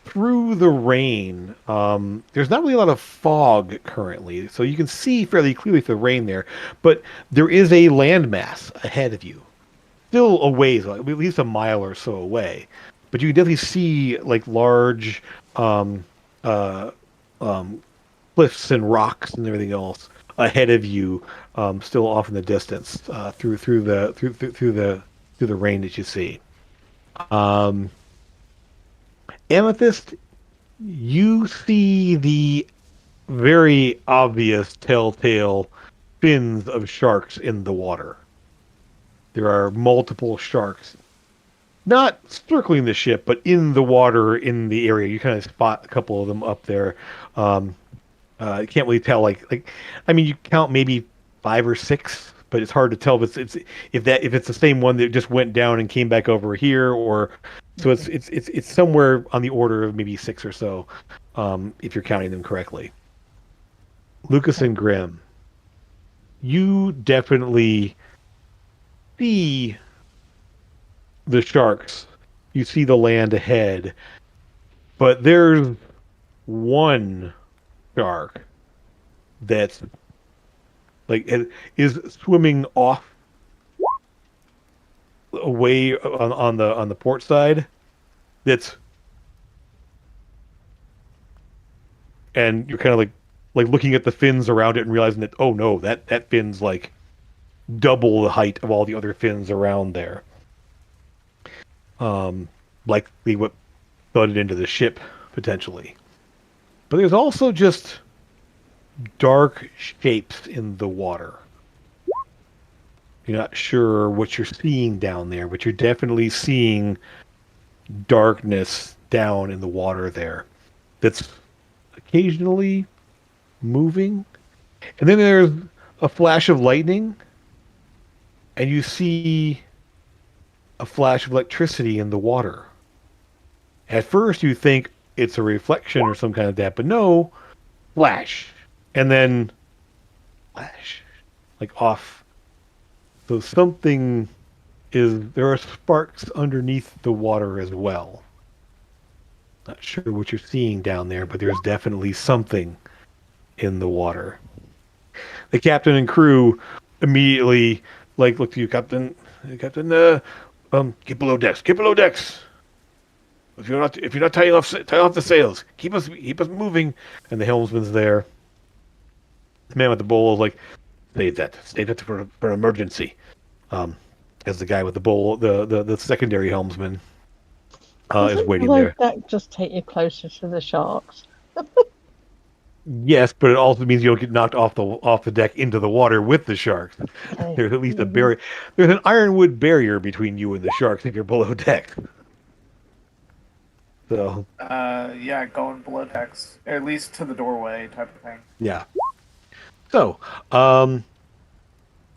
through the rain, there's not really a lot of fog currently, so you can see fairly clearly through the rain there, but there is a landmass ahead of you. Still a ways, like, at least a mile or so away, but you can definitely see like large cliffs and rocks and everything else ahead of you, still off in the distance, through the rain that you see. Amethyst, you see the very obvious telltale fins of sharks in the water. There are multiple sharks, not circling the ship, but in the water in the area. You kind of spot a couple of them up there. You can't really tell. I mean, you count maybe 5 or 6, but it's hard to tell if it's the same one that just went down and came back over here, or so it's somewhere on the order of maybe 6 or so, if you're counting them correctly. Lucas and Grimm, you definitely see the sharks. You see the land ahead, but there's one shark that's is swimming off away on the port side. And you're kind of like looking at the fins around it and realizing that, oh no, that fin's like double the height of all the other fins around there. Likely what thudded into the ship potentially. But there's also just dark shapes in the water. You're not sure what you're seeing down there, but you're definitely seeing darkness down in the water there that's occasionally moving. And then there's a flash of lightning, and you see a flash of electricity in the water. At first you think it's a reflection or some kind of that, but no, flash. And then flash. Like off. So there are sparks underneath the water as well. Not sure what you're seeing down there, but there's definitely something in the water. The captain and crew immediately look to you, Captain. Captain, get below decks. Get below decks. If you're not tying off the sails, keep us moving. And the helmsman's there. The man with the bowl is like, save that for an emergency. As the guy with the bowl, the secondary helmsman, is waiting there. That just take you closer to the sharks. Yes, but it also means you don't get knocked off the deck into the water with the sharks. Okay. There's at least a barrier. There's an ironwood barrier between you and the sharks if you're below deck. So. Yeah, going below decks, at least to the doorway type of thing. Yeah. So,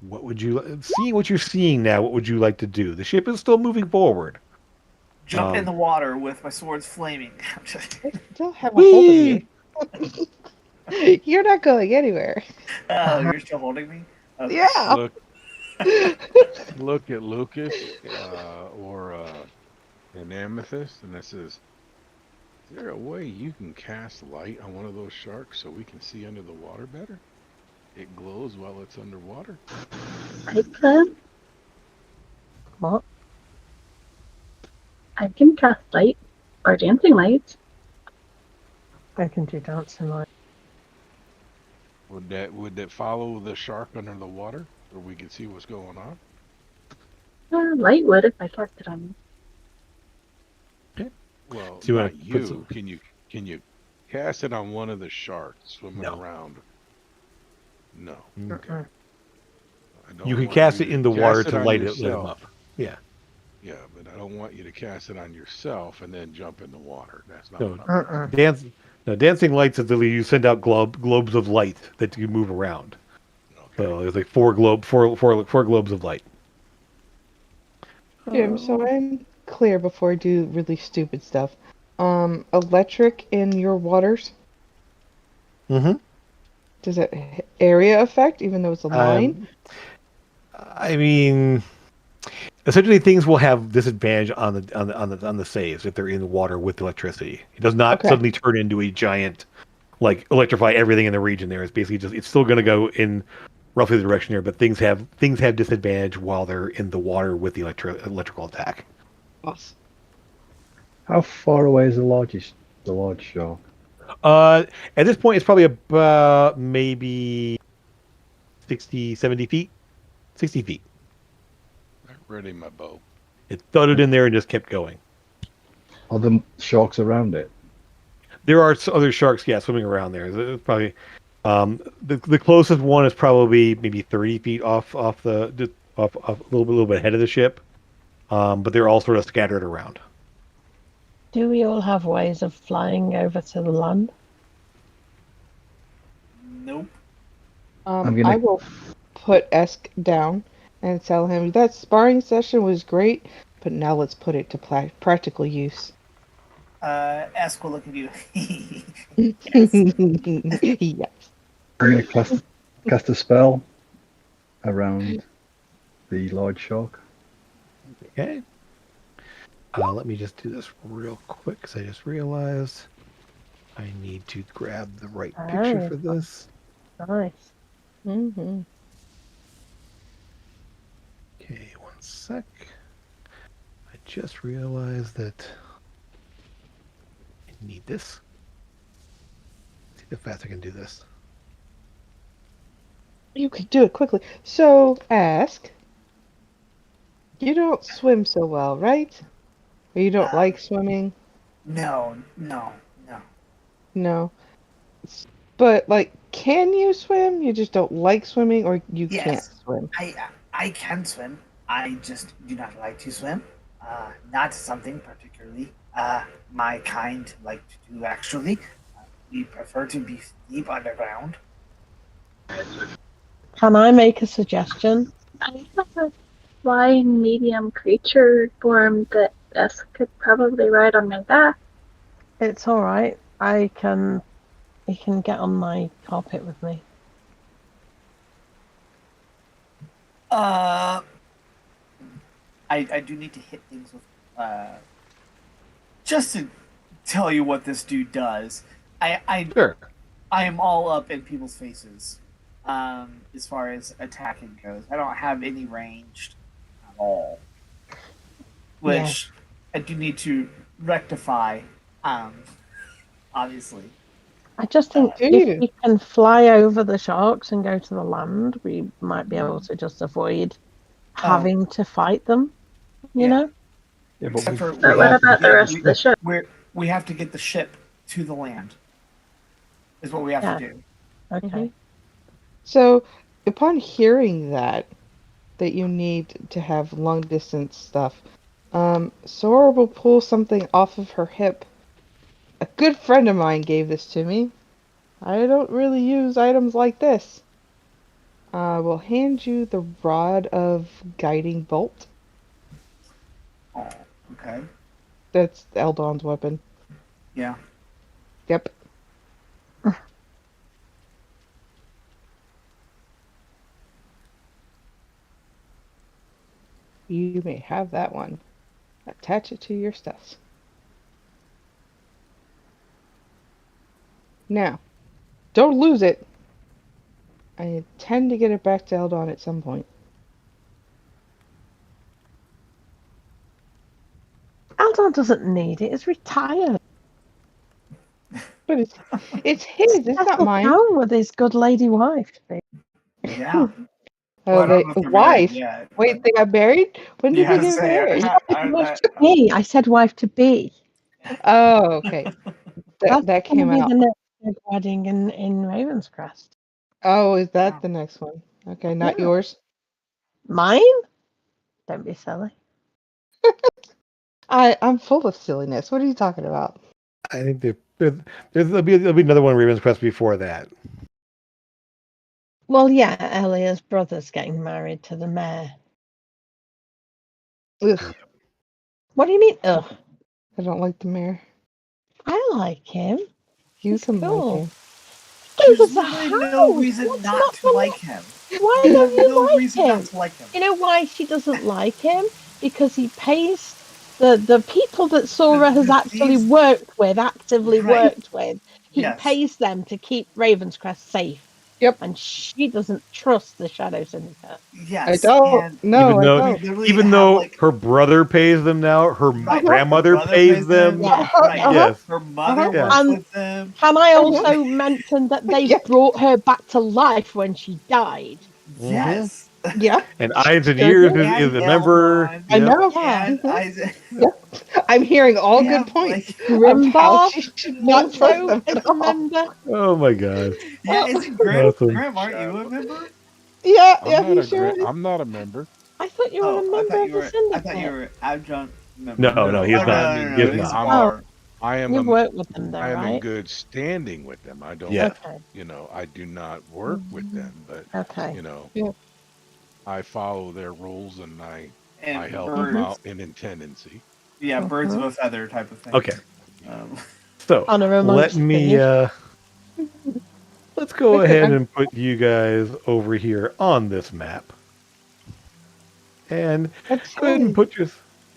what would you seeing what you're seeing now? What would you like to do? The ship is still moving forward. Jump in the water with my swords flaming. Still have a hold of you. You're not going anywhere. Oh, you're still holding me? Okay. Yeah. Look at Lucas or an Amethyst, and it says, "Is there a way you can cast light on one of those sharks so we can see under the water better? It glows while it's underwater." I can. What? I can cast light or dancing light. I can do dancing light. Would that follow the shark under the water, or we could see what's going on? Light would if I cast it on you. Well, Do you not wanna you. put some- Can you cast it on one of the sharks swimming No. around? No. Okay. I don't You can want cast you it in the to water cast to on light them yourself. up. Yeah. Yeah, but I don't want you to cast it on yourself and then jump in the water. That's not No. what I'm Dancing lights is the you send out globes of light that you move around. Okay. So there's like four globes of light. Jim, so I'm clear before I do really stupid stuff. Electric in your waters? Mm-hmm. Does it area effect, even though it's a line? I mean, essentially, things will have disadvantage on the saves if they're in the water with electricity. It does not suddenly turn into a giant, electrify everything in the region. There, it's basically just it's still going to go in roughly the direction there, but things have disadvantage while they're in the water with the electrical attack. Awesome. How far away is the large shark? At this point, it's probably about maybe 60, 70 feet. 60 feet. ready my bow. It thudded in there and just kept going. Are the sharks around it? There are other sharks, swimming around there. It's probably the closest one is probably maybe 30 feet off a little bit ahead of the ship, but they're all sort of scattered around. Do we all have ways of flying over to the land? Nope. I will put Esk down and tell him that sparring session was great, but now let's put it to practical use. Ask will look at you. Yes. I'm going to cast a spell around the large shark. Okay. Let me just do this real quick because I just realized I need to grab the right picture for this. Nice. Mm-hmm. Okay, one sec. I just realized that I need this. Let's see how fast I can do this. You could do it quickly. So, Ask, you don't swim so well, right? Or you don't like swimming? No. No. But, like, can you swim? You just don't like swimming, or you Yes. can't swim? I can swim. I just do not like to swim. Not something particularly my kind like to do, actually. We prefer to be deep underground. Can I make a suggestion? I have a flying medium creature form that S could probably ride on my back. It's all right. You can get on my carpet with me. I do need to hit things with just to tell you what this dude does. Sure. I am all up in people's faces as far as attacking goes. I don't have any ranged at all, which I do need to rectify. Obviously. I just think if we can fly over the sharks and go to the land, we might be able to just avoid having to fight them. You know? Yeah, Except for But what about the rest of the ship? We have to get the ship to the land. Is what we have to do. Okay. So, upon hearing that you need to have long distance stuff, Sora will pull something off of her hip. A good friend of mine gave this to me. I don't really use items like this. I will hand you the Rod of Guiding Bolt. Oh, okay. That's Eldon's weapon. Yeah. Yep. You may have that one. Attach it to your stuff. Now, don't lose it. I intend to get it back to Eldon at some point. Eldon doesn't need it. It's retired. But it's his. It's not Settled mine. down with his good lady wife. Yeah. Oh, Well, I don't know if they're wife. married yet, Wait, they got married? When did they get married? Wife to be. I said wife to be. Oh, okay. That came gonna out. be the next big wedding in Ravenscrest. Oh, is that the next one? Okay, not yours. Mine? Don't be silly. I'm full of silliness. What are you talking about? I think there'll be another one Ravenscrest before that. Well, yeah, Elia's brother's getting married to the mayor. Ugh. What do you mean, ugh? I don't like the mayor. I like him. He's cool. Like him. There's no reason not to like him. Why don't you no like reason him? not to like him. You know why she doesn't like him? Because he pays the people that Sora has actually worked with, worked with. He pays them to keep Ravenscrest safe. Yep. And she doesn't trust the Shadow Syndicate. Yes. I don't. No, I don't. Even though her brother pays them now, her grandmother pays them. Yeah. Yes. Her mother works with them. Can I also mention that they brought her back to life when she died? Yes. Yeah, And eyes and Sure ears do. is a And member. Elrond. I Yep. know. Yeah. And Mhm. Isaac. I'm hearing all Yeah, good points like- of how Grimbar she should not trust also them is at a all. member. Oh my god. Yeah, is it Grim? Awesome. Grim, aren't you a member? Yeah, I'm yeah, not he a sure is. I'm not a member. I thought you were Oh, a member of the I thought you syndicate. were adjunct member. No, he is Oh, not. no, He is it's not. Bar. I am You've a, worked with them though, I am in right? good standing with them. I don't, Yeah. Okay. you know, I do not work with them, but Okay. you know, Yeah. I follow their rules and I And help birds. them out in tendency. Yeah, birds of Mhm. a feather type of thing. Okay. Um, So Honor let amongst me thieves. let's go Okay, ahead I'm- and put you guys over here on this map. And That's go ahead and fine. put your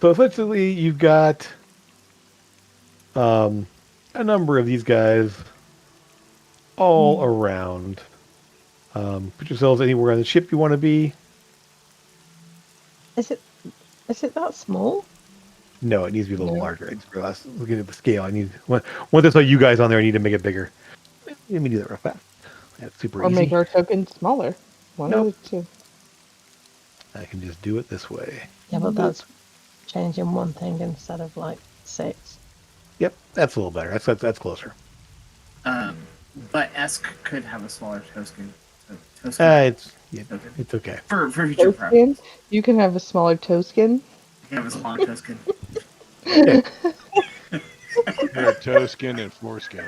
so essentially you've got a number of these guys all around. Put yourselves anywhere on the ship you want to be. Is it that small? No, it needs to be a little No. larger. I just realized looking at the scale. I need once I saw you guys on there, I need to make it bigger. Let me do that real fast. That's super Or easy. make our token smaller. One Nope. of the two. I can just do it this way. Yeah, but that's changing one thing instead of like 6. Yep, that's a little better. That's closer. But Esk could have a smaller token. Token It's okay. for future Toe preference. skin? You can have a smaller toe skin. You have a smaller token. Yeah. They're toe skin and foreskin.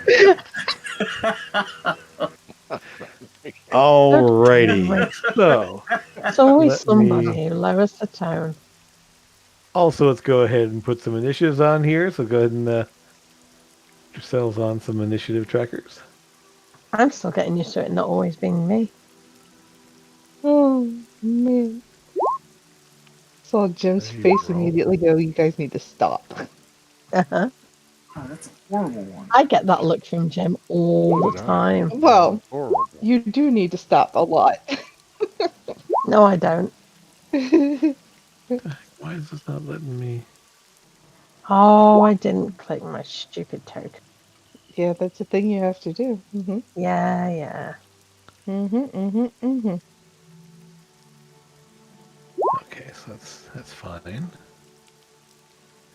Alrighty. So It's always Let somebody me- who lowers the tone. also let's go ahead and put some initiatives on here. So go ahead and put yourselves on some initiative trackers. I'm still getting used to it not always being me. Oh, man. Saw Jim's There you face go. immediately go, you guys need to stop. Uh-huh. Oh, that's a horrible one. I get that look from Jim all So the did I. time. Well, Horrible. you do need to stop a lot. No, I don't. Why is this not letting me? Oh, I didn't click my stupid token. Yeah, that's a thing you have to do. Yeah. Okay, so that's fine. And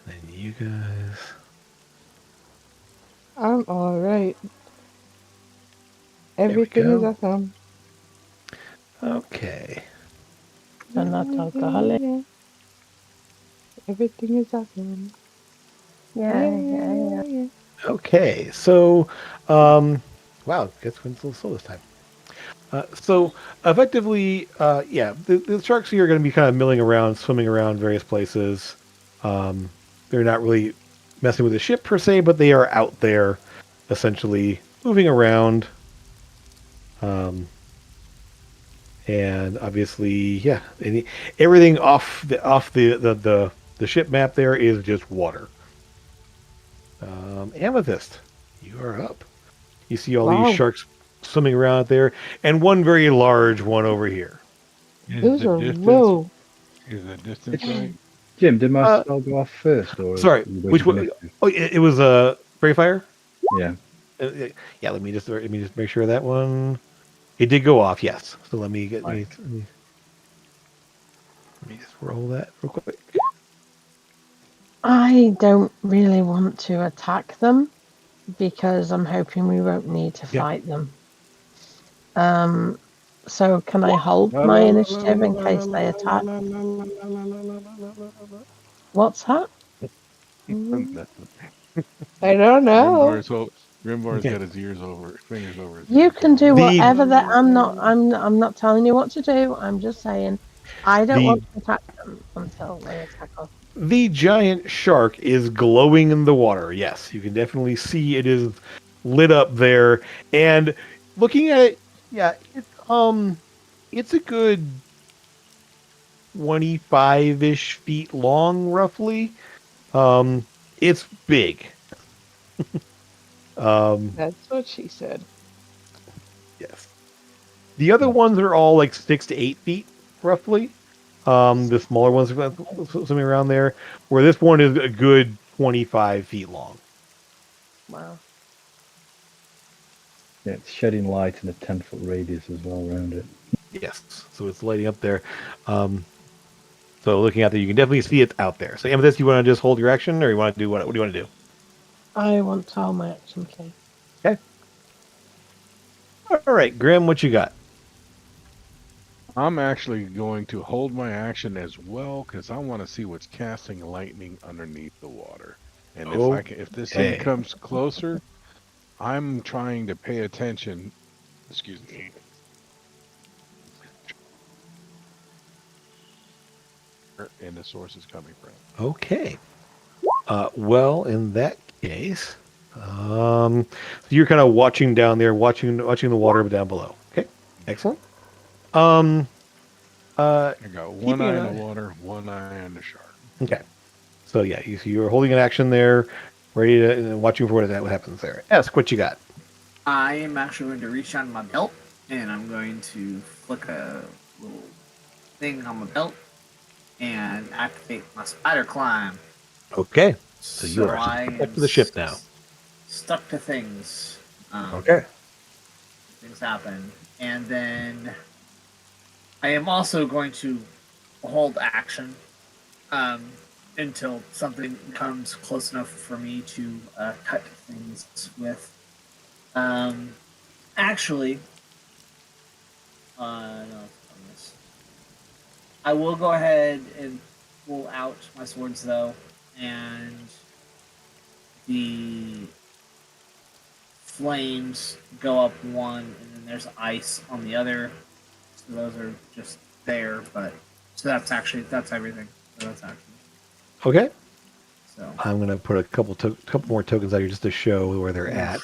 then you guys. I'm alright. we Everything is go. awesome. Okay. I'm not alcoholic. Yeah. Everything is awesome. Yeah. Okay. So, wow, guess went a little slow this time. So effectively, the sharks here are going to be kind of milling around, swimming around various places. They're not really messing with the ship per se, but they are out there, essentially moving around. And obviously, everything off the ship map there is just water. Amethyst, you are up. You see all Wow. these sharks swimming around out there, and one very large one over here. Those are low. Is the distance right? Jim, did my spell go off first, or Sorry, you waited which for one? me to- Oh, it was Prairie Fire. Yeah. Yeah, let me just make sure that one. It did go off, yes. So let me just roll that real quick. I don't really want to attack them because I'm hoping we won't need to fight them. So can I hold my initiative in case they attack? What's that? I don't know. Grimbar's got his fingers over his You ears. can do whatever that. I'm not telling you what to do. I'm just saying I don't want to attack them until they attack us. The giant shark is glowing in the water. Yes, you can definitely see it is lit up there. And looking at it, yeah, it's a good 25-ish feet long, roughly. It's big. That's what she said. Yes. The other ones are all like 6 to 8 feet, roughly. The smaller ones are swimming around there, where this one is a good 25 feet long. Wow. Yeah, it's shedding light in a 10-foot radius as well around it. Yes. So it's lighting up there. So looking out there, you can definitely see it out there. So Amethyst, you want to just hold your action, or you want to do what? What do you want to do? I want to hold my action, please. Okay. All right, Grim, what you got? I'm actually going to hold my action as well because I want to see what's casting lightning underneath the water. And if this thing Okay. comes closer, I'm trying to pay attention. Excuse me. And the source is coming from. Okay. Well, in that case, you're kind of watching down there, watching the water down below. Okay. Excellent. I got one keeping eye an in the eye- water, one eye on the shark. Okay. So yeah, you're holding an action there, ready to watching for what happens there. Ask what you got. I am actually going to reach down my belt and I'm going to flick a little thing on my belt and activate my spider climb. Okay. So you are I up am to the ship now. Stuck to things. Okay. Things happen. And then I am also going to hold action until something comes close enough for me to cut things with. Actually, no, I will go ahead and pull out my swords though, and the flames go up one, and then there's ice on the other. So those are just there, but so that's everything. So that's actually Okay. so. I'm gonna put a couple more tokens out here just to show where they're at.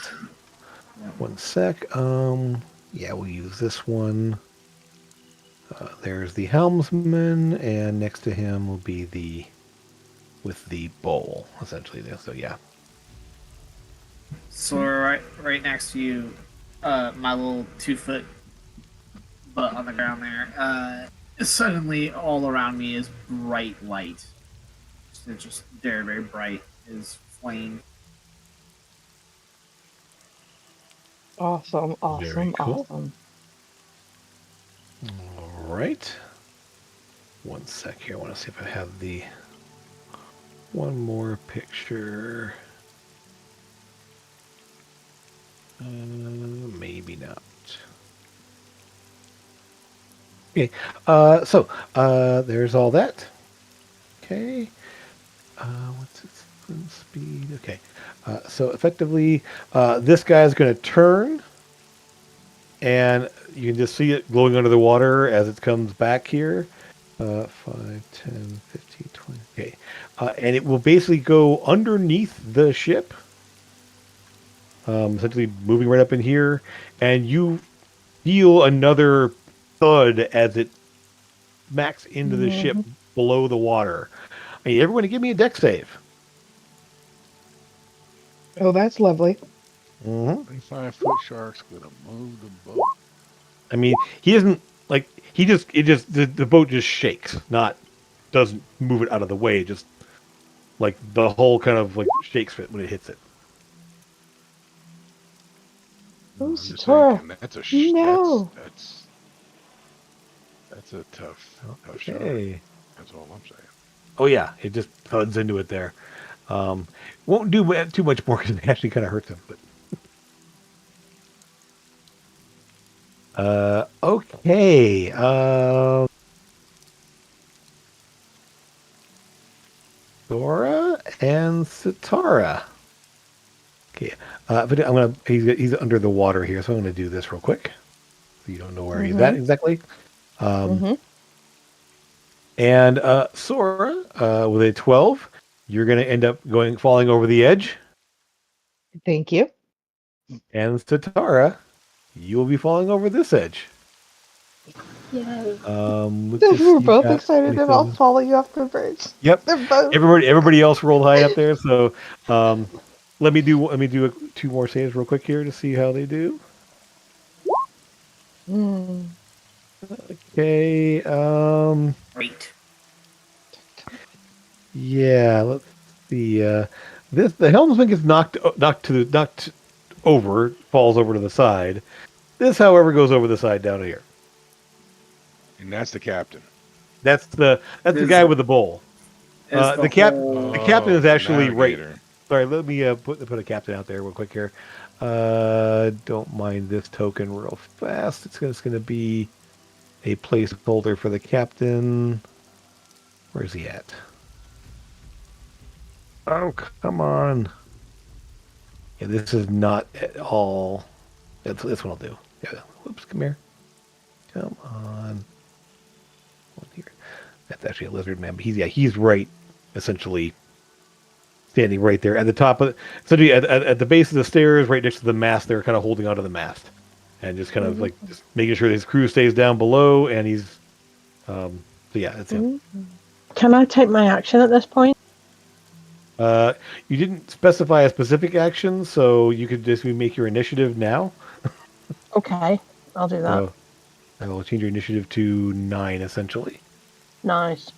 Yeah. One sec. Yeah, we'll use this one. There's the helmsman, and next to him will be with the bowl, essentially. So yeah. So right next to you, my little 2 foot butt on the ground there. Suddenly, all around me is bright light. It's just very, very bright. Is flame. Awesome, Very awesome, cool. awesome. All right. One sec here. I want to see if I have the one more picture. Maybe not. Okay. So there's all that. Okay. What's its speed? Okay. So effectively, this guy's going to turn, and you can just see it glowing under the water as it comes back here. 5, 10, 15, 20. Okay. And it will basically go underneath the ship, essentially moving right up in here, and you feel another thud as it smacks into the ship below the water. I mean, everyone give me a deck save. Oh, that's lovely. 25-foot shark's gonna move the boat. I mean, he doesn't like the boat just shakes, not doesn't move it out of the way. It just like the whole kind of like shakes it when it hits it. Oh, I'm just Satora. thinking that's No. that's a tough shark. Okay. That's all I'm saying. Oh yeah, it just thuds into it there. Won't do too much more because it actually kind of hurts him. But okay. Dora and Satara. Okay. But he's under the water here, so I'm gonna do this real quick. So you don't know where he's at exactly. And Sora, with a 12, you're gonna end up falling over the edge. Thank you. And Satara, you will be falling over this edge. Yay. We're both excited about falling off the bridge. Yep. They're both. Everybody else rolled high up there, so let me do 2 more saves real quick here to see how they do. Okay. Great. Yeah. Let's see. The helmsman gets knocked over, falls over to the side. This, however, goes over the side down here. And that's the captain. That's the Is guy the- with the bowl. Is the The whole captain is the actually right. navigator. Sorry, let me put a captain out there real quick here. Don't mind this token real fast. It's gonna be a placeholder for the captain. Where's he at? Oh, come on. Yeah, this is not at all. That's what I'll do. Yeah. Whoops, come here. Come on. Here. That's actually a lizard man, but he's right, essentially standing right there at the top of essentially at the base of the stairs, right next to the mast. They're kind of holding onto the mast and just kind of like just making sure his crew stays down below, and he's so yeah, that's him. Can I take my action at this point? You didn't specify a specific action, so you could just make your initiative now. Okay, I'll do that. So I will change your initiative to 9, essentially. Nice.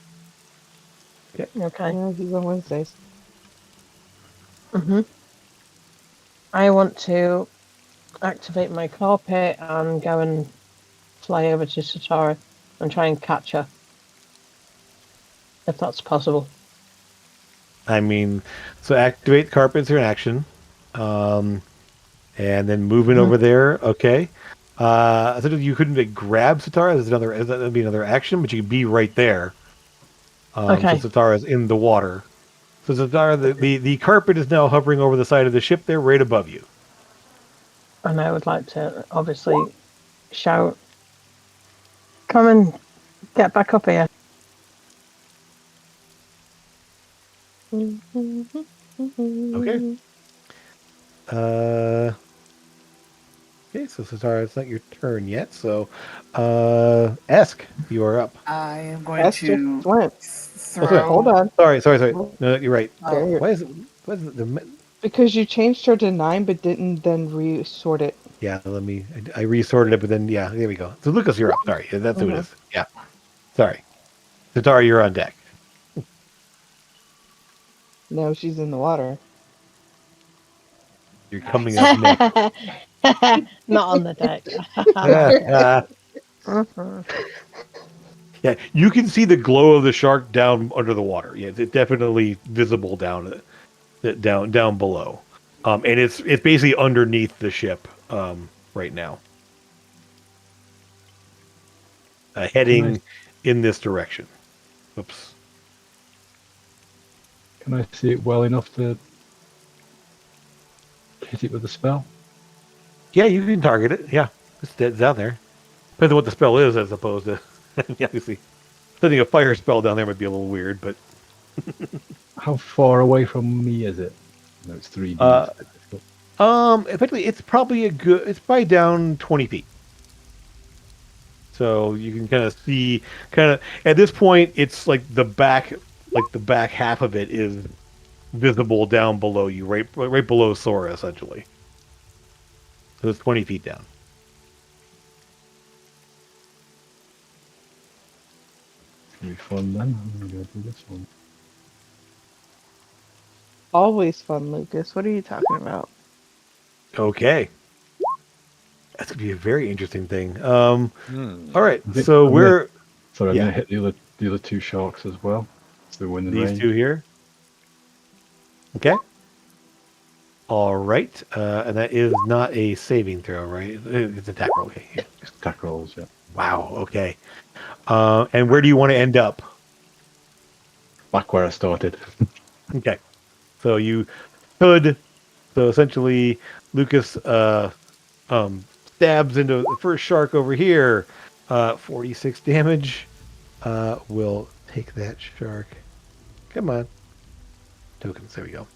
Okay. Okay. Yeah, he's on Wednesdays. I want to activate my carpet and go and fly over to Satara and try and catch her, if that's possible. I mean, so activate carpets are an action, and then moving over there. Okay. I thought you couldn't grab Satara. That'd be another action, but you could be right there. Okay. So Satara is in the water. So Satara, the carpet is now hovering over the side of the ship there, right above you. And I would like to obviously shout, "Come and get back up here." Okay. Okay, so Satara, it's not your turn yet. So, Esk, you are up. I am going That's to just went. throw. Hold on. Sorry. No, you're right. Okay. Why is it? The Because you changed her to 9, but didn't then resort it. Yeah, I resorted it, but then, yeah, there we go. So, Lucas, you're up. Sorry. That's who it is. Yeah. Sorry. Satara, you're on deck. No, she's in the water. You're coming up next. Not on the deck. Yeah, you can see the glow of the shark down under the water. Yeah, it's definitely visible down below. And it's basically underneath the ship right now. Heading in this direction. Oops. Can I see it well enough to hit it with a spell? Yeah, you can target it. Yeah, it's down there. Depends on what the spell is, as opposed to obviously setting a fire spell down there might be a little weird, but How far away from me is it? No, it's 3D. effectively, it's probably down 20 feet. So you can kind of see, at this point, it's like the back half of it is visible down below you, right below Sora, essentially. So it's 20 feet down. It's going to be fun then. I'm going to go do this one. Always fun, Lucas. What are you talking about? Okay. That's going to be a very interesting thing. All right, so I'm we're... Sorry, I'm going to hit the other two sharks as well. So we're in the These range. two here. Okay. All right. And that is not a saving throw, right? It's attack roll. Okay. Yeah. Attack rolls, yeah. Wow. Okay. And where do you want to end up? Back where I started. Okay. So you could. So essentially, Lucas stabs into the first shark over here. 46 damage. We'll take that shark. Come on. Tokens. There we go.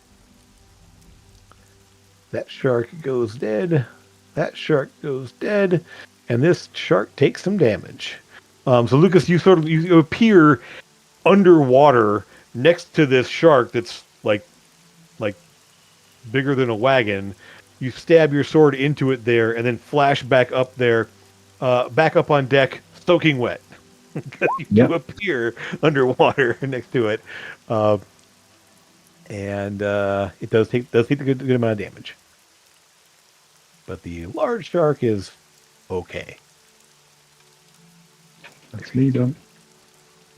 That shark goes dead. That shark goes dead. And this shark takes some damage. So Lucas, you appear underwater next to this shark that's like bigger than a wagon. You stab your sword into it there, and then flash back up there, back up on deck, soaking wet. You do appear underwater next to it, and it does take a good amount of damage. But the large shark is okay. That's me done.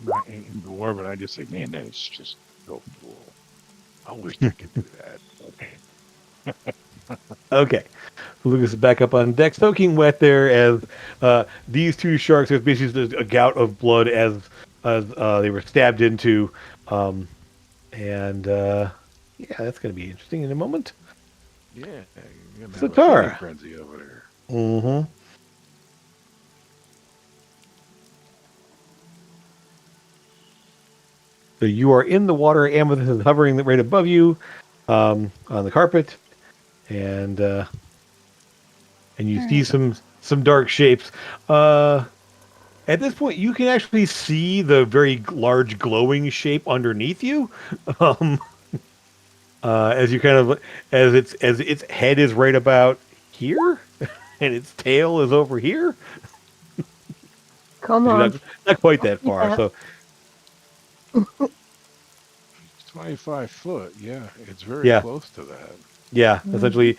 Not aim more, but I just say, man, that is just so cool. I wish I could do that. Okay. Lucas is back up on deck, soaking wet there as these two sharks, there's basically just a gout of blood as they were stabbed into. And yeah, that's going to be interesting in a moment. Yeah, you're gonna have a feeding Satar. frenzy over there. Mm-hmm. So you are in the water. Amethyst is hovering right above you on the carpet, and you All see right. some dark shapes. At this point, you can actually see the very large glowing shape underneath you. Um, as you kind of as its head is right about here, and its tail is over here. Come Actually, on. not quite that You far. bet. So 25 foot. Yeah, it's very yeah, close to that. yeah. Mm. Essentially,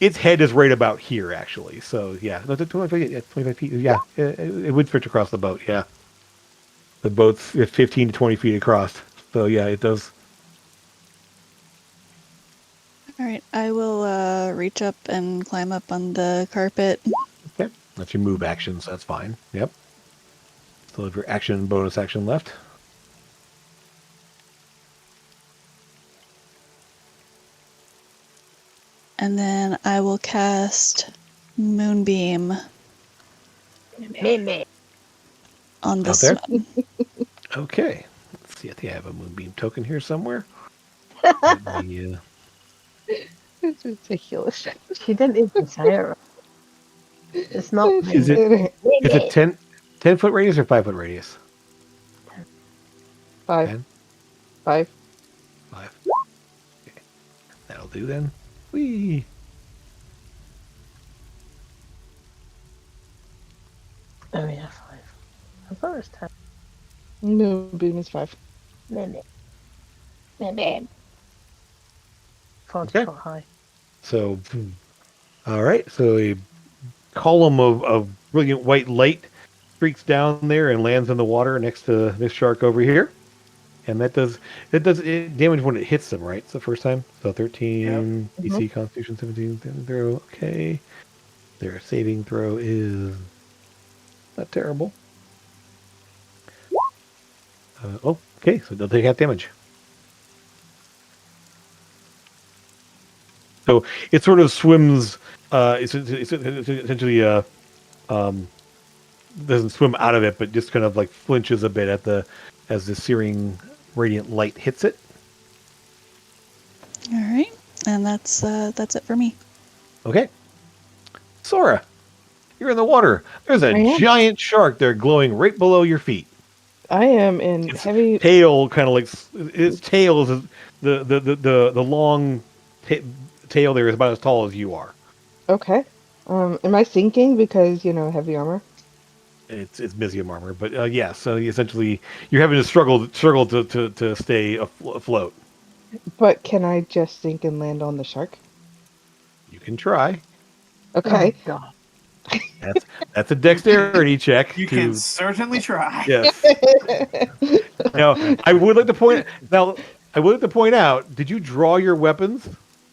its head is right about here. Actually, so yeah, no, 25 feet. Yeah, 25 feet. Yeah, it would stretch across the boat. Yeah, the boat's 15 to 20 feet across. So yeah, it does. All right. I will reach up and climb up on the carpet. Okay, that's your move action. So that's fine. Yep. Still have your action and bonus action left. And then I will cast Moonbeam Mimi. on Out this there. one. Okay. Let's see. I think I have a moonbeam token here somewhere. Let me, It's ridiculous. She didn't even say it right. It's not Is it- Mimi. Is it 10-foot radius or 5-foot radius? 5. 10? 5. 5. Okay. That'll do then. Whee! Oh yeah, 5. I thought it was 10. Moonbeam is 5. Mimi. Mimi. 40 Okay. foot high. So, all right. So a column of brilliant white light streaks down there and lands in the water next to this shark over here. And that does damage when it hits them, right? It's the first time. So 13 DC Constitution 17 saving throw. Okay. Their saving throw is not terrible. Okay, so they'll take half damage. So it sort of swims. It's essentially doesn't swim out of it, but just kind of like flinches a bit as the searing radiant light hits it. All right. And that's it for me. Okay, Sora, you're in the water. There's a I am. giant shark there glowing right below your feet. I am in Its heavy. tail kind of like its tail is the long tail there is about as tall as you are. Okay. Am I sinking because, heavy armor? It's Mizium armor, but yeah. So essentially, you're having to struggle to stay afloat. But can I just sink and land on the shark? You can try. Okay. Oh, God. That's a dexterity check. You can certainly try. Yes. Now I would like to point out. Did you draw your weapons?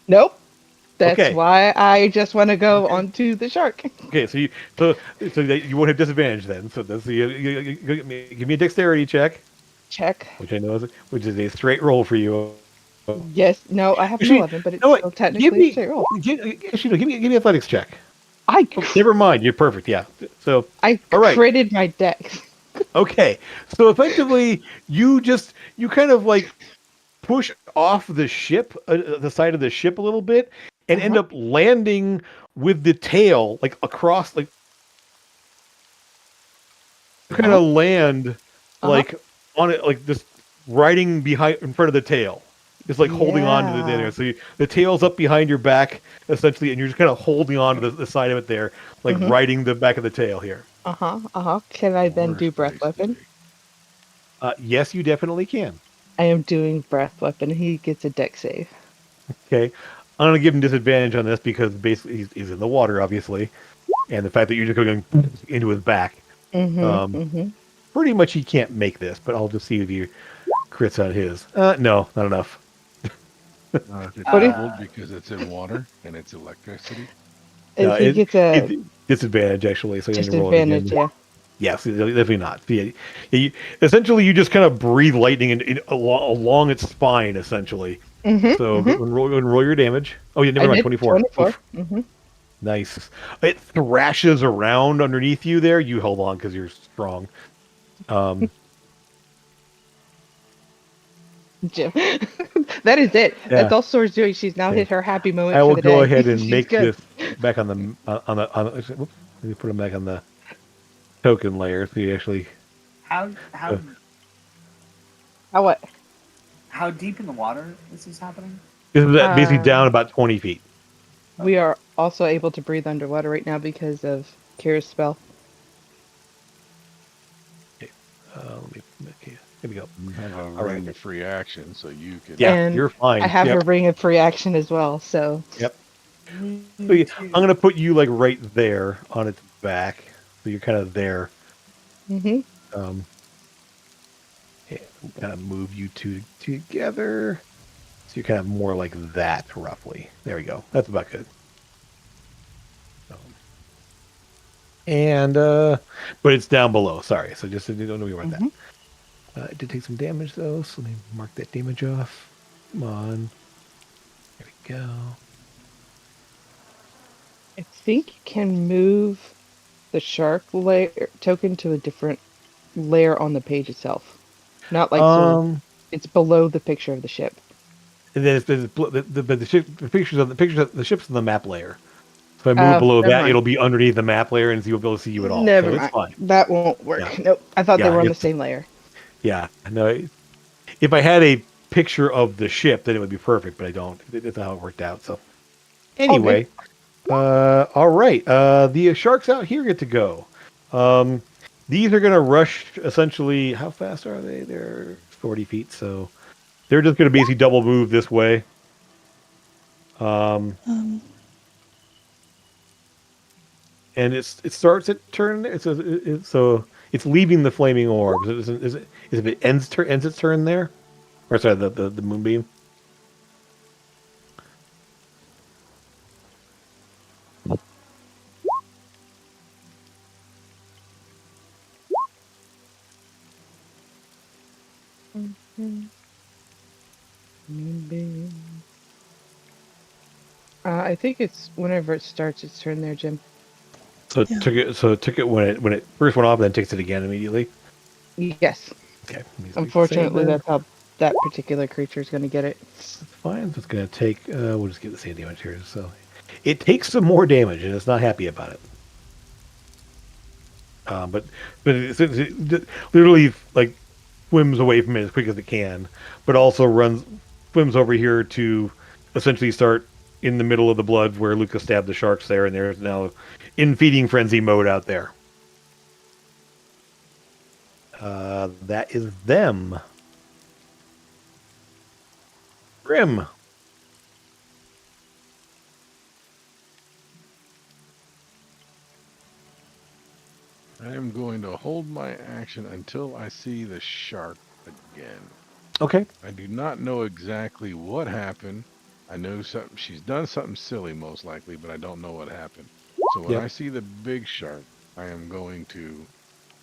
Nope. That's Okay. why I just want to go onto the shark. Okay, so you won't have disadvantage then. So that's give me a dexterity check, Check. which I know is a straight roll for you. Yes. No, I have an Actually, 11, but it's no, wait, still technically a straight roll. Actually, no, give me athletics check. I Never mind, you're perfect. Yeah. So I all right. critted my dex. Okay, so effectively, you kind of like push off the ship, the side of the ship a little bit, and end up landing with the tail like across, like kind of land like on it, like just riding behind in front of the tail. Just like holding on to the Yeah. there. So the tail's up behind your back, essentially, and you're just kind of holding on to the side of it there, like riding the back of the tail here. Can I then Worst do breath place to weapon? be. Yes, you definitely can. I am doing breath weapon. He gets a dex save. Okay. I'm going to give him disadvantage on this because basically he's in the water, obviously. And the fact that you're just going into his back. Pretty much he can't make this, but I'll just see if he crits on his. No, not enough. If it's What if- doubled because it's in water and it's electricity. No, If he gets a it's disadvantage actually, so you need to roll it disadvantage, again. yeah. Yes, definitely not. Essentially, you just kind of breathe lightning along its spine, essentially. So go and roll your damage. Oh, yeah, never mind. 24. 24. Nice. It thrashes around underneath you there. You hold on because you're strong. Jim. That is it. Yeah. That's all Sora's doing. She's now Okay. hit her happy moment I for will the go day. ahead and She's make good. this back on the whoops, let me put them back on the token layer so you actually. How what? how deep in the water is this happening? This is basically down about 20 feet. We are also able to breathe underwater right now because of Kira's spell. Okay, here we go. You have a All ring right. of free action, so you can. Yeah, And you're fine. I have Yep. her ring of free action as well, so. Yep. So I'm going to put you like right there on its back. So you're kind of there. And kind of move you two together. So you're kind of more like that, roughly. There we go. That's about good. But it's down below. Sorry. So just so you don't know about that. It did take some damage though, so let me mark that damage off. Come on. There we go. I think you can move the shark layer token to a different layer on the page itself. Not like it's below the picture of the ship. And then the pictures of the ship's in the map layer. So if I move below that, it'll be underneath the map layer, and you won't be able to see you at all. Never so mind. It's fine. That won't work. Yeah. Nope. I thought they Yeah, were on the same layer. Yeah. No. If I had a picture of the ship, then it would be perfect, but I don't. That's not how it worked out. So anyway, all right. The sharks out here get to go. These are going to rush. Essentially, how fast are they? They're 40 feet, so they're just going to basically double move this way. And it starts at turn. So it's leaving the flaming orb. Is it if it ends its turn there, or sorry, the moonbeam. I think it's whenever it starts its turn there, Jim. So it took it when it first went off, and then takes it again immediately. Yes. Okay. Unfortunately, that's how that particular creature is going to get it. That's fine. So it's going to take. We'll just get the same damage here. So it takes some more damage, and it's not happy about it. But it literally like swims away from it as quick as it can, but also swims over here to essentially start in the middle of the blood where Lucas stabbed the sharks there, and there's now in feeding frenzy mode out there. That is them. Grim. I am going to hold my action until I see the shark again. Okay. I do not know exactly what happened. I know she's done something silly most likely, but I don't know what happened. So when I see the big shark, I am going to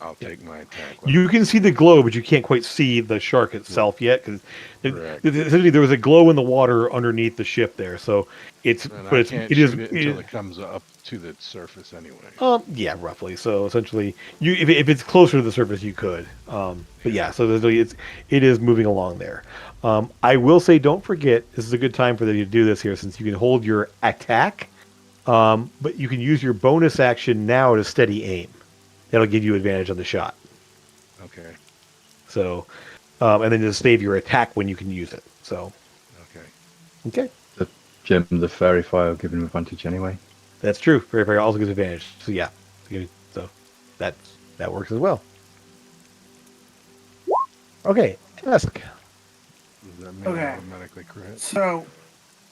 I'll take my attack. You can see the glow, but you can't quite see the shark itself yet because essentially there was a glow in the water underneath the ship there. So it is until it comes up to the surface anyway. Yeah, roughly. So essentially, if it's closer to the surface, you could. But yeah, so it is moving along there. I will say, don't forget, this is a good time for you to do this here, since you can hold your attack, but you can use your bonus action now to steady aim. That'll give you advantage on the shot. Okay. So, and then just save your attack when you can use it. So. Okay. Jim, the fairy fire giving him advantage anyway. That's true. Fairy fire also gives advantage. So yeah. So that works as well. Okay. Ask. Does that mean automatically crit? So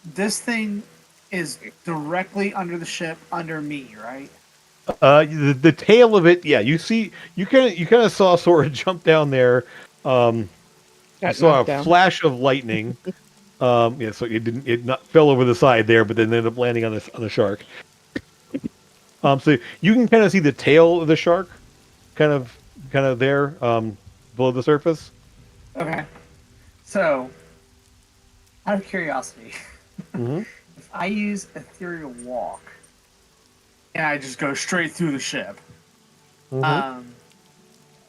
this thing is directly under the ship, under me, right? The tail of it, yeah. You kind of saw Sora jump down there. You Got saw a knocked down. flash of lightning. Yeah, so it not fell over the side there, but then ended up landing on the shark. So you can kind of see the tail of the shark, kind of there, below the surface. Okay. So, out of curiosity, Mm-hmm. if I use ethereal walk and I just go straight through the ship, Mm-hmm.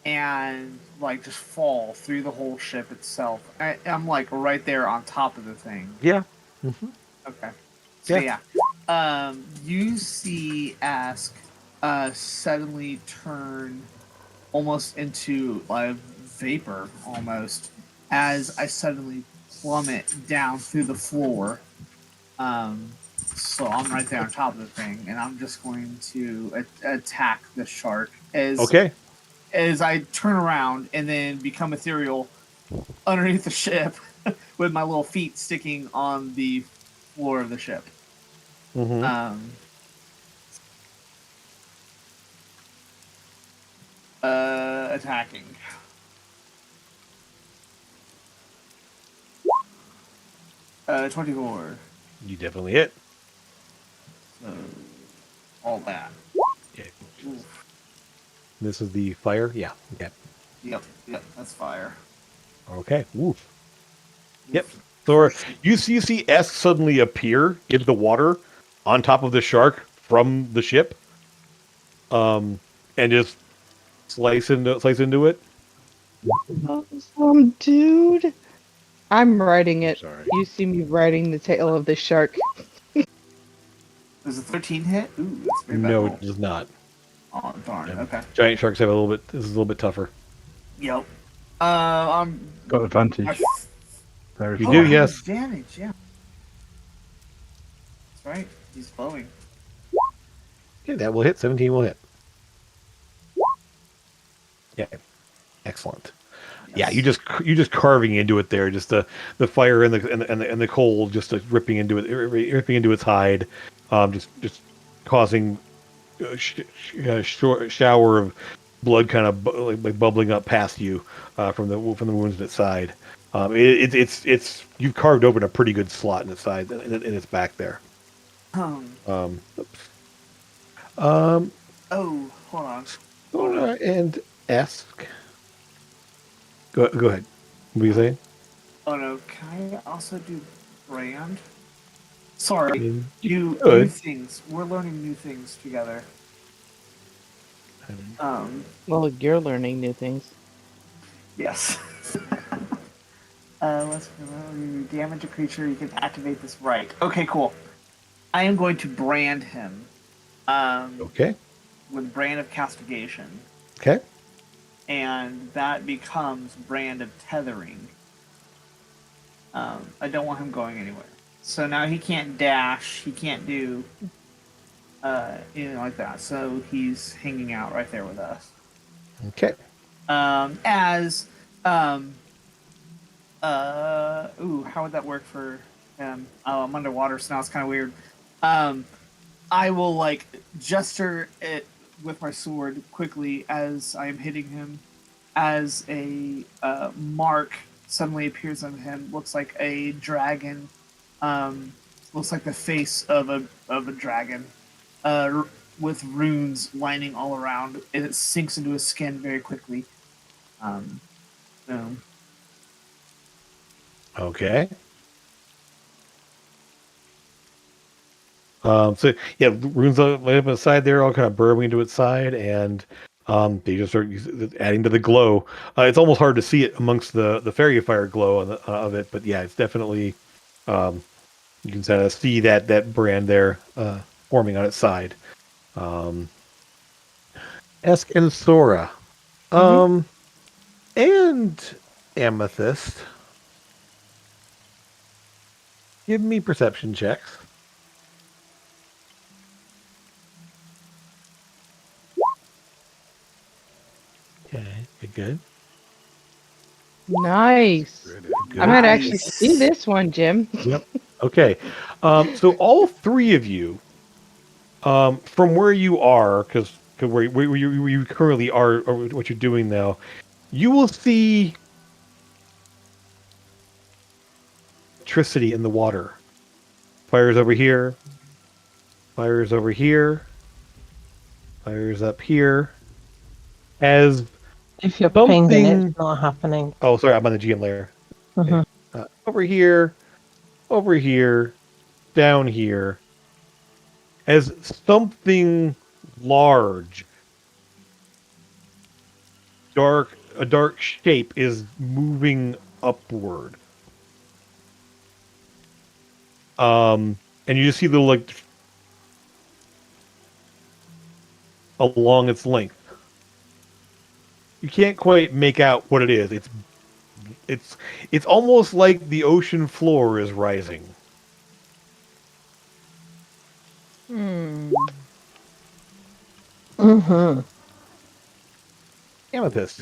and like just fall through the whole ship itself, I'm like right there on top of the thing. Yeah. Mm-hmm. Okay. So Yeah. you see Ask suddenly turn almost into a vapor almost as I suddenly plummet down through the floor. So I'm right there on top of the thing, and I'm just going to attack the shark Okay. as I turn around and then become ethereal underneath the ship with my little feet sticking on the floor of the ship. Mm-hmm. Attacking. Uh, 24. You definitely hit. So, all that. Okay. Oof. This is the fire. Yeah. Okay. Yep, that's fire. Okay. Oof. Yep. Thor, you see S suddenly appear in the water on top of the shark from the ship, and just slice into it. Awesome, dude. I'm riding I'm it. sorry. You see me riding the tail of the shark. Does a 13 hit? Ooh, that's a very bad No, roll. it does not. Oh, darn. Yeah. Okay. Giant sharks have a little bit. This is a little bit tougher. Yep. I'm. Got advantage. I, There is You oh, do, I have yes. advantage, yeah. That's right. He's flowing. Okay, that will hit. 17 will hit. Yeah. Excellent. Yeah, Yes. you just carving into it there. Just the fire and the coal just ripping into it, ripping into its hide, just causing shower of blood kind of like bubbling up past you from the wounds in its side. It's you've carved open a pretty good slot in its side in its back there. Oops. Oh, hold on. Sora and Esk. Go ahead. What are you saying? Oh no, can I also do brand? Sorry, I mean, do could. new things. We're learning new things together. Well, you're learning new things. Yes. Let's you damage a creature. You can activate this right. Okay, cool. I am going to brand him. Okay. With brand of castigation, Okay. and that becomes brand of tethering. I don't want him going anywhere. So now he can't dash. He can't do anything like that. So he's hanging out right there with us. Okay. How would that work for him? Oh, I'm underwater, so now it's kind of weird. I will like gesture it with my sword quickly as I am hitting him, as a mark suddenly appears on him. Looks like a dragon. Looks like the face of a dragon, with runes lining all around, and it sinks into his skin very quickly. Boom. Okay. So yeah, runes right up on the side there, all kind of burrowing into its side, and they just start adding to the glow. It's almost hard to see it amongst the fairy fire glow of it, but yeah, it's definitely you can kind of see that brand there forming on its side. Esk and Sora, and Amethyst. Give me perception checks. Okay, good. Nice. Good. I might actually see this one, Jim. Yep. Okay. So all three of you From where you are, because where you currently are, or what you're doing now, you will see electricity in the water. Fires over here. Fires over here. Fires up here. As If you're pinged and something. it's not happening. Oh, sorry, I'm on the GM layer. Mhm. Over here, down here. As something large, a dark shape is moving upward. And you just see the like along its length. You can't quite make out what it is. It's almost like the ocean floor is rising. Mm-hmm. Amethyst.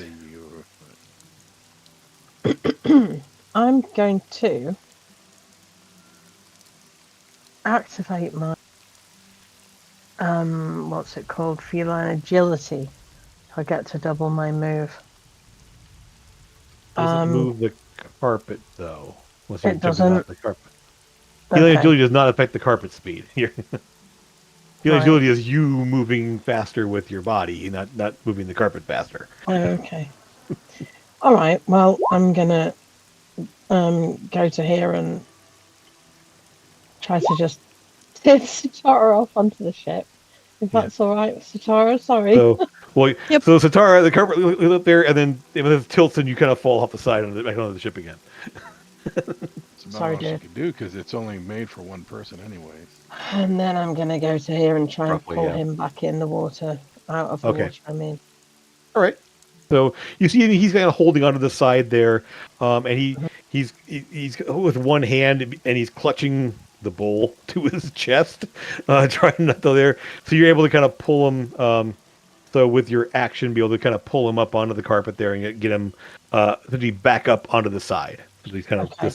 I'm going to activate my what's it called? Feline agility. I get to double my move. Doesn't move the carpet though. Unless you're It jumping off doesn't. the carpet. Okay. Feline agility does not affect the carpet speed. Feline Right. agility is you moving faster with your body, not moving the carpet faster. Oh, okay. All right. Well, I'm gonna go to here and try to just tip Satara off onto the ship. If that's all right, Satara. Sorry. So, well, Yep. so Satara, the carpet is up there, and then it tilts, and you kind of fall off the side and back onto the ship again. It's not Sorry, much you dear. can do because it's only made for one person anyways. And then I'm gonna go to here and try and Roughly, pull yeah. him back in the water, out of the Okay. water. I mean. All right. So you see he's kind of holding onto the side there, and he's with one hand and he's clutching the bowl to his chest, trying not to there. So you're able to kind of pull him. So with your action, be able to kind of pull him up onto the carpet there and get him to be back up onto the side. So he's kind of Okay.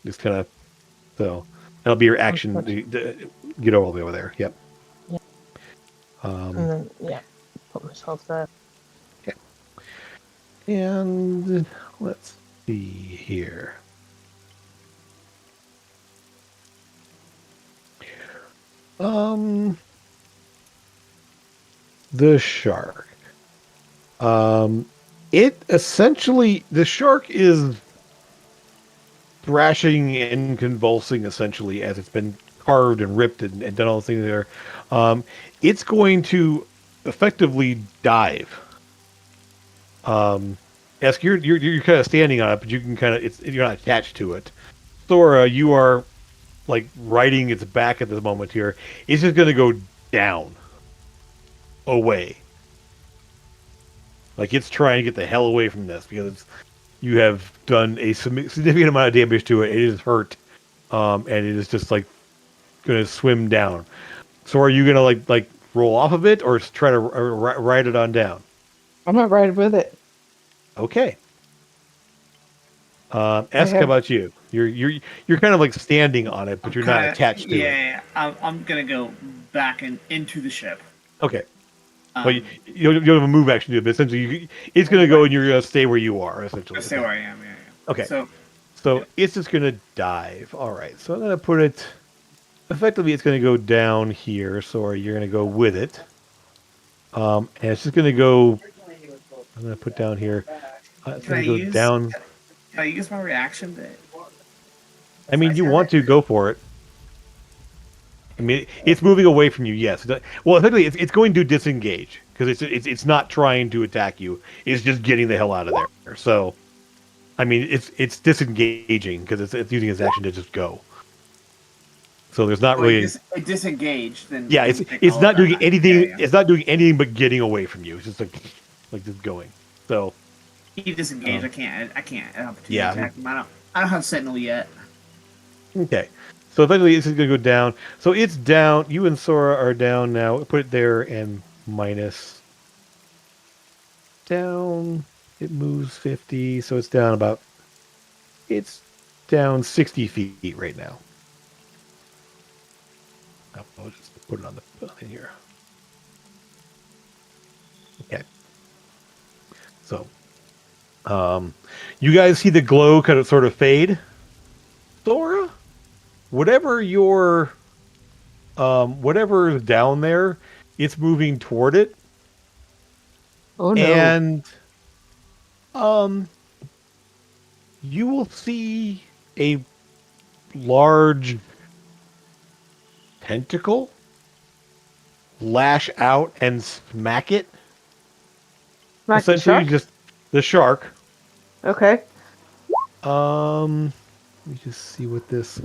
just kind of. So that'll be your action to get all the way over there. Yep. Yeah. And then put myself there. And let's see here. The shark. It essentially, the shark is thrashing and convulsing essentially as it's been carved and ripped and done all the things there. It's going to effectively dive. Esk, you're kind of standing on it, but you can kind of you're not attached to it. Thora, you are like riding its back at this moment here. It's just going to go down, away. Like it's trying to get the hell away from this because you have done a significant amount of damage to it. It is hurt, and it is just like going to swim down. So are you going to like roll off of it or try to ride it on down? I'm not riding with it. Okay. Esk, how about you? You're kind of like standing on it, but you're not attached to it. Yeah, I'm gonna go back into the ship. Okay. But you don't have a move action to it, but essentially it's going to go and you're going to stay where you are, essentially. Stay where I am, yeah. Okay. So it's just going to dive. All right. So I'm going to put it... Effectively, it's going to go down here. So you're going to go with it. And it's just going to go... I'm going to put down here. It's going to go down... Can I use my reaction bit? I mean, you want to go for it. I mean, it's moving away from you. Yes. Well, effectively, it's going to disengage because it's not trying to attack you. It's just getting the hell out of there. So, I mean, it's disengaging because it's using its action to just go. So there's not really it disengaged. Then yeah, it's not doing anything. Yeah. It's not doing anything but getting away from you. It's just like just going. So he disengaged. I can't opportunity attack him. I don't have Sentinel yet. Okay. So eventually it's just going to go down. So it's down. You and Sora are down now. Put it there and minus. Down. It moves 50. So it's down about... It's down 60 feet right now. I'll just put it on in here. Okay. So, you guys see the glow kind of sort of fade. Sora, whatever whatever is down there, it's moving toward it. Oh no. And you will see a large tentacle lash out and smack it. Smack the Essentially, shark? just the shark. Okay. Let me just see what this.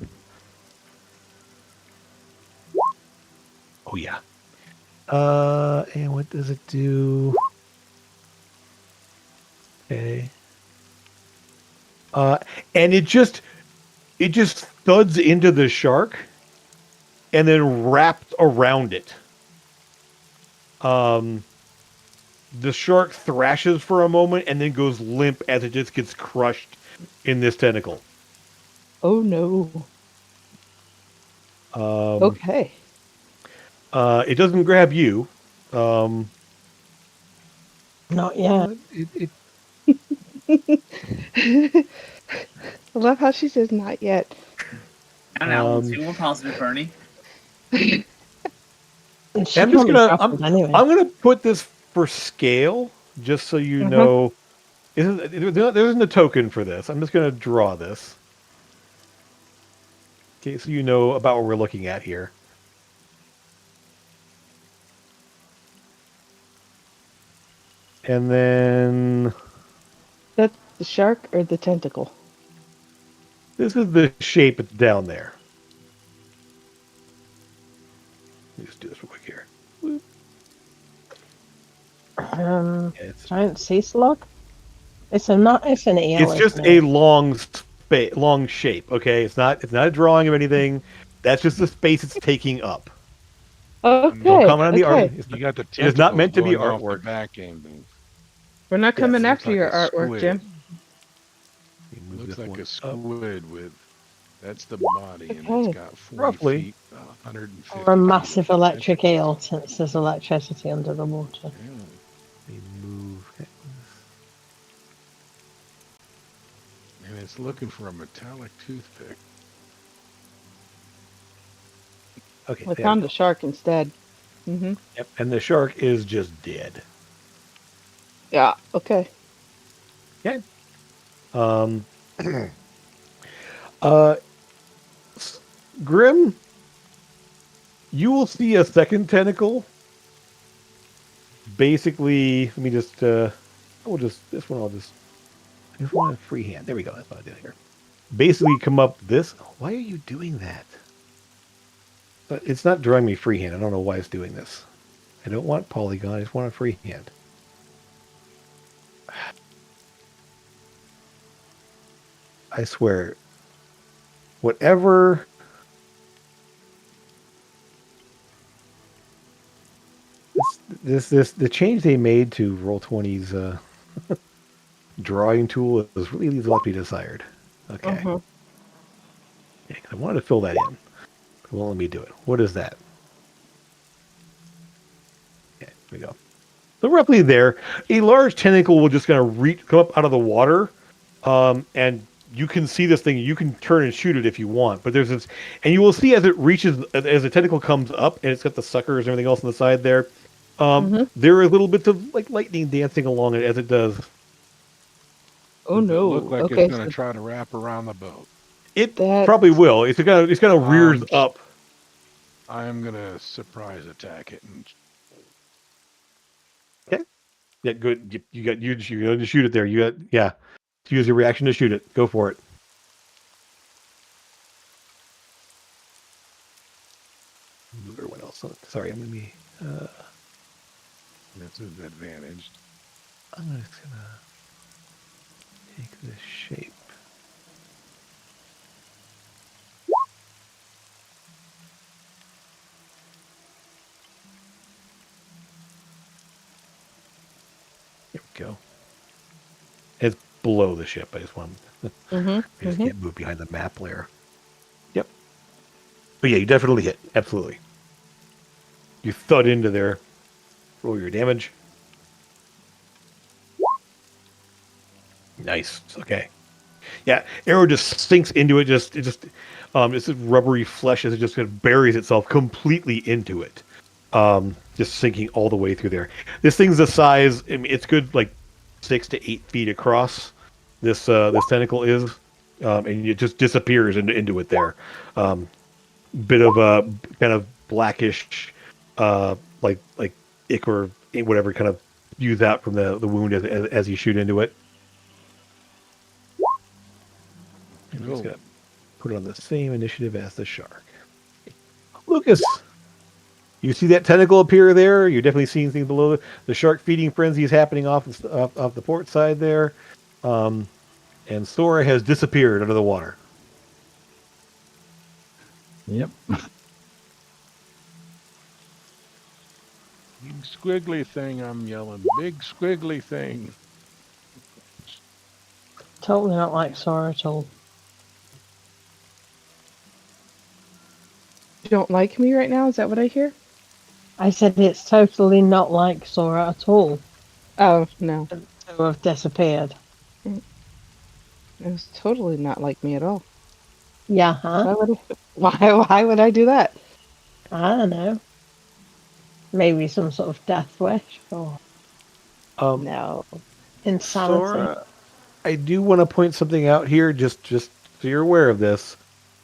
Oh yeah. And what does it do? Okay. And it just thuds into the shark, and then wraps around it. The shark thrashes for a moment and then goes limp as it just gets crushed in this tentacle. Oh no. Okay. It doesn't grab you. Not yet. I love how she says not yet. I don't know. Let's be more positive, Bernie. She I'm can't just be gonna grappled anyway. I'm gonna put this for scale, just so you know. There isn't a token for this. I'm just gonna draw this. Okay, so you know about what we're looking at here. And then That's the shark or the tentacle? this is the shape that's down there. Let me just do this real quick here. Giant sea slug. It's an eel. It's just isn't a it? long shape. Okay, it's not a drawing of anything. That's just the space it's taking up. Okay. Don't comment on the art. You got the It is not meant to be tentacles going off artwork. the back end. We're not coming Yes, after looks your like a artwork, squid. Jim. Looks like a squid with. That's the body, and Okay. it's got 40 Roughly. feet, 150 Or a massive feet. electric eel, since there's electricity under the water. Yeah. They move. And it's looking for a metallic toothpick. Okay. We there found we the shark instead. Mm-hmm. go. Yep, and the shark is just dead. Yeah. Okay. Okay. uh, Grim, you will see a second tentacle. Basically, let me just. I just want a freehand. There we go. That's what I did here. Basically, come up this. Why are you doing that? But it's not drawing me freehand. I don't know why it's doing this. I don't want polygon. I just want a freehand. I swear, whatever. The change they made to Roll20's drawing tool is really leaves a lot to be desired. Okay. Mm-hmm. Yeah, 'cause I wanted to fill that in. It won't let me do it. What is that? Okay, here we go. So roughly there, a large tentacle will just kind of come up out of the water, and you can see this thing. You can turn and shoot it if you want, but there's this, and you will see as it reaches, as the tentacle comes up, and it's got the suckers and everything else on the side there. There are little bits of like lightning dancing along it as it does. Oh Does it no. look like Okay. it's going to try to wrap around the boat. It That- probably will. It's kind of rears up. I am going to surprise attack it. And Yeah, good. You got you're going to shoot it there. You got use your reaction to shoot it. Go for it. Move everyone else. Sorry, I'm gonna be. this is advantaged. I'm just gonna take this shape. There we go. It's below the ship. I just want. I just can't move behind the map layer. Yep. But yeah, you definitely hit. Absolutely. You thud into there. Roll your damage. Nice. Okay. Yeah, arrow just sinks into it. It's rubbery flesh as it just kind of buries itself completely into it. Just sinking all the way through there. This thing's the size. I mean, it's good, like 6 to 8 feet across. This tentacle is, and it just disappears into it there. Bit of a kind of blackish, like ichor, whatever, kind of spews out from the wound as you shoot into it. I'm just gonna put it on the same initiative as the shark. Lucas, you see that tentacle appear there? You're definitely seeing things below. The shark feeding frenzy is happening off the port side there. And Sora has disappeared under the water. Yep. Big squiggly thing, I'm yelling. Big squiggly thing. Totally not like Sora at all. You don't like me right now? Is that what I hear? I said it's totally not like Sora at all Oh, no. to have disappeared. It was totally not like me at all. Yeah, huh? Why would I do that? I don't know. Maybe some sort of death wish or No. insanity. Sora, I do want to point something out here, just so you're aware of this.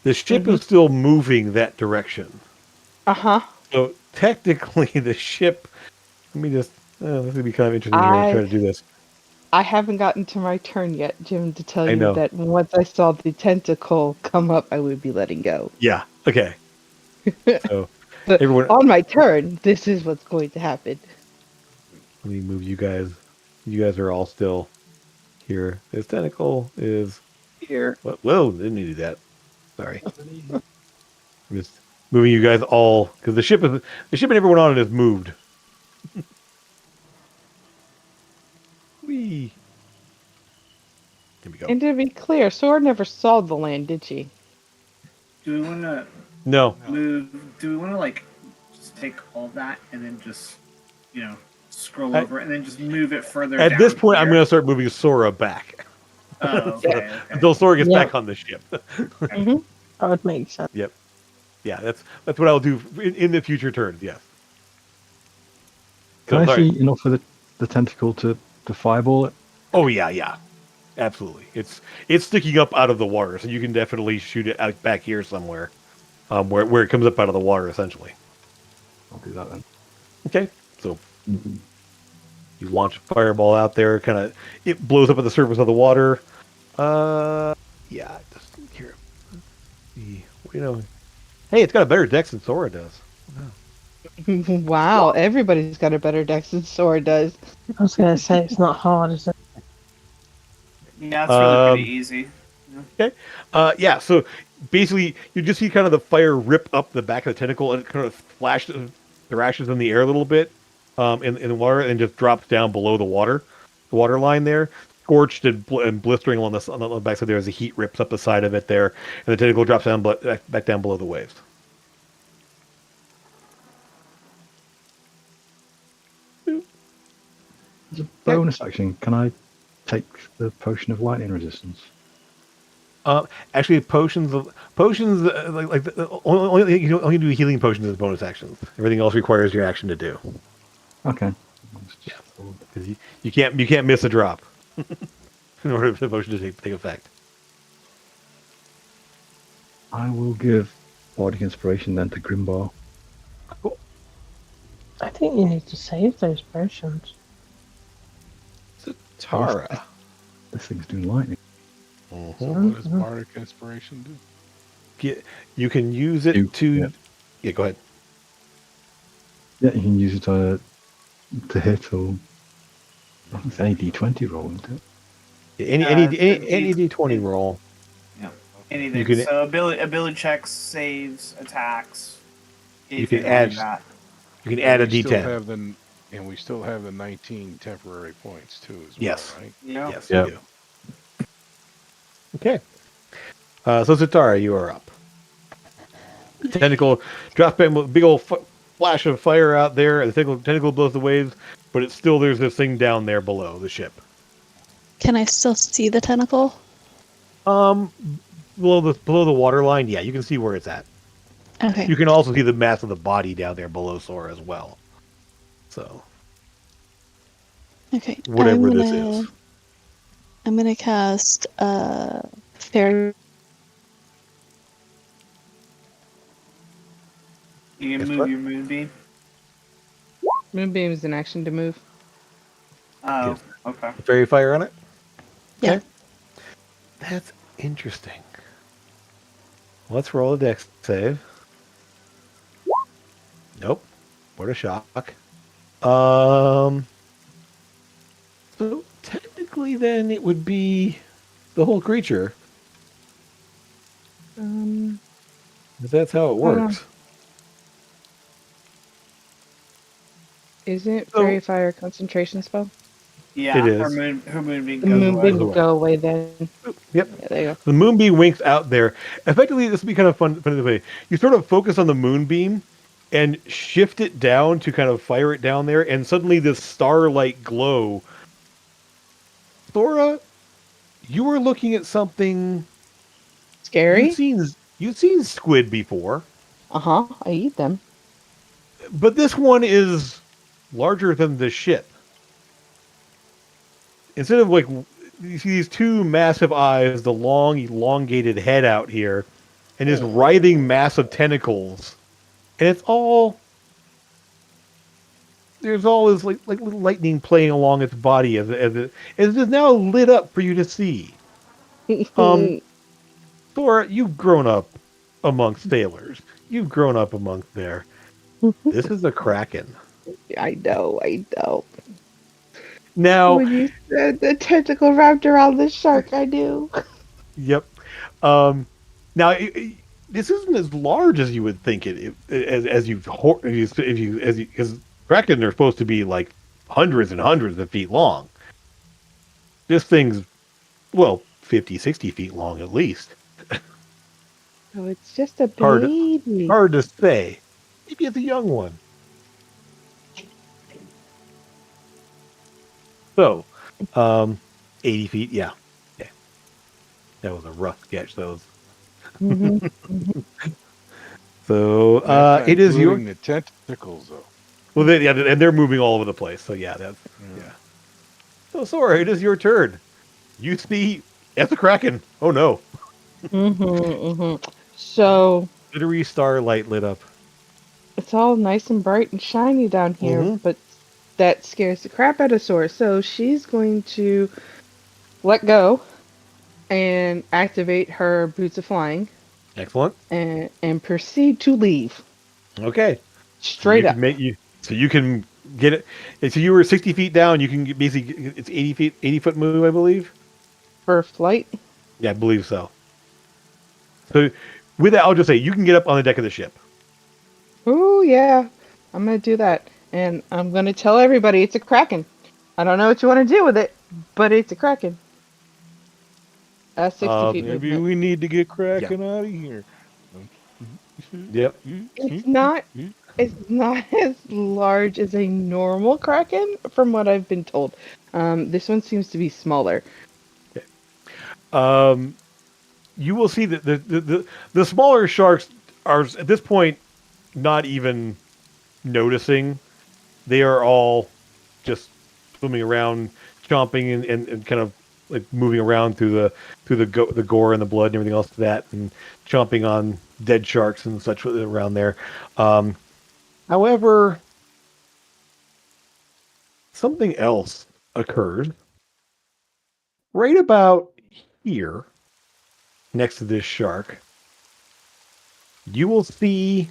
The ship is still moving that direction. Uh-huh. So technically, the ship. Let me just. This is gonna be kind of interesting here to try to do this. I haven't gotten to my turn yet, Jim, to tell I you know. that once I saw the tentacle come up, I would be letting go. Yeah. Okay. So But everyone, on my turn, this is what's going to happen. let me move you guys. You guys are all still here. This tentacle is here. Whoa! Didn't need to do that. Sorry. I'm just moving you guys all because the ship and everyone on it is moved. Whee. Here we go. And to be clear, Sora never saw the land, did she? Do we want to No. move? Do we want to like just take all that and then just scroll over and then just move it further? At down this point, here? I'm going to start moving Sora back. Oh, okay. Until Sora gets back on the ship. That would make sense. Yep. Yeah, that's what I'll do in the future turns. Yes. Can I sorry. see enough for the tentacle to fireball it? Oh yeah, absolutely. It's sticking up out of the water, so you can definitely shoot it out back here somewhere, where it comes up out of the water, essentially. I'll do that then. Okay, so you launch a fireball out there, it blows up at the surface of the water. Yeah, just here. Hey, it's got a better dex than Sora does. Wow, everybody's got a better dex than Sora does. I was going to say it's not hard, is it? Yeah, it's really pretty easy. Okay. Yeah, so basically you just see kind of the fire rip up the back of the tentacle and it kind of thrashes in the air a little bit in the water and just drops down below the water line there, scorched and blistering on the backside there as the heat rips up the side of it there, and the tentacle drops down back down below the waves. As a bonus action, can I take the potion of lightning resistance? Actually, potions only you only do healing potions as bonus actions. Everything else requires your action to do. Okay. Yeah, because you can't miss a drop in order for the potion to take effect. I will give Bardic Inspiration then to Grimbar. Cool. I think you need to save those potions. Tara. This thing's doing lightning. So what does Bardic Inspiration do? You can use it to. Yeah, go ahead. Yeah, you can use it to hit or it's any D20 roll, isn't it? Yeah, any D20 roll. Yeah, anything. You can, so ability checks, saves, attacks. You can add. Like you can add a D10. And we still have the 19 temporary points too, as well, Yes. right? Yeah. Yes, you do. Okay. So Zatara, you are up. Tentacle drops back, big old flash of fire out there, and the tentacle blows the waves, but it's still there's this thing down there below the ship. Can I still see the tentacle? Below the water line, yeah, you can see where it's at. Okay. You can also see the mass of the body down there below Sora as well. So, Okay. whatever this is. I'm gonna cast fairy. You can Yes, move what? your moonbeam. Moonbeam is an action to move. Oh, Yes. okay. Fairy fire on it? Yeah. Okay. That's interesting. Let's roll a dex save. Nope. What a shock. So technically then it would be the whole creature. Um, 'Cause that's how it Hold on. works. isn't So- Fairy Fire a concentration spell? Yeah, It is. her moonbeam The goes moonbeam away. will go away then. Yep. Yeah, there you go. The moonbeam winks out there. Effectively, this would be kind of fun to play. You sort of focus on the moonbeam and shift it down to kind of fire it down there, and suddenly this starlight glow. Thora, you were looking at something. Scary? You've seen squid before, Uh-huh. I eat them. but this one is larger than the ship. Instead of like you see these two massive eyes, the long elongated head out here, and this writhing mass of tentacles, and it's all there's all this like little lightning playing along its body as it is now lit up for you to see. Thora, you've grown up amongst sailors. You've grown up amongst there. This is a kraken. I know. Now, When you said the tentacle wrapped around the shark, I knew. yep. Now this isn't as large as you would think because kraken are supposed to be like hundreds and hundreds of feet long. This thing's 50, 60 feet long at least. Oh, it's just a Hard- baby. Hard to say. Maybe it's a young one. So, 80 feet, yeah. Okay. That was a rough sketch. Those. So, That's it is your. including the tentacles, though. Well, and they're moving all over the place. So yeah, that's yeah. So Sora, it is your turn. You see, that's a kraken. Oh no! So Glittery starlight lit up. it's all nice and bright and shiny down here, but that scares the crap out of Sora. So she's going to let go and activate her boots of flying Excellent. and proceed to leave. Okay. Straight up. So you can get it. And so you were 60 feet down. You can basically it's 80 foot move, I believe. For flight? Yeah, I believe so. So with that, I'll just say you can get up on the deck of the ship. Oh yeah, I'm gonna do that, and I'm gonna tell everybody it's a kraken. I don't know what you want to do with it, but it's a kraken. 60 feet Maybe movement. we need to get Kraken out of here. Yep. It's not as large as a normal kraken, from what I've been told. This one seems to be smaller. You will see that the smaller sharks are at this point not even noticing. They are all just swimming around, chomping and kind of like moving around through the gore and the blood and everything else to that, and chomping on dead sharks and such around there. However, something else occurred right about here, next to this shark. You will see,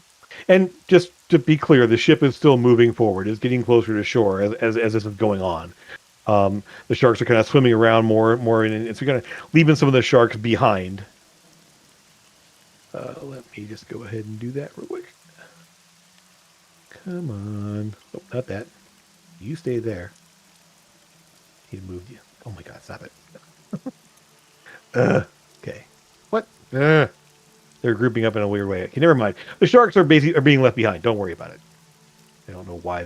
and just to be clear, the ship is still moving forward. It's getting closer to shore as this is going on. The sharks are kind of swimming around more, and it's kind of leaving some of the sharks behind. Let me just go ahead and do that real quick. Come on. Oh, not that. You stay there. He moved you. Oh my God, stop it. Okay. What? They're grouping up in a weird way. Okay, never mind. The sharks are being left behind. Don't worry about it. I don't know why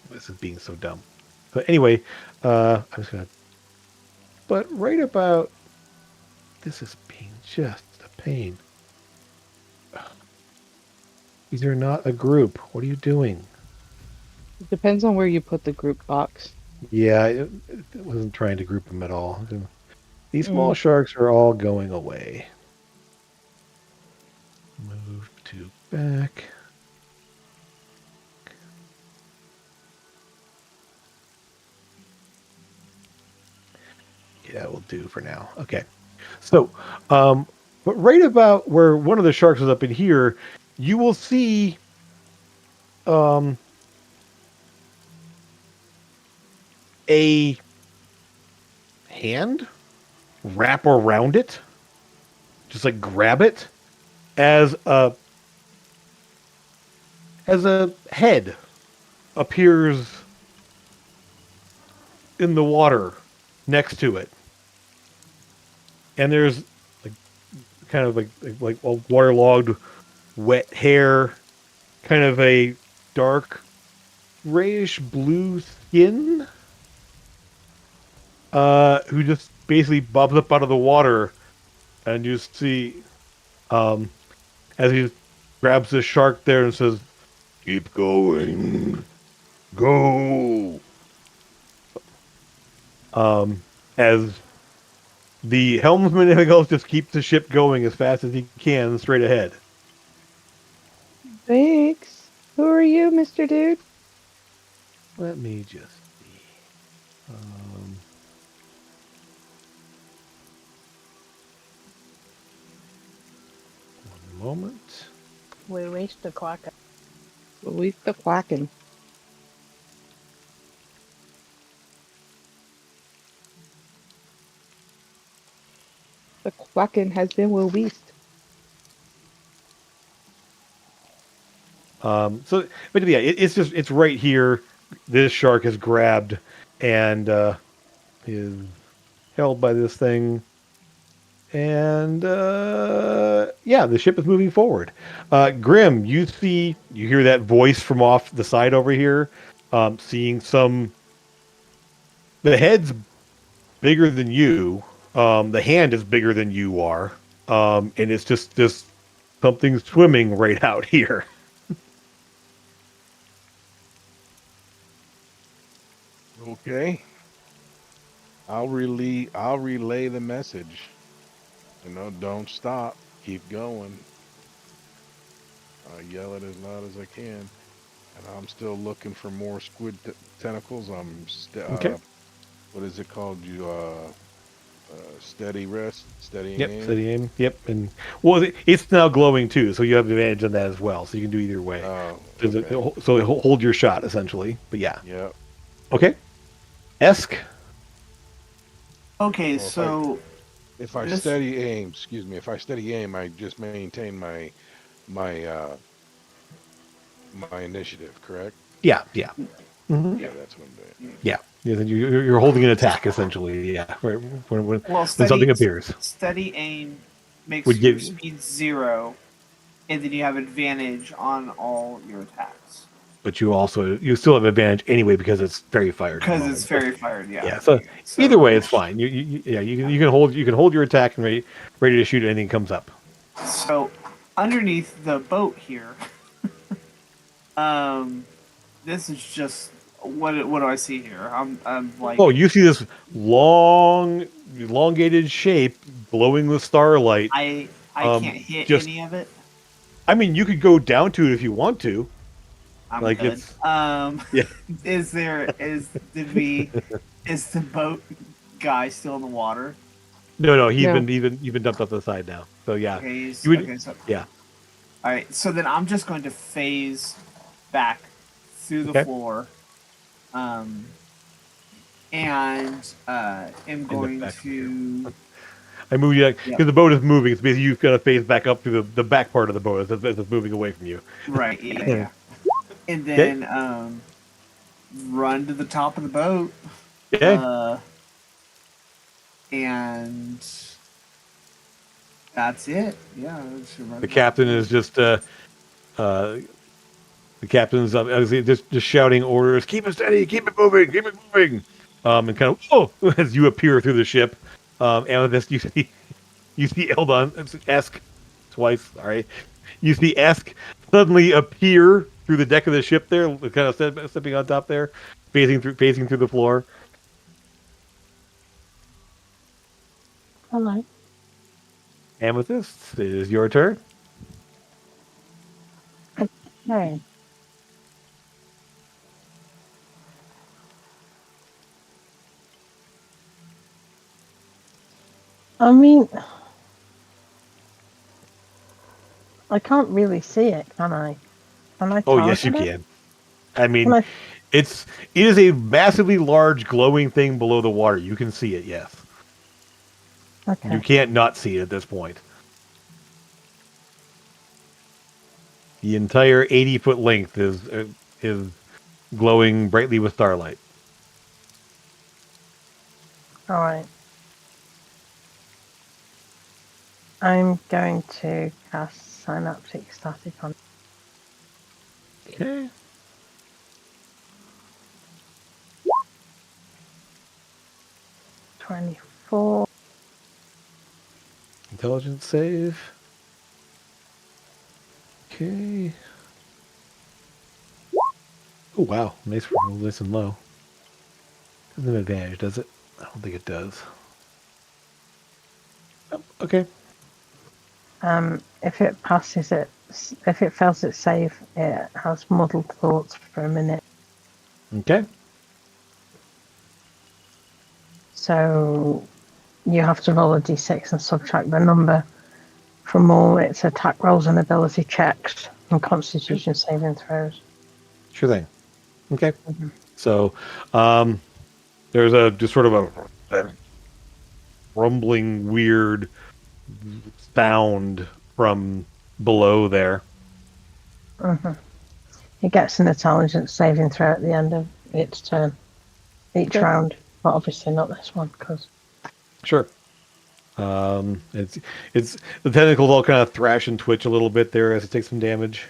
this is being so dumb. But anyway, I'm just gonna. But right about this is being just a pain. These are not a group. What are you doing? It depends on where you put the group box. Yeah, it wasn't trying to group them at all. These small Mm. sharks are all going away. Move to back. Yeah, we'll do for now. Okay. So, but right about where one of the sharks is up in here, you will see a hand wrap around it, just like grab it, as a head appears in the water next to it, and there's like kind of like a waterlogged, wet hair, kind of a dark grayish blue skin, who just basically bobs up out of the water, and you see, as he grabs the shark there and says, "Keep going, go." As the helmsman and everything else just keeps the ship going as fast as he can straight ahead. Thanks. Who are you, Mr. Dude? Let me just see. One moment. We reached the quacker. Luis the Quacken. The Quacken has been released. But yeah, it's right here. This shark is grabbed and is held by this thing. And yeah, the ship is moving forward. Grim, you hear that voice from off the side over here, seeing the head's bigger than you. The hand is bigger than you are. And it's just something swimming right out here. Okay. I'll relay the message. Don't stop. Keep going. I yell it as loud as I can. And I'm still looking for more squid tentacles. Okay. What is it called? Steady rest, steady Yep, aim. steady aim. Yep, and well, it's now glowing too, so you have advantage on that as well. So you can do either way. Oh, So hold your shot essentially. But yeah. Yep. Okay. Esk. Okay, Well, so if I steady aim, excuse me, if I steady aim, I just maintain my initiative, correct? Yeah, yeah. Mm-hmm. Yeah, that's what I'm doing. Yeah. You're holding an attack essentially. Yeah. Right. When something appears. Steady aim makes Would your give- speed 0, and then you have advantage on all your attacks. But you still have advantage anyway because it's fairy fired. Because it's fairy fired, yeah. Yeah. So either way, it's fine. You can hold your attack and ready to shoot anything comes up. So underneath the boat here, this is just what do I see here? I'm like, oh, you see this elongated shape glowing with starlight. I can't hit any of it. I mean, you could go down to it if you want to. I'm like good. it's Yeah. Is the boat guy still in the water? No, he's been dumped off the side now. So yeah. Okay, yeah. All right, so then I'm just going to phase back through the floor, and am going to. I move you because the boat is moving. It's basically you've got to phase back up through the back part of the boat as it's moving away from you. Right. Yeah. And then run to the top of the boat. Okay. And that's it. Yeah. The captain is just The captain's obviously just shouting orders: "Keep it steady, keep it moving, keep it moving." And kind of as you appear through the ship, Amethyst, you see Eldon ask twice. Sorry, you see Esk suddenly appear through the deck of the ship there, kind of stepping on top there, facing through the floor. Hello. Amethyst, it is your turn. Okay. I mean, I can't really see it, can I? Can I Oh yes, you target it? can. I mean, Can I? it is a massively large glowing thing below the water. You can see it, yes. Okay. You can't not see it at this point. The entire 80-foot length is glowing brightly with starlight. All right. I'm going to cast Synaptic Static on Okay. 24. Intelligence save. Okay. Oh wow, nice roll, nice and low. Doesn't have advantage, does it? I don't think it does. Oh, okay. If it passes it, if it fails its save, it has muddled thoughts for a minute. Okay. So you have to roll a d6 and subtract the number from all its attack rolls and ability checks and Constitution saving throws. Sure thing. Okay. Mhm. So, there's just sort of a rumbling, weird sound from below there. Mm-hmm. It gets an intelligence saving throw at the end of its turn, each Okay. round, but obviously not this one because. Sure. It's the tentacles all kind of thrash and twitch a little bit there as it takes some damage.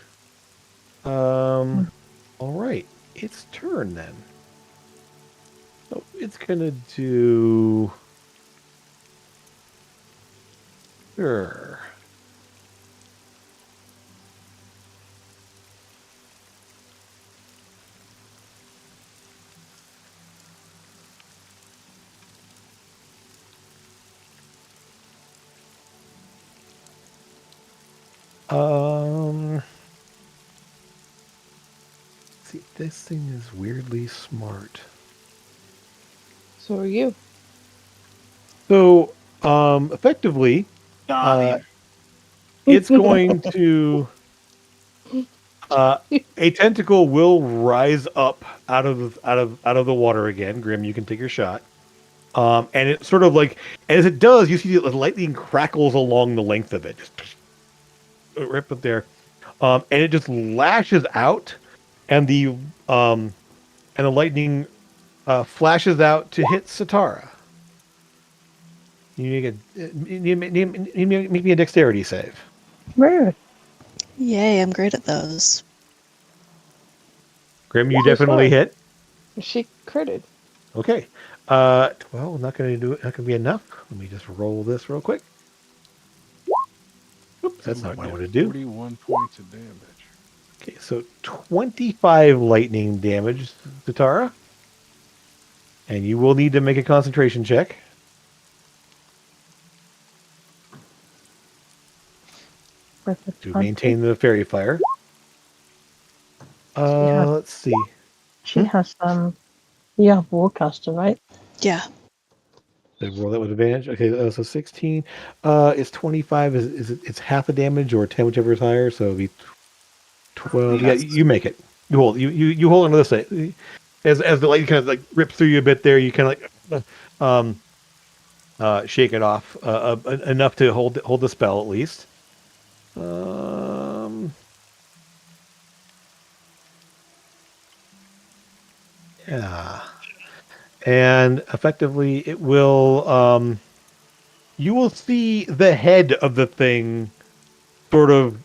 All right, its turn then. So it's gonna do. Sure. See, this thing is weirdly smart. So are you. So, effectively, Got uh, him. it's going to a tentacle will rise up out of the water again. Grim, you can take your shot. And it sort of like as it does, you see the lightning crackles along the length of it, just right up there, and it just lashes out, and the lightning flashes out to hit Satara. You need to make me a dexterity save. Rude. Yay, I'm great at those. Grim, you So definitely sorry. hit. She critted. Okay. 12, not going to do it. Not going to be enough. Let me just roll this real quick. Oops, that's I not what I get want to do. 41 points of damage. Okay, so 25 lightning damage to Tara. And you will need to make a concentration check With the to 20. maintain the fairy fire. has- Let's see. She has you have Warcaster, right? Yeah. Did I roll that with advantage? Okay, so 16. It's 25. It's half the damage or 10, whichever is higher. So it'd be 12. Yeah, Yes. you make it. You hold on to this side. As the light kind of like rips through you a bit there, you kind of like shake it off enough to hold the spell at least. Yeah, and effectively it will. You will see the head of the thing sort of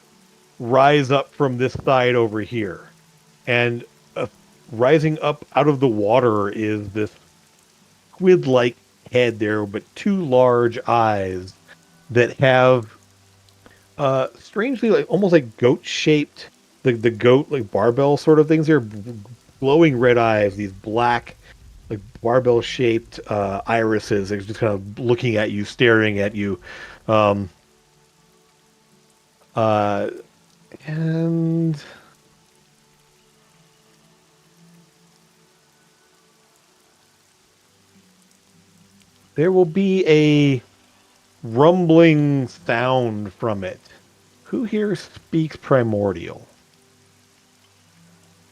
rise up from this side over here. and rising up out of the water is this squid-like head there, but two large eyes that have strangely like almost like goat-shaped, the goat like barbell sort of things. They're glowing red eyes, these black like barbell-shaped irises. They're just kind of looking at you, staring at you. Um, and there will be a rumbling sound from it. Who here speaks primordial?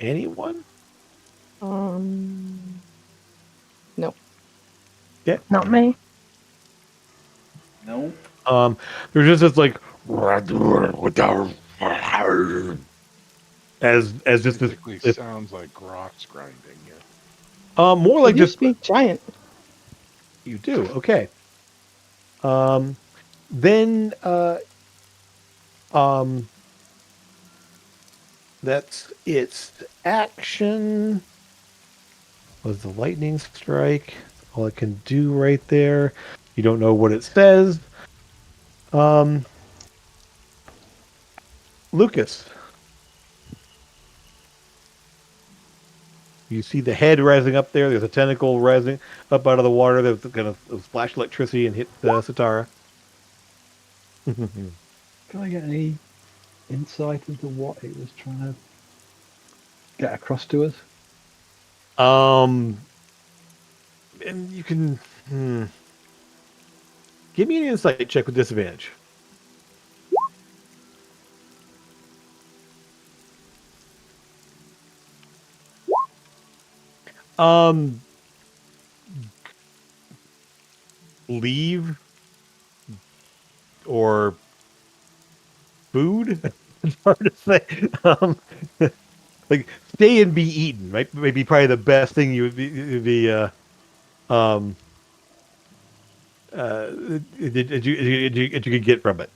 Anyone? No. Yeah. Not me. Nope. There's just this like as just Basically this sounds like rocks grinding. Yeah. more I like do just speak giant. you do. Okay. Then um that's its action. Was the lightning strike? That's all it can do right there. You don't know what it says. Lucas, you see the head rising up there. There's a tentacle rising up out of the water that's going to splash electricity and hit Satara. Can I get any insight into what it was trying to get across to us? And you can give me an insight check with disadvantage. Leave or food? It's hard to say. Like stay and be eaten, right? Maybe probably the best thing you would be um that you could get from it.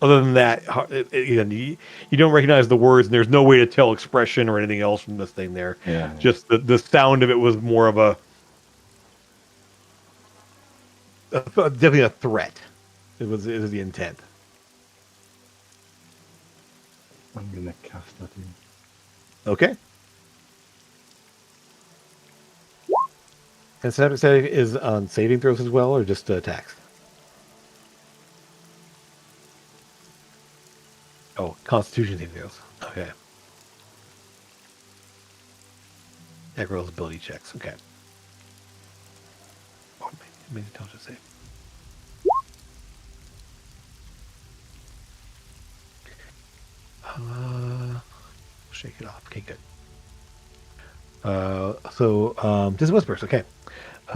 Other than that, you don't recognize the words, and there's no way to tell expression or anything else from this thing there. Yeah. Just the sound of it was more of definitely a threat. It was the intent. I'm gonna cast that in. Okay. And static is on saving throws as well, or just attacks? Oh, Constitution saving throws. Okay. That rolls ability checks. Okay. Oh, maybe intelligence save. Shake it off. Okay, good. Just whispers. Okay.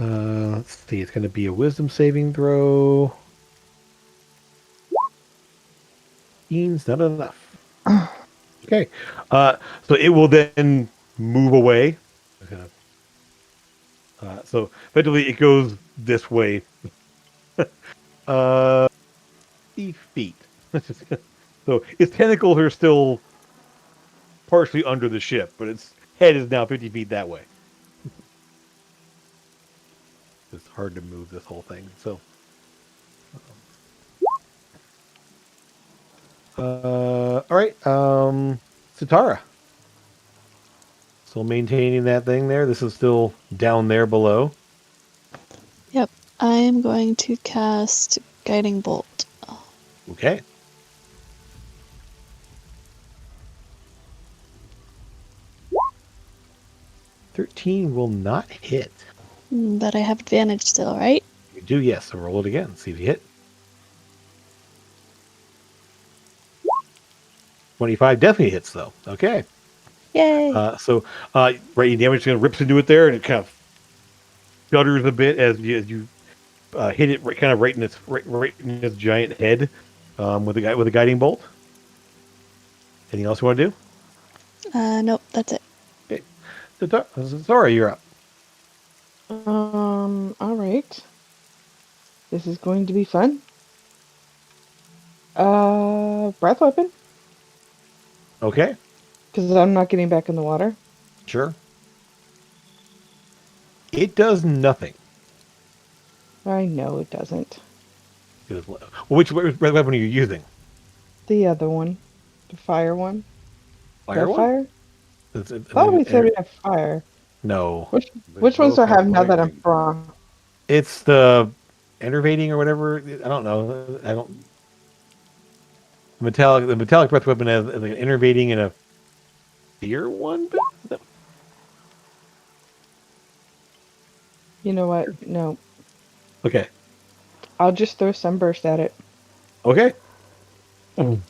Let's see. It's going to be a wisdom saving throw. Not enough. Okay. So it will then move away. So effectively, it goes this way. 50 feet. So its tentacles are still partially under the ship, but its head is now 50 feet that way. It's hard to move this whole thing. So, all right. Satara. Still maintaining that thing there. This is still down there below. Yep. I am going to cast Guiding Bolt. Okay. "13 will not hit." But I have advantage still, right? You do, yes. So roll it again. See if you hit. 25 definitely hits, though. Okay. Yay! Right, damage kind of rips into it there, and it kind of shudders a bit as you hit it right in its giant head with a guiding bolt. Anything else you want to do? Nope, that's it. Okay. Sorry, you're up. All right. This is going to be fun. Breath weapon. Okay, Because I'm not getting back in the water. sure. It does nothing. I know it doesn't. Which weapon are you using? The other one. The fire one. Fire That one? fire? I Thought we mean, said we have fire. no. They Which ones do I both have have now that I'm lightning. wrong? It's the enervating or whatever. I don't know. I don't. The metallic breath weapon has like an enervating and a fear one. You know what? No. Okay. I'll just throw sunburst at it. Okay. All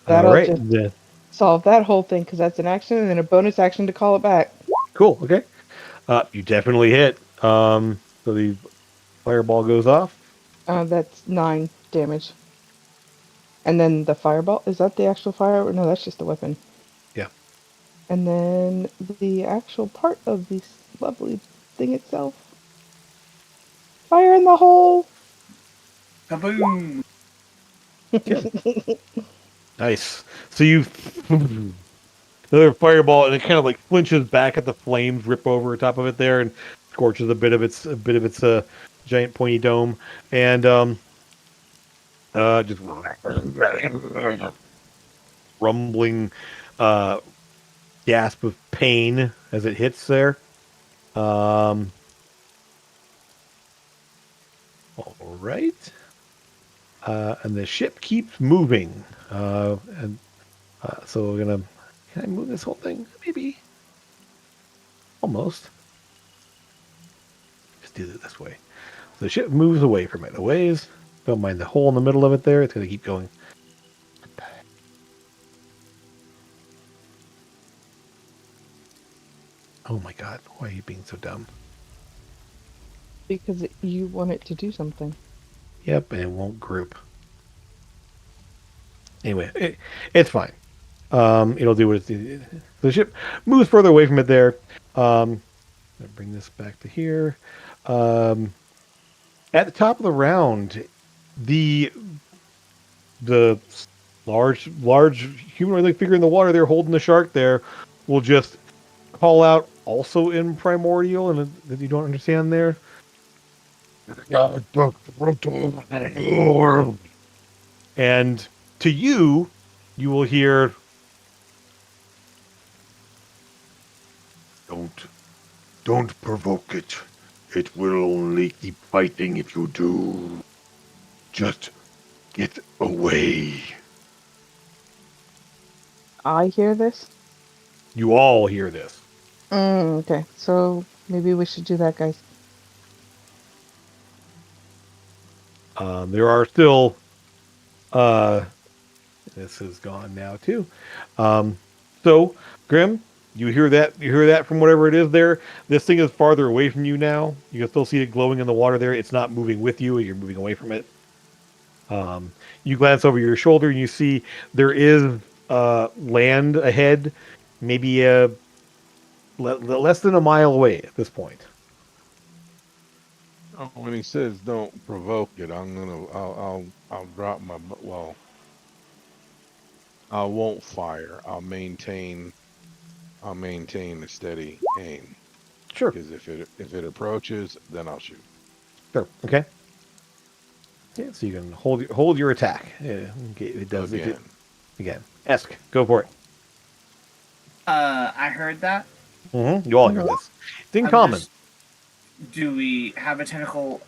That'll right. just solve that whole thing because that's an action and then a bonus action to call it back. Cool. Okay. You definitely hit. So the fireball goes off. That's 9 damage. And then the fireball, is that the actual fire? No, that's just the weapon. Yeah. And then the actual part of this lovely thing itself. Fire in the hole! Kaboom! Nice. So you another fireball, and it kind of like flinches back at the flames, rip over top of it there, and scorches a bit of its giant pointy dome, and just rumbling gasp of pain as it hits there. All right. And the ship keeps moving. And so we're gonna. Can I move this whole thing? Maybe. Almost. Just do it this way. So the ship moves away from it. A ways. Don't mind the hole in the middle of it there. It's gonna keep going. Oh my god! Why are you being so dumb? Because you want it to do something. Yep, and it won't group. Anyway, it's fine. It'll do what it's. The ship moves further away from it there. I'll bring this back to here. At the top of the round, the large humanoid-like figure in the water there holding the shark there will just call out also in primordial and that you don't understand there. And to you, you will hear, Don't provoke it. It will only keep fighting if you do. Just get away. I hear this? you all hear this. Okay, so maybe we should do that, guys. There are still, this is gone now too. So Grim, you hear that? You hear that from whatever it is there. This thing is farther away from you now. You can still see it glowing in the water there. It's not moving with you. You're moving away from it. You glance over your shoulder and you see there is land ahead, maybe less than a mile away at this point. Oh, when he says don't provoke it, I'll drop my well. I won't fire. I'll maintain a steady aim. Sure. Because if it approaches, then I'll shoot. Sure. Okay. Yeah, so you can hold your attack. Yeah, okay, it does Again. Again. Esk, go for it. I heard that. Mm-hmm. You all hear this. It's in common. Do we have a tentacle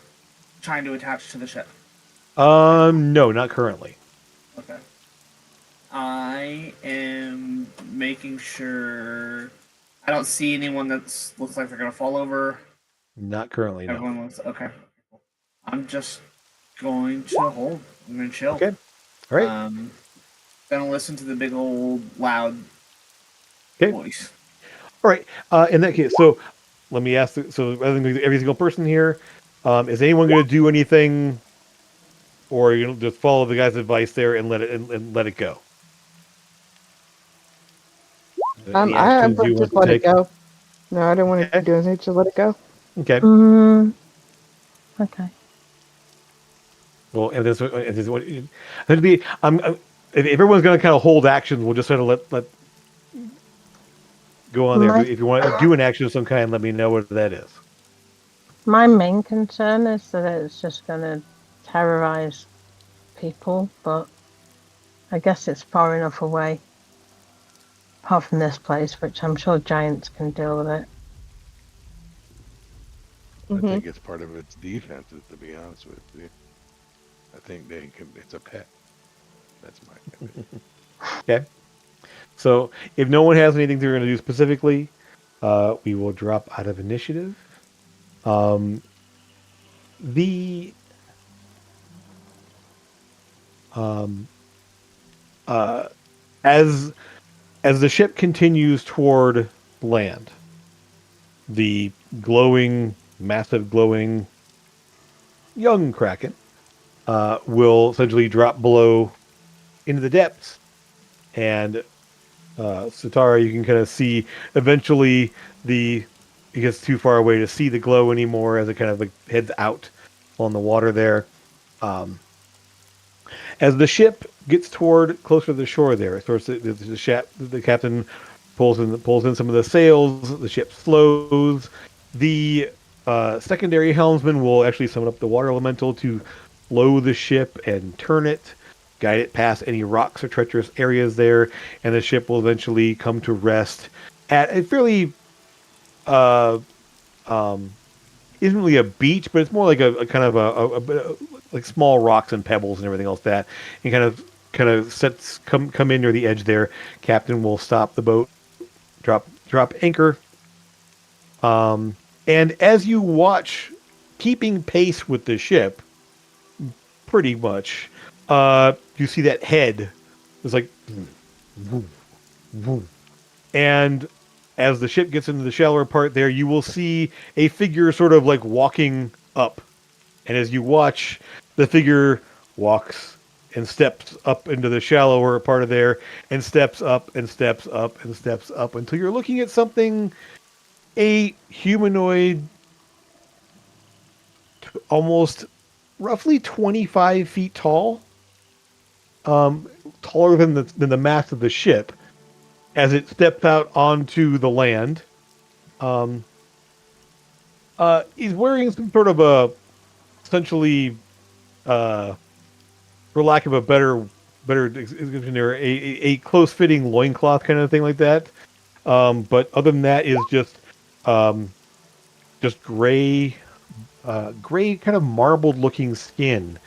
trying to attach to the ship? No, not currently. Okay. I am making sure I don't see anyone that looks like they're gonna fall over. Not currently, no. Everyone looks okay. I'm just going to hold. I'm gonna chill. Okay. All right. Gonna listen to the big old loud voice. All right. In that case, so let me ask. So rather than every single person here, is anyone going to do anything, or you just follow the guy's advice there and let it go? I would just let it go. No, I don't want to do anything. Just let it go. Okay. Okay. Well, and this what it'd be. if everyone's going to kind of hold actions, we'll just sort of let go on there. My, If you want to do an action of some kind, let me know what that is. my main concern is that it's just going to terrorize people, but I guess it's far enough away. Apart from this place, which I'm sure giants can deal with it. I think it's part of its defenses, to be honest with you. I think it's a pet. That's my opinion. Okay. So if no one has anything they're going to do specifically, we will drop out of initiative. The as the ship continues toward land, the massive glowing young kraken will essentially drop below into the depths, and Satara, you can kind of see eventually it gets too far away to see the glow anymore as it kind of like heads out on the water there. As the ship gets closer to the shore there, of course, the captain pulls in some of the sails. The ship slows. The secondary helmsman will actually summon up the water elemental to slow the ship and turn it, guide it past any rocks or treacherous areas there, and the ship will eventually come to rest at a fairly isn't really a beach, but it's more like a kind of a bit of, like small rocks and pebbles and everything else that, and kind of come in near the edge there. Captain will stop the boat, drop anchor, and as you watch, keeping pace with the ship, pretty much, you see that head. It's like, and as the ship gets into the shallower part there, you will see a figure sort of like walking up. And as you watch, the figure walks and steps up into the shallower part of there, and steps up and steps up and steps up until you're looking at something, a humanoid, almost roughly 25 feet tall, taller than the mast of the ship, as it steps out onto the land. He's wearing some sort of essentially, for lack of a better description there, a close fitting loincloth kind of thing like that. But other than that is just gray kind of marbled looking skin,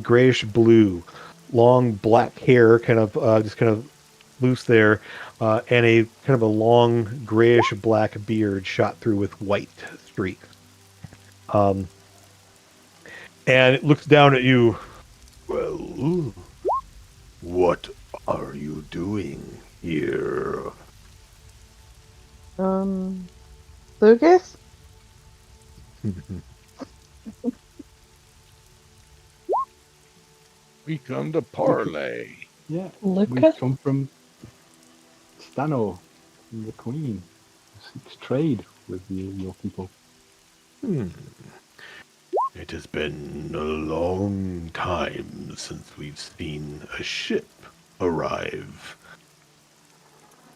grayish blue, long black hair, kind of just kind of loose there, and a kind of a long grayish black beard shot through with white streaks. And it looks down at you. Well, what are you doing here? Lucas? We come to parlay. Yeah, Luca? we come from Stano, from the Queen, who seeks trade with your people. It has been a long time since we've seen a ship arrive.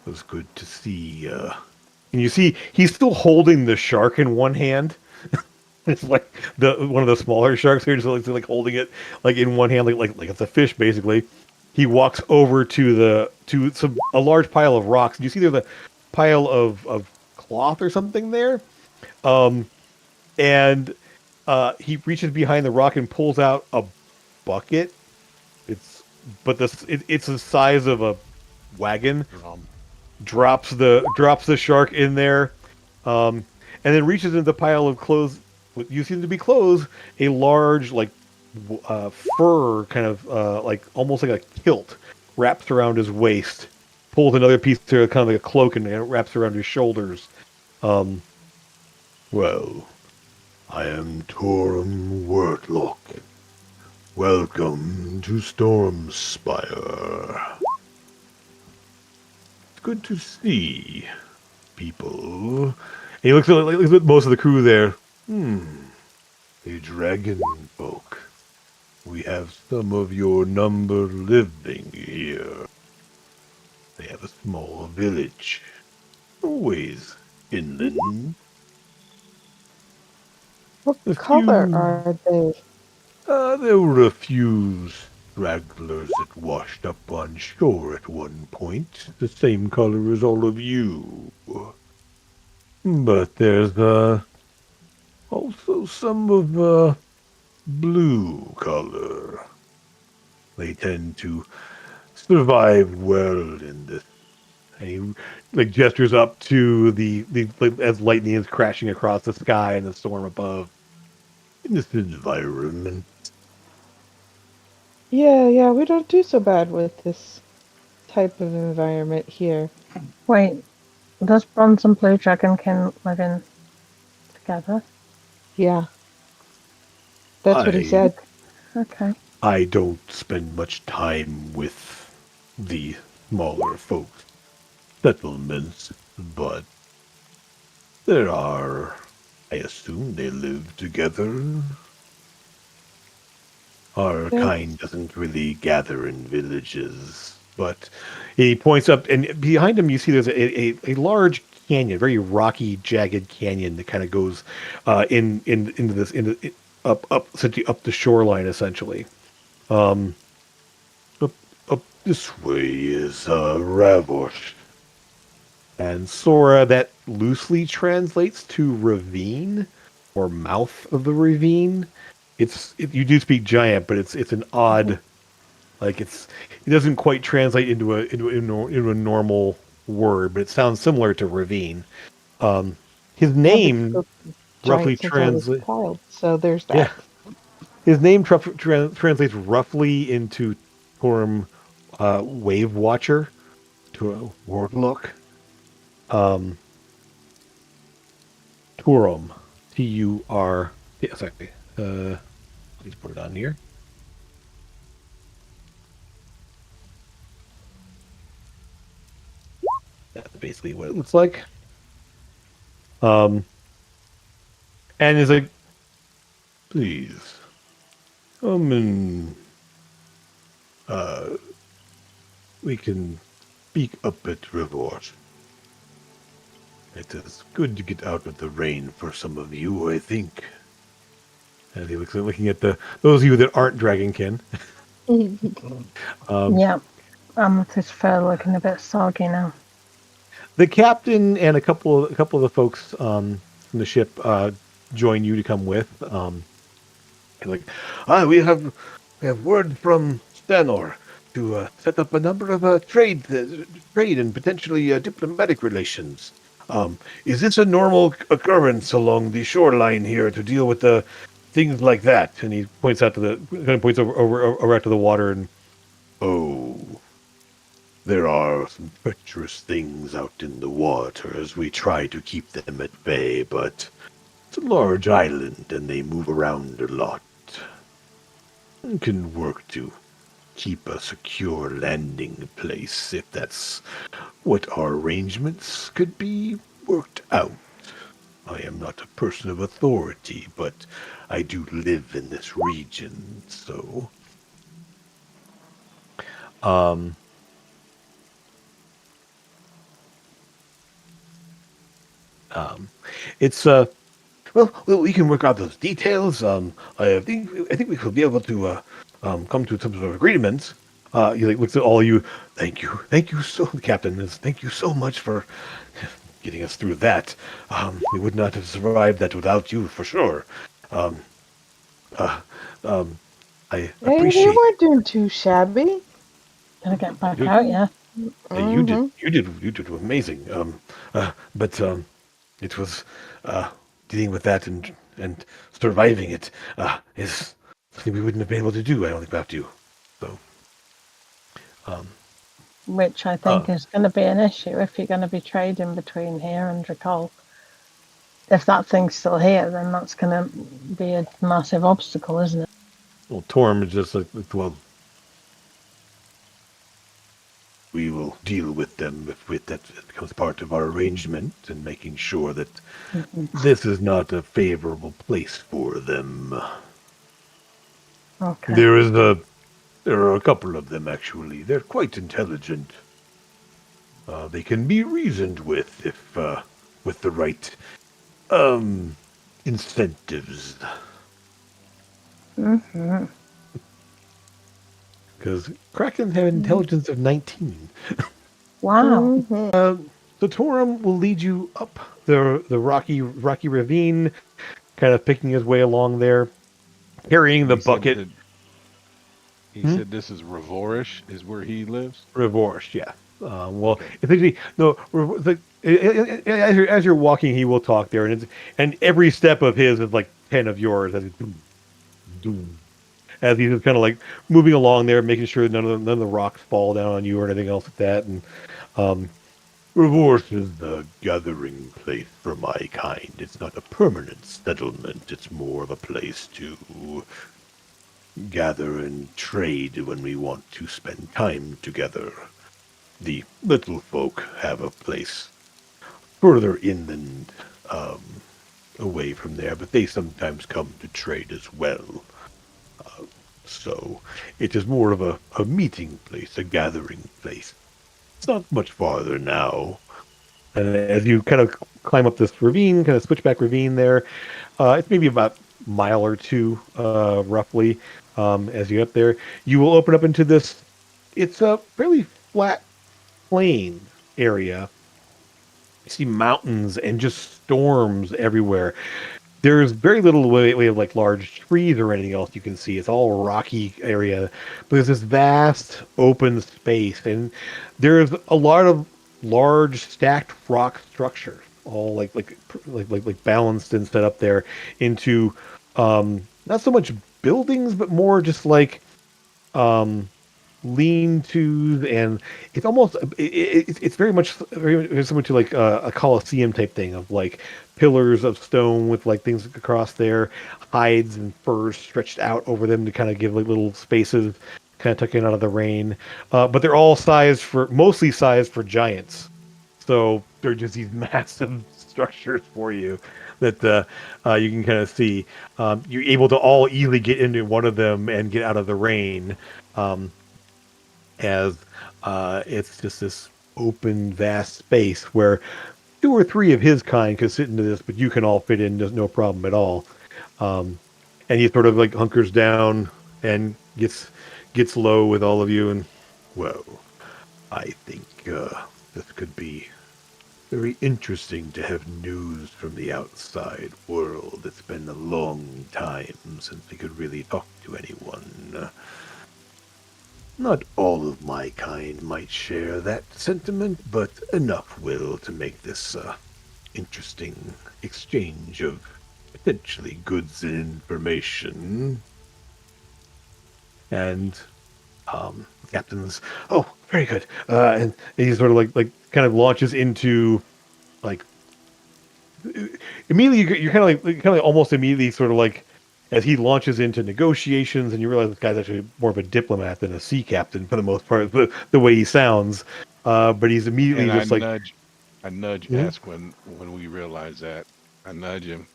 It was good to see. And you see he's still holding the shark in one hand. It's like one of the smaller sharks here, just like holding it like in one hand, like it's a fish basically. He walks over to a large pile of rocks. And you see there's a pile of cloth or something there, and he reaches behind the rock and pulls out a bucket. It's the size of a wagon. Drops the shark in there, and then reaches into the pile of clothes. What you seem to be clothes, a large like fur kind of like almost like a kilt wraps around his waist. Pulls another piece to kind of like a cloak and it wraps around his shoulders. Well, I am Torum Wordlock. Welcome to Stormspire. It's good to see people. And he looks at most of the crew there. A dragon folk. We have some of your number living here. They have a small village, always inland. What A color few, are they? there were a few stragglers that washed up on shore at one point, the same color as all of you. But there's, also some of, blue color. They tend to survive well in this. And he like gestures up to the like, as lightning is crashing across the sky and the storm above. In this environment, Yeah, we don't do so bad with this type of environment here. Wait, does bronze and blue dragonkin live in together? Yeah, that's what he I said. Okay. I don't spend much time with the smaller folk settlements, but there are. I assume they live together. Our kind That's doesn't really gather in villages, but he points up, and behind him you see there's a large canyon, very rocky, jagged canyon that kind of goes into this up essentially up the shoreline essentially. Um, up up this way is Ravosh, and Sora that loosely translates to ravine or mouth of the ravine. You do speak giant, but it's an odd. Like it doesn't quite translate into a normal word, but it sounds similar to ravine. Um, his yeah, but name roughly giant since I was translate. a child, so there's Yeah, that. his name translates roughly into Torm, Wave Watcher, to a warlock. Um, Turum, Tur. Yeah, sorry. Please put it on here. That's basically what it looks like. Um, and is like, please come and we can speak up at Rivort. It is good to get out of the rain for some of you, I think. And he looks looking at those of you that aren't Dragonkin. Yeah. Amethyst fur looking a bit soggy now. The captain and a couple of the folks from the ship join you to come with. Like, we have word from Stanor to set up a number of trade and potentially diplomatic relations. Is this a normal occurrence along the shoreline here to deal with things like that? And he points out over out to the water and oh, there are some treacherous things out in the water as we try to keep them at bay, but it's a large island and they move around a lot. We can work to keep a secure landing place if that's what our arrangements could be worked out. I am not a person of authority, but I do live in this region, so um it's well, we can work out those details. I think we could be able to come to some sort of agreement. He like looks at all of you. Thank you so, Captain. Thank you so much for getting us through that. We would not have survived that without you, for sure. Um, uh, I Hey, we appreciate weren't doing too shabby. Gonna get back you. out, yeah. Mm-hmm. You did amazing. But it was dealing with that and surviving it is something we wouldn't have been able to do. I don't think without you. So, um, Which I think is going to be an issue if you're going to be trading between here and Drakoll. If that thing's still here, then that's going to be a massive obstacle, isn't it? well, Torm is just like, well, we will deal with them if that becomes part of our arrangement and making sure that this is not a favorable place for them. Okay. There are a couple of them actually. They're quite intelligent. They can be reasoned with if with the right incentives. Mm-hmm. Because Kraken have an intelligence of 19. Wow. Mm-hmm. The Torum will lead you up the rocky ravine, kind of picking his way along there, carrying the He said bucket. that he said this is Ravorish is where he lives. Revorce, yeah. Well, Okay. essentially, no. As you're walking, he will talk there, and every step of his is like 10 of yours as doom, as he's just kind of like moving along there, making sure none of the rocks fall down on you or anything else like that. And um, Revorce is the gathering place for my kind. It's not a permanent settlement. It's more of a place to gather and trade when we want to spend time together. The little folk have a place further inland, um, away from there, but they sometimes come to trade as well. So it is more of a meeting place, a gathering place. It's not much farther now. And as you kind of climb up this ravine, kind of switchback ravine there, it's maybe about a mile or two, roughly, as you get up there. You will open up into this, it's a fairly flat plain area. You see mountains and just storms everywhere. There's very little way of like large trees or anything else you can see. It's all rocky area, but there's this vast open space, and there's a lot of large stacked rock structures, all like balanced and set up there into not so much buildings, but more just like um lean-tos, and it's almost it's very similar to like a Colosseum type thing of like pillars of stone with like things across there, hides and furs stretched out over them to kind of give like little spaces, kind of tucking out of the rain. But they're all mostly sized for giants. So they're just these massive structures for you that you can kind of see. You're able to all easily get into one of them and get out of the rain. Um, as it's just this open, vast space where two or three of his kind could sit into this, but you can all fit in, there's no problem at all. Um, and he sort of like hunkers down and gets low with all of you, and well, I think this could be very interesting to have news from the outside world. It's been a long time since we could really talk to anyone. Not all of my kind might share that sentiment, but enough will to make this interesting exchange of potentially goods and information. And captain's, oh, very good. And he sort of like kind of launches into like immediately you're kind of almost immediately sort of like as he launches into negotiations, and you realize this guy's actually more of a diplomat than a sea captain for the most part, the way he sounds. But he's immediately And just like, I nudge "Hmm?" Ask when we realize that. I nudge him.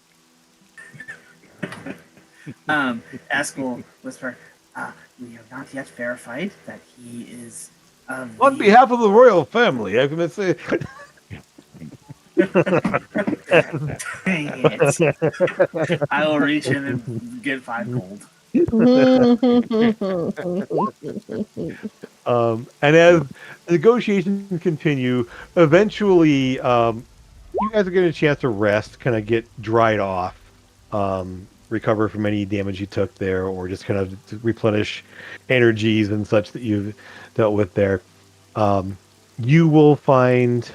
Ask will whisper, we have not yet verified that he is of On the... behalf of the royal family, I'm going to say. Dang it. I will reach in and get 5 gold. And as the negotiations continue, eventually, you guys are getting a chance to rest, kind of get dried off, recover from any damage you took there, or just kind of to replenish energies and such that you've dealt with there. You will find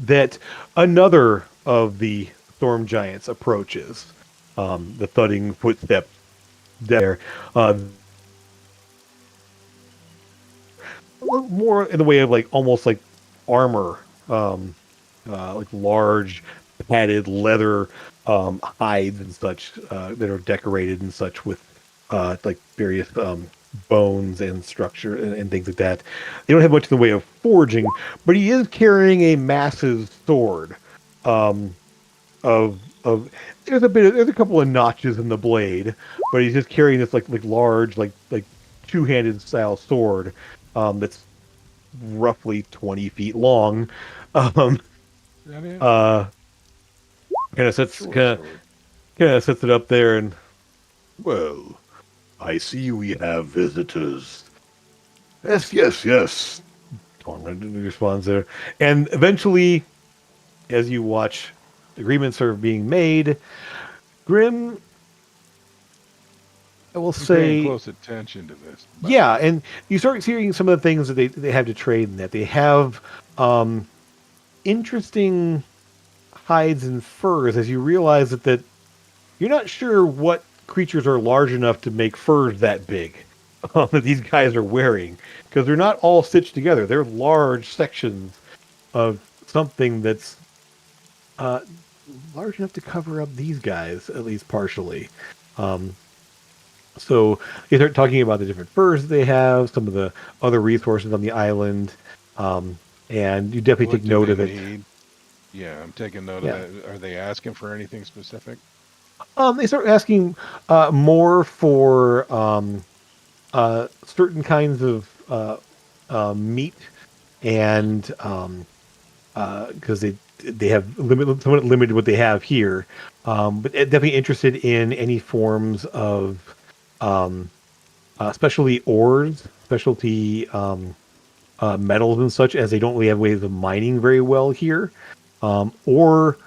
that another of the storm giants approaches. The thudding footsteps there. More in the way of like almost like armor, like large padded leather hides and such that are decorated and such with like various bones and structure and things like that. They don't have much in the way of forging, but he is carrying a massive sword. Um, of there's a couple of notches in the blade, but he's just carrying this like large like two-handed style sword that's roughly 20 feet long. Um, Is that it? uh, kind of sets Short kind sword. of sets it up there, and well, I see we have visitors. Yes, yes, yes. Conrad responds there, and eventually, as you watch, agreements are being made. Grim, I will I'm paying say, close attention to this, by the yeah, way. and you start hearing some of the things that they have to trade, and that they have um, interesting hides and furs. As you realize that you're not sure what creatures are large enough to make furs that big that these guys are wearing, because they're not all stitched together. They're large sections of something that's uh, large enough to cover up these guys, at least partially. Um, so you start talking about the different furs they have, some of the other resources on the island, um, and you definitely What take do note they of it. need? Yeah, I'm taking note of Yeah. that. Are they asking for anything specific? They start asking more for certain kinds of meat, and because they have somewhat limited what they have here, but definitely interested in any forms of um, especially ores, specialty metals and such, as they don't really have ways of mining very well here, or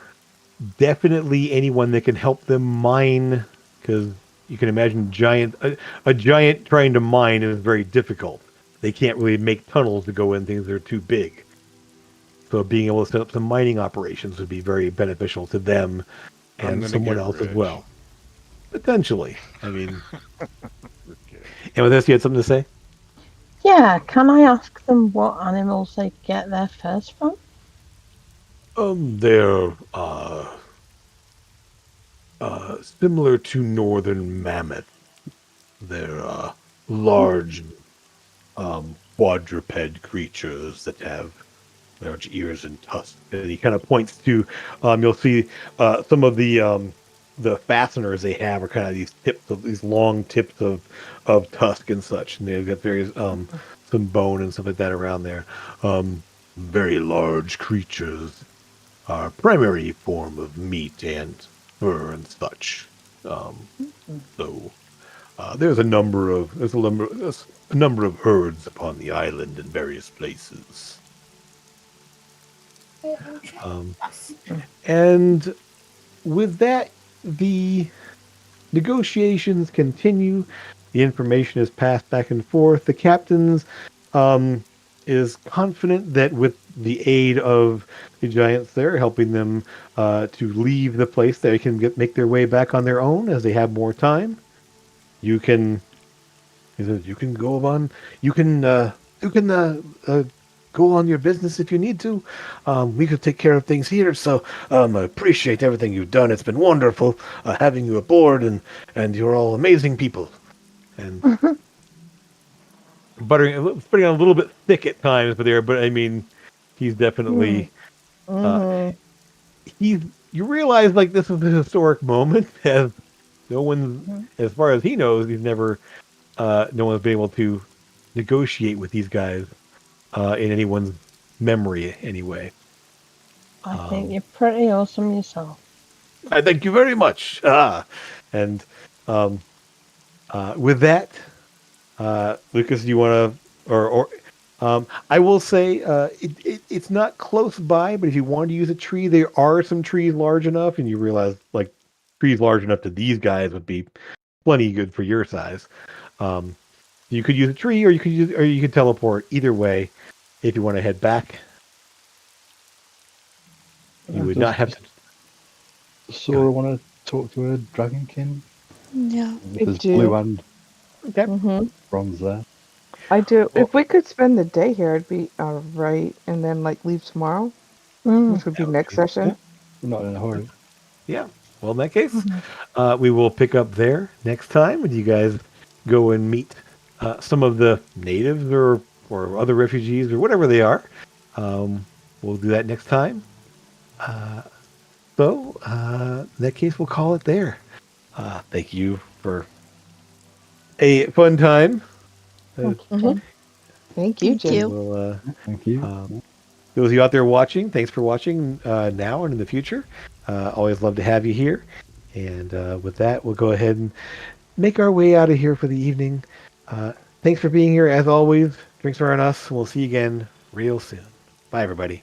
definitely anyone that can help them mine, because you can imagine a giant trying to mine is very difficult. They can't really make tunnels to go in things that are too big. So being able to set up some mining operations would be very beneficial to them I'm and gonna someone get else as rich. well. Potentially. I mean, Okay. and with this, you had something to say? Yeah, can I ask them what animals they get their furs from? They're similar to northern mammoth. They're large quadruped creatures that have large ears and tusks. And he kind of points to, you'll see some of the fasteners they have are kind of these tips of these long tips of tusk and such, and they've got various some bone and stuff like that around there. Very large creatures are primary form of meat and fur and such. So there's a number of herds upon the island in various places. Um, and with that, the negotiations continue. The information is passed back and forth. The captain's um, is confident that with the aid of the giants there, helping them to leave the place, they can make their way back on their own as they have more time. You can He says, "You can go on. You can. You can go on your business if you need to. We could take care of things here. So I appreciate everything you've done. It's been wonderful having you aboard, and you're all amazing people." And putting on a little bit thick at times, but I mean, he's definitely uh, Mm-hmm. he's. You realize like this is a historic moment, as no one, as far as he knows, he's never. No one's been able to negotiate with these guys in anyone's memory anyway. I think you're pretty awesome yourself. I thank you very much. And um, with that, Lucas, do you want to, or I will say it's not close by, but if you want to use a tree, there are some trees large enough, and you realize like trees large enough to these guys would be plenty good for your size. Um, you could use a tree, or you could teleport. Either way, if you want to head back, you would not have to. Does Sora want to talk to a dragonkin? Yeah. With I his do. blue and Okay. Mm-hmm. bronze there. I do. Well, If we could spend the day here, it'd be right, and then like leave tomorrow, which would be next yeah. session. We're not in a hurry. Yeah. Well, in that case, we will pick up there next time when you guys go and meet some of the natives or other refugees or whatever they are. We'll do that next time. So, in that case, we'll call it there. Thank you for a fun time. Mhm. Thank you, Thank Jim. you. We'll, Thank you. those of you out there watching, thanks for watching now and in the future. Always love to have you here. And with that, we'll go ahead and make our way out of here for the evening. Thanks for being here. As always, drinks are on us. We'll see you again real soon. Bye, everybody.